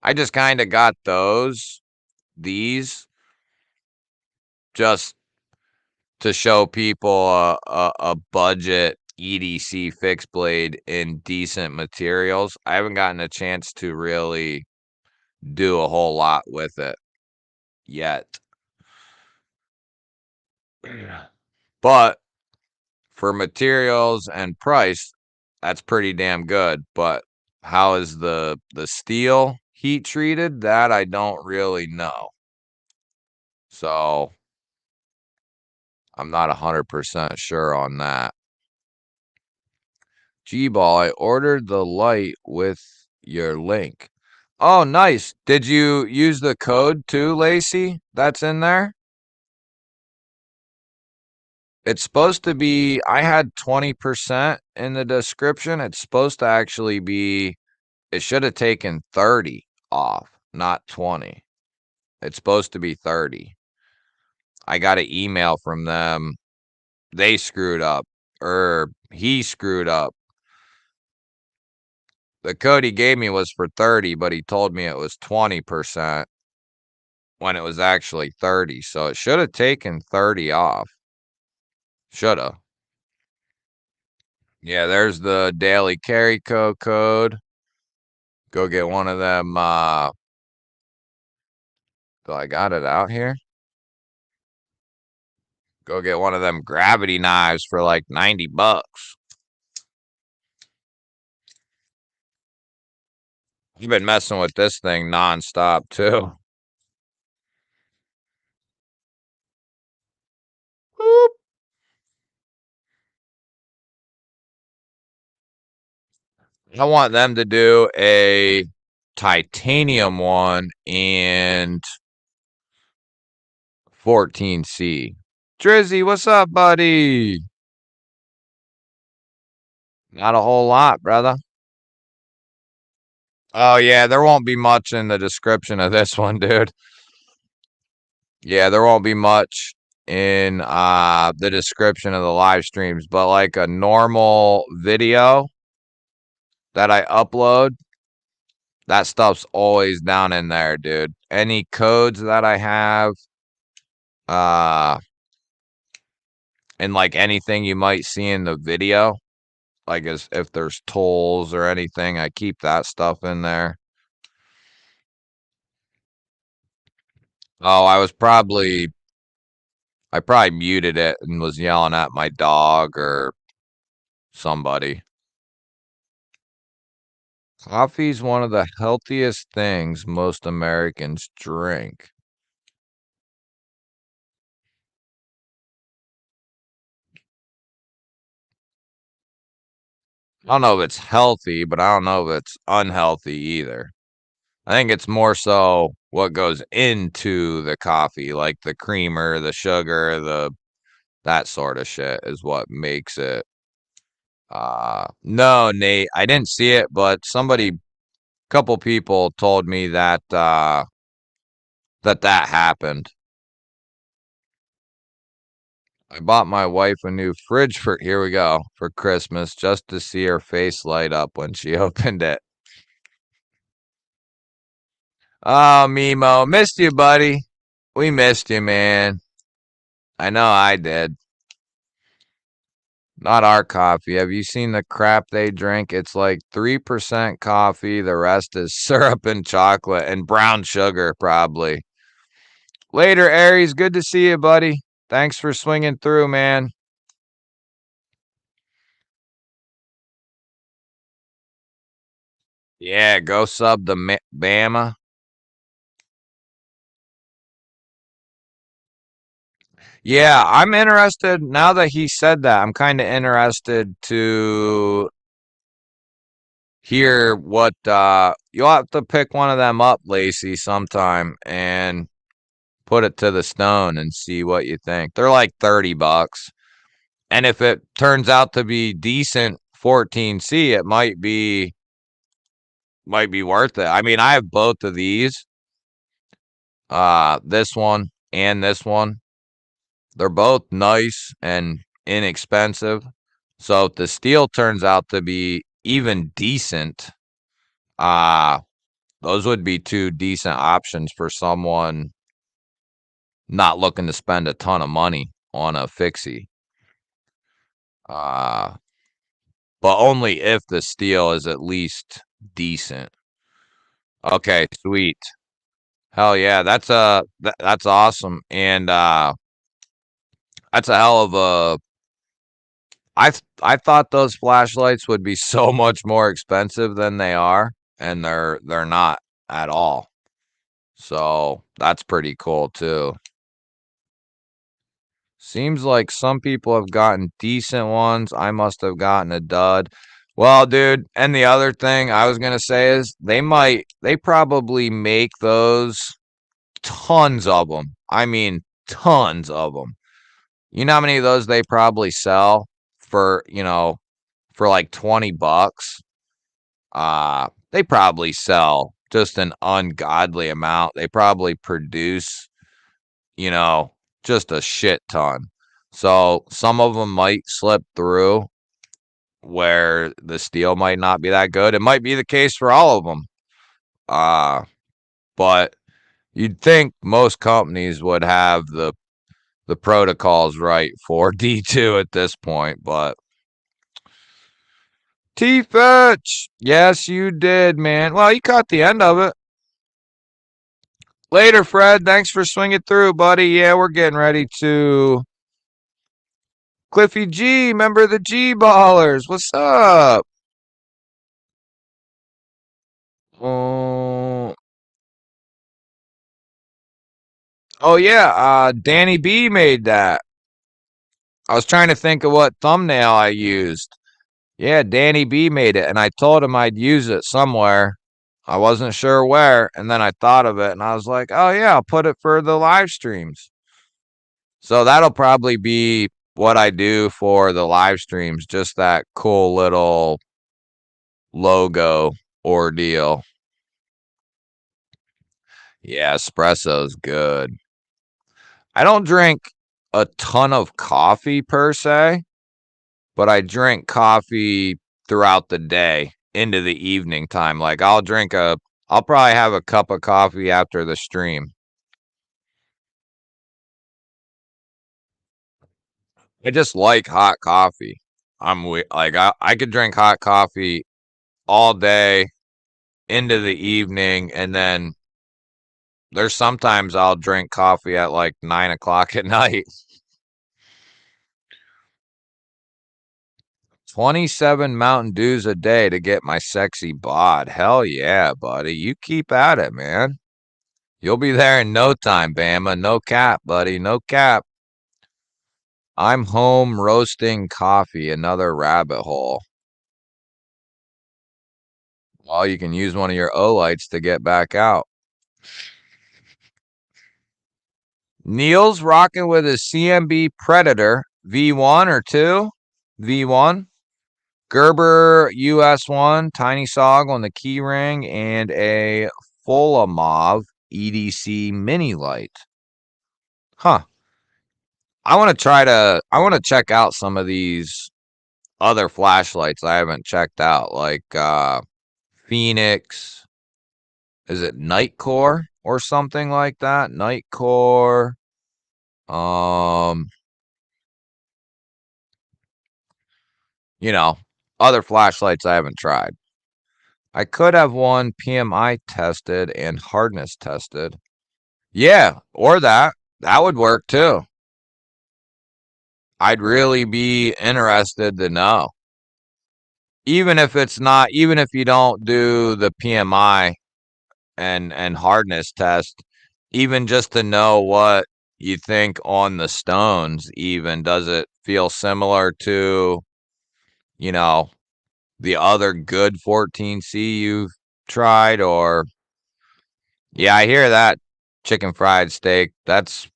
I just kind of got these, just to show people a budget EDC fixed blade in decent materials. I haven't gotten a chance to really do a whole lot with it yet. But for materials and price, that's pretty damn good. But how is the steel heat treated? That I don't really know. So I'm not 100% sure on that. GBall, I ordered the light with your link. Oh, nice. Did you use the code too, Lacey? That's in there? It's supposed to be, I had 20% in the description. It's supposed to actually be, it should have taken 30 off, not 20. It's supposed to be 30. I got an email from them. They screwed up, or he screwed up. The code he gave me was for 30, but he told me it was 20% when it was actually 30. So it should have taken 30 off. Should have. Yeah, there's the daily carry code. Go get one of them. Do I got it out here? Go get one of them gravity knives for like 90 bucks. You've been messing with this thing nonstop too. Boop. I want them to do a titanium one and 14C. Drizzy, what's up, buddy? Not a whole lot, brother. Oh, yeah, there won't be much in the description of this one, dude. Yeah, there won't be much in the description of the live streams, but like a normal video that I upload, that stuff's always down in there, dude. Any codes that I have, uh, and like anything you might see in the video, like as if there's tolls or anything, I keep that stuff in there. Oh, I probably muted it and was yelling at my dog or somebody. Coffee's one of the healthiest things most Americans drink. I don't know if it's healthy, but I don't know if it's unhealthy either. I think it's more so what goes into the coffee, like the creamer, the sugar, that sort of shit is what makes it. No, Nate, I didn't see it, but couple people told me that that happened. I bought my wife a new fridge here we go, for Christmas just to see her face light up when she opened it. Oh, Mimo, missed you, buddy. We missed you, man. I know I did. Not our coffee. Have you seen the crap they drink? It's like 3% coffee. The rest is syrup and chocolate and brown sugar, probably. Later, Aries. Good to see you, buddy. Thanks for swinging through, man. Yeah, go sub the Bama. Yeah, I'm interested now that he said that. I'm kind of interested to hear what you'll have to pick one of them up, Lacey, sometime and put it to the stone and see what you think. They're like 30 bucks. And if it turns out to be decent 14C, it might be worth it. I mean, I have both of these. This one and this one. They're both nice and inexpensive. So if the steel turns out to be even decent, uh those would be two decent options for someone not looking to spend a ton of money on a fixie. Uh but only if the steel is at least decent. Okay, sweet. Hell yeah, that's awesome. And that's a hell of a I thought those flashlights would be so much more expensive than they are, and they're not at all. So that's pretty cool too. Seems like some people have gotten decent ones. I must have gotten a dud. Well, dude, and the other thing I was gonna say is they probably make those tons of them. I mean, tons of them. You know how many of those they probably sell for, for like 20 bucks? They probably sell just an ungodly amount. They probably produce, you know, just a shit ton. So some of them might slip through where the steel might not be that good. It might be the case for all of them. Uh, but you'd think most companies would have the protocols right for D2 at this point, but T Fetch. Yes, you did, man. Well, you caught the end of it. Later, Fred. Thanks for swinging through, buddy. Yeah, we're getting ready to Cliffy G, member of the G Ballers. What's up? Oh, oh yeah. Danny B made that. I was trying to think of what thumbnail I used. Yeah, Danny B made it, and I told him I'd use it somewhere. I wasn't sure where, and then I thought of it, and I was like, "Oh yeah, I'll put it for the live streams." So that'll probably be what I do for the live streams, just that cool little logo ordeal. Yeah, espresso's good. I don't drink a ton of coffee per se, but I drink coffee throughout the day into the evening time. Like I'll probably have a cup of coffee after the stream. I just like hot coffee. I could drink hot coffee all day into the evening, and then there's sometimes I'll drink coffee at like 9 o'clock at night. 27 Mountain Dews a day to get my sexy bod. Hell yeah, buddy. You keep at it, man. You'll be there in no time, Bama. No cap, buddy. No cap. I'm home roasting coffee, another rabbit hole. Well, you can use one of your O lights to get back out. Neil's rocking with his CMB Predator V1 or 2? V1. Gerber US1, Tiny Sog on the keyring, and a Fulamov EDC mini light. Huh. I want to check out some of these other flashlights I haven't checked out, like Phoenix. Is it Nightcore or something like that? Nightcore. Um, you know, other flashlights I haven't tried. I could have one PMI tested and hardness tested. Yeah, or that. That would work too. I'd really be interested to know. Even if you don't do the PMI and hardness test, even just to know what you think on the stones, even does it feel similar to, you know, the other good 14C you've tried? Or yeah, I hear that chicken fried steak. That's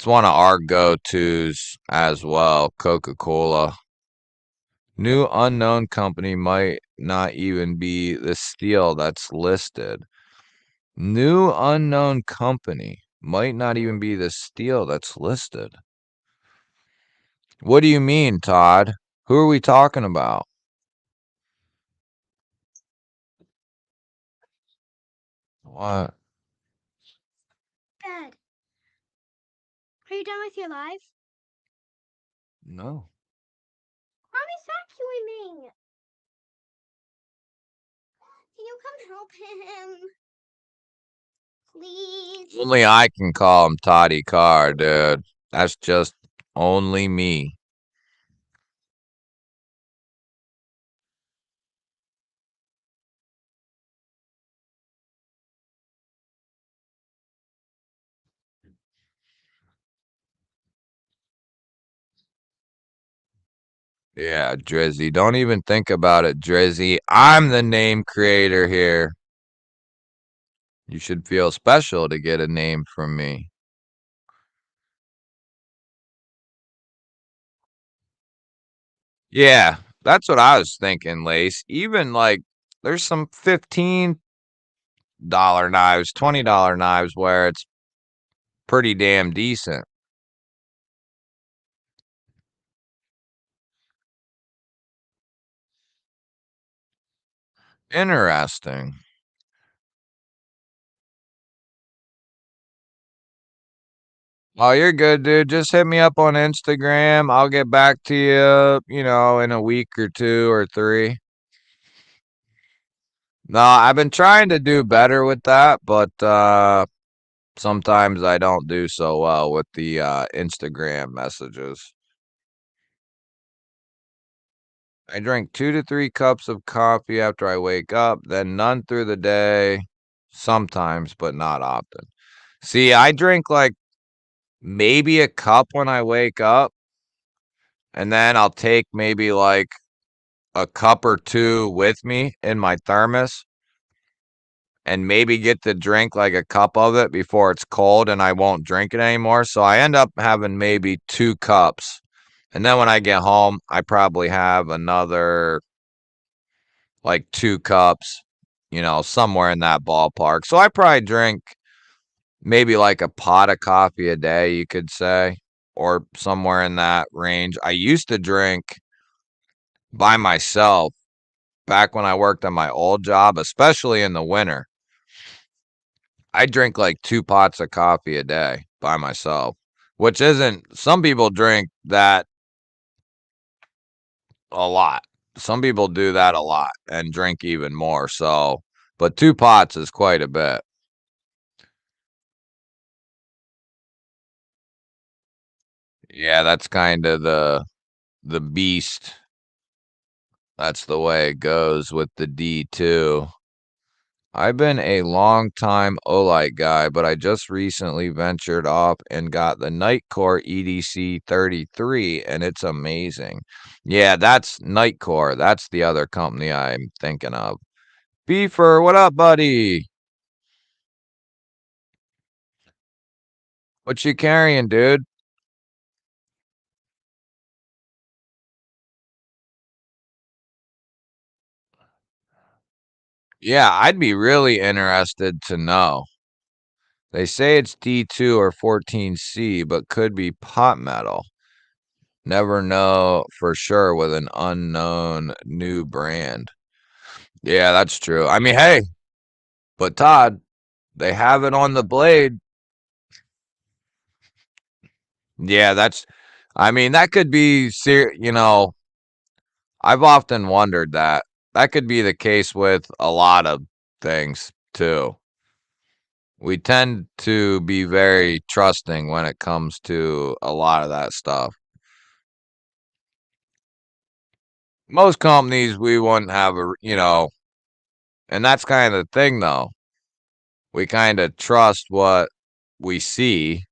one of our go-tos as well. Coca-Cola. New unknown company might not even be the steel that's listed. New unknown company might not even be the steel that's listed. What do you mean, Todd? Who are we talking about? What? Dad, are you done with your live? No. Mommy's vacuuming. Can you come help him? Please. Only I can call him Toddy Carr, dude. That's just only me. Yeah, Drizzy. Don't even think about it, Drizzy. I'm the name creator here. You should feel special to get a name from me. Yeah, that's what I was thinking, Lace. Even like there's some $15 knives, $20 knives where it's pretty damn decent. Interesting. Oh, you're good, dude. Just hit me up on Instagram. I'll get back to you, in a week or two or three. No, I've been trying to do better with that, but sometimes I don't do so well with the Instagram messages. I drink 2 to 3 cups of coffee after I wake up, then none through the day, sometimes, but not often. See, I drink like maybe a cup when I wake up, and then I'll take maybe like a cup or two with me in my thermos and maybe get to drink like a cup of it before it's cold and I won't drink it anymore. So I end up having maybe 2 cups. And then when I get home, I probably have another like 2 cups, somewhere in that ballpark. So I probably drink maybe like a pot of coffee a day, you could say, or somewhere in that range. I used to drink by myself back when I worked on my old job, especially in the winter. I drink like 2 pots of coffee a day by myself, which isn't, some people drink that a lot. Some people do that a lot and drink even more. So, but 2 pots is quite a bit. Yeah, that's kind of the beast. That's the way it goes with the D2. I've been a long time Olight guy, but I just recently ventured off and got the Nightcore EDC 33, and it's amazing. Yeah, that's Nightcore. That's the other company I'm thinking of. Beefer, what up, buddy? What you carrying, dude? Yeah, I'd be really interested to know. They say it's D2 or 14C, but could be pot metal. Never know for sure with an unknown new brand. Yeah, that's true. I mean, hey, but Todd, they have it on the blade. Yeah, I mean, that could be, I've often wondered that. That could be the case with a lot of things, too. We tend to be very trusting when it comes to a lot of that stuff. Most companies, we wouldn't have and that's kind of the thing, though. We kind of trust what we see.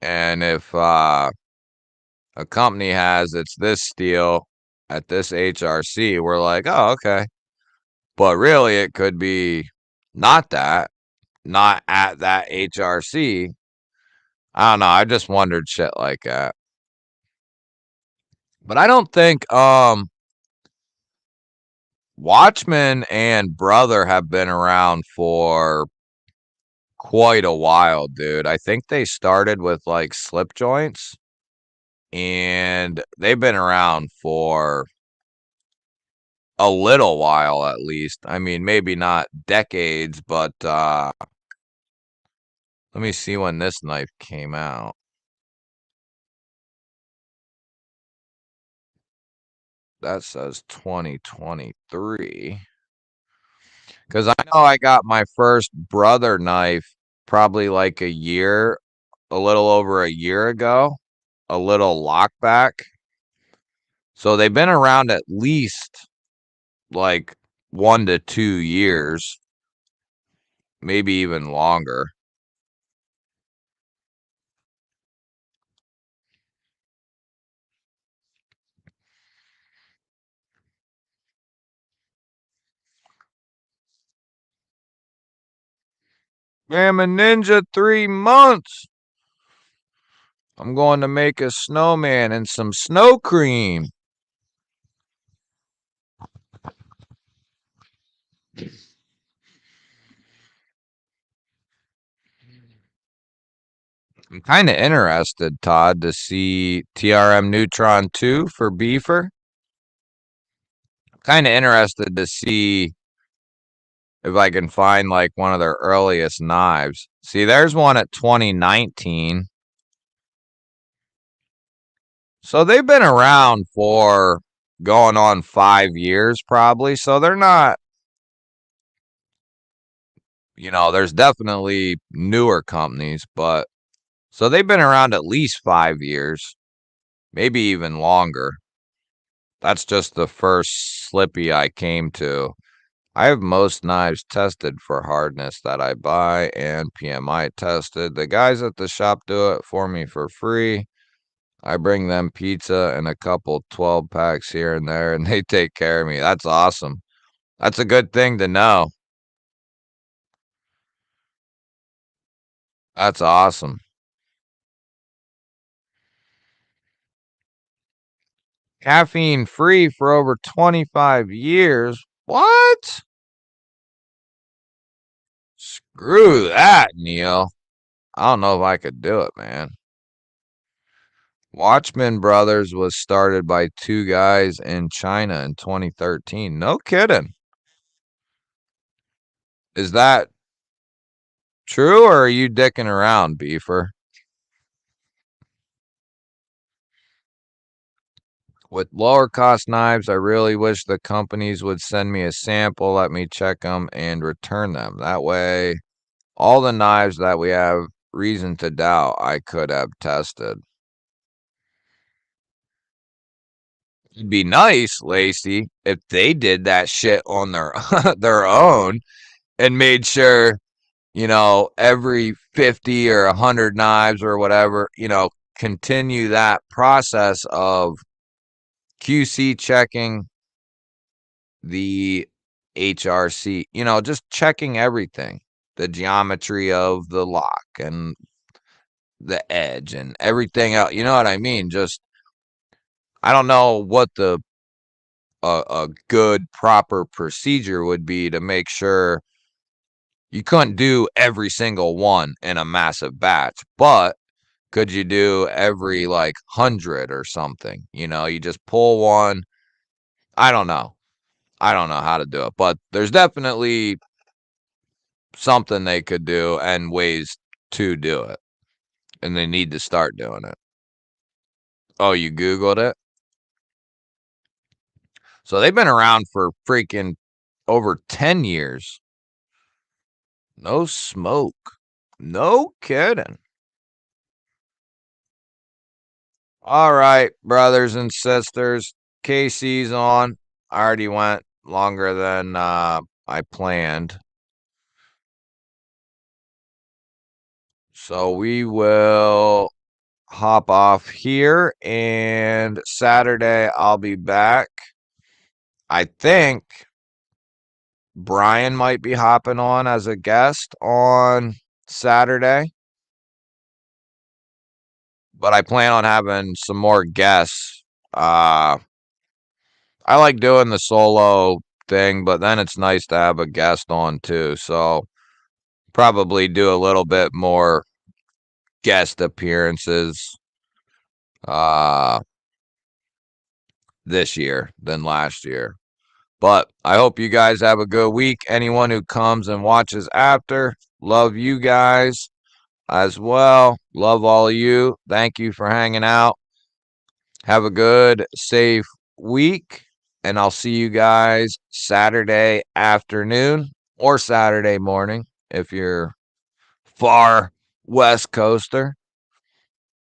And if a company has it's this steel at this HRC, we're like, oh, okay. But really, it could be not that, not at that HRC. I don't know. I just wondered shit like that. But I don't think Watchmen and Brother have been around for quite a while, dude. I think they started with like slip joints and they've been around for a little while at least. I mean, maybe not decades, but let me see when this knife came out. That says 2023. Because I know I got my first Brother knife probably like a little over a year ago, a little lockback. So they've been around at least like 1 to 2 years, maybe even longer. I'm a ninja 3 months. I'm going to make a snowman and some snow cream. I'm kind of interested, Todd, to see TRM Neutron 2 for Beefer. Kind of interested to see if I can find like one of their earliest knives. See, there's one at 2019. So they've been around for going on 5 years probably. So they're not, there's definitely newer companies, but so they've been around at least 5 years, maybe even longer. That's just the first slippy I came to. I have most knives tested for hardness that I buy and PMI tested. The guys at the shop do it for me for free. I bring them pizza and a couple 12 packs here and there, and they take care of me. That's awesome. That's a good thing to know. That's awesome. Caffeine free for over 25 years. What? Screw that, Neil. I don't know if I could do it, man. Watchman Brothers was started by two guys in China in 2013. No kidding. Is that true or are you dicking around, Beefer? With lower cost knives, I really wish the companies would send me a sample, let me check them, and return them. That way, all the knives that we have reason to doubt I could have tested. It'd be nice, Lacey, if they did that shit on their their own and made sure, every 50 or 100 knives or whatever, continue that process of QC checking the HRC, just checking everything, the geometry of the lock and the edge and everything else. You know what I mean? Just, I don't know what a good proper procedure would be to make sure you couldn't do every single one in a massive batch, but could you do every like 100 or something? You just pull one. I don't know. I don't know how to do it, but there's definitely something they could do and ways to do it. And they need to start doing it. Oh, you Googled it? So they've been around for freaking over 10 years. No smoke. No kidding. All right, brothers and sisters. KC's on. I already went longer than I planned. So we will hop off here, and Saturday I'll be back. I think Brian might be hopping on as a guest on Saturday, but I plan on having some more guests. I like doing the solo thing, but then it's nice to have a guest on too. So probably do a little bit more guest appearances uh this year than last year. But I hope you guys have a good week. Anyone who comes and watches after, love you guys as well. Love all of you. Thank you for hanging out. Have a good, safe week. And I'll see you guys Saturday afternoon or Saturday morning if you're far West Coaster.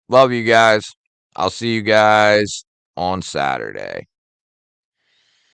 Love you guys. I'll see you guys on Saturday.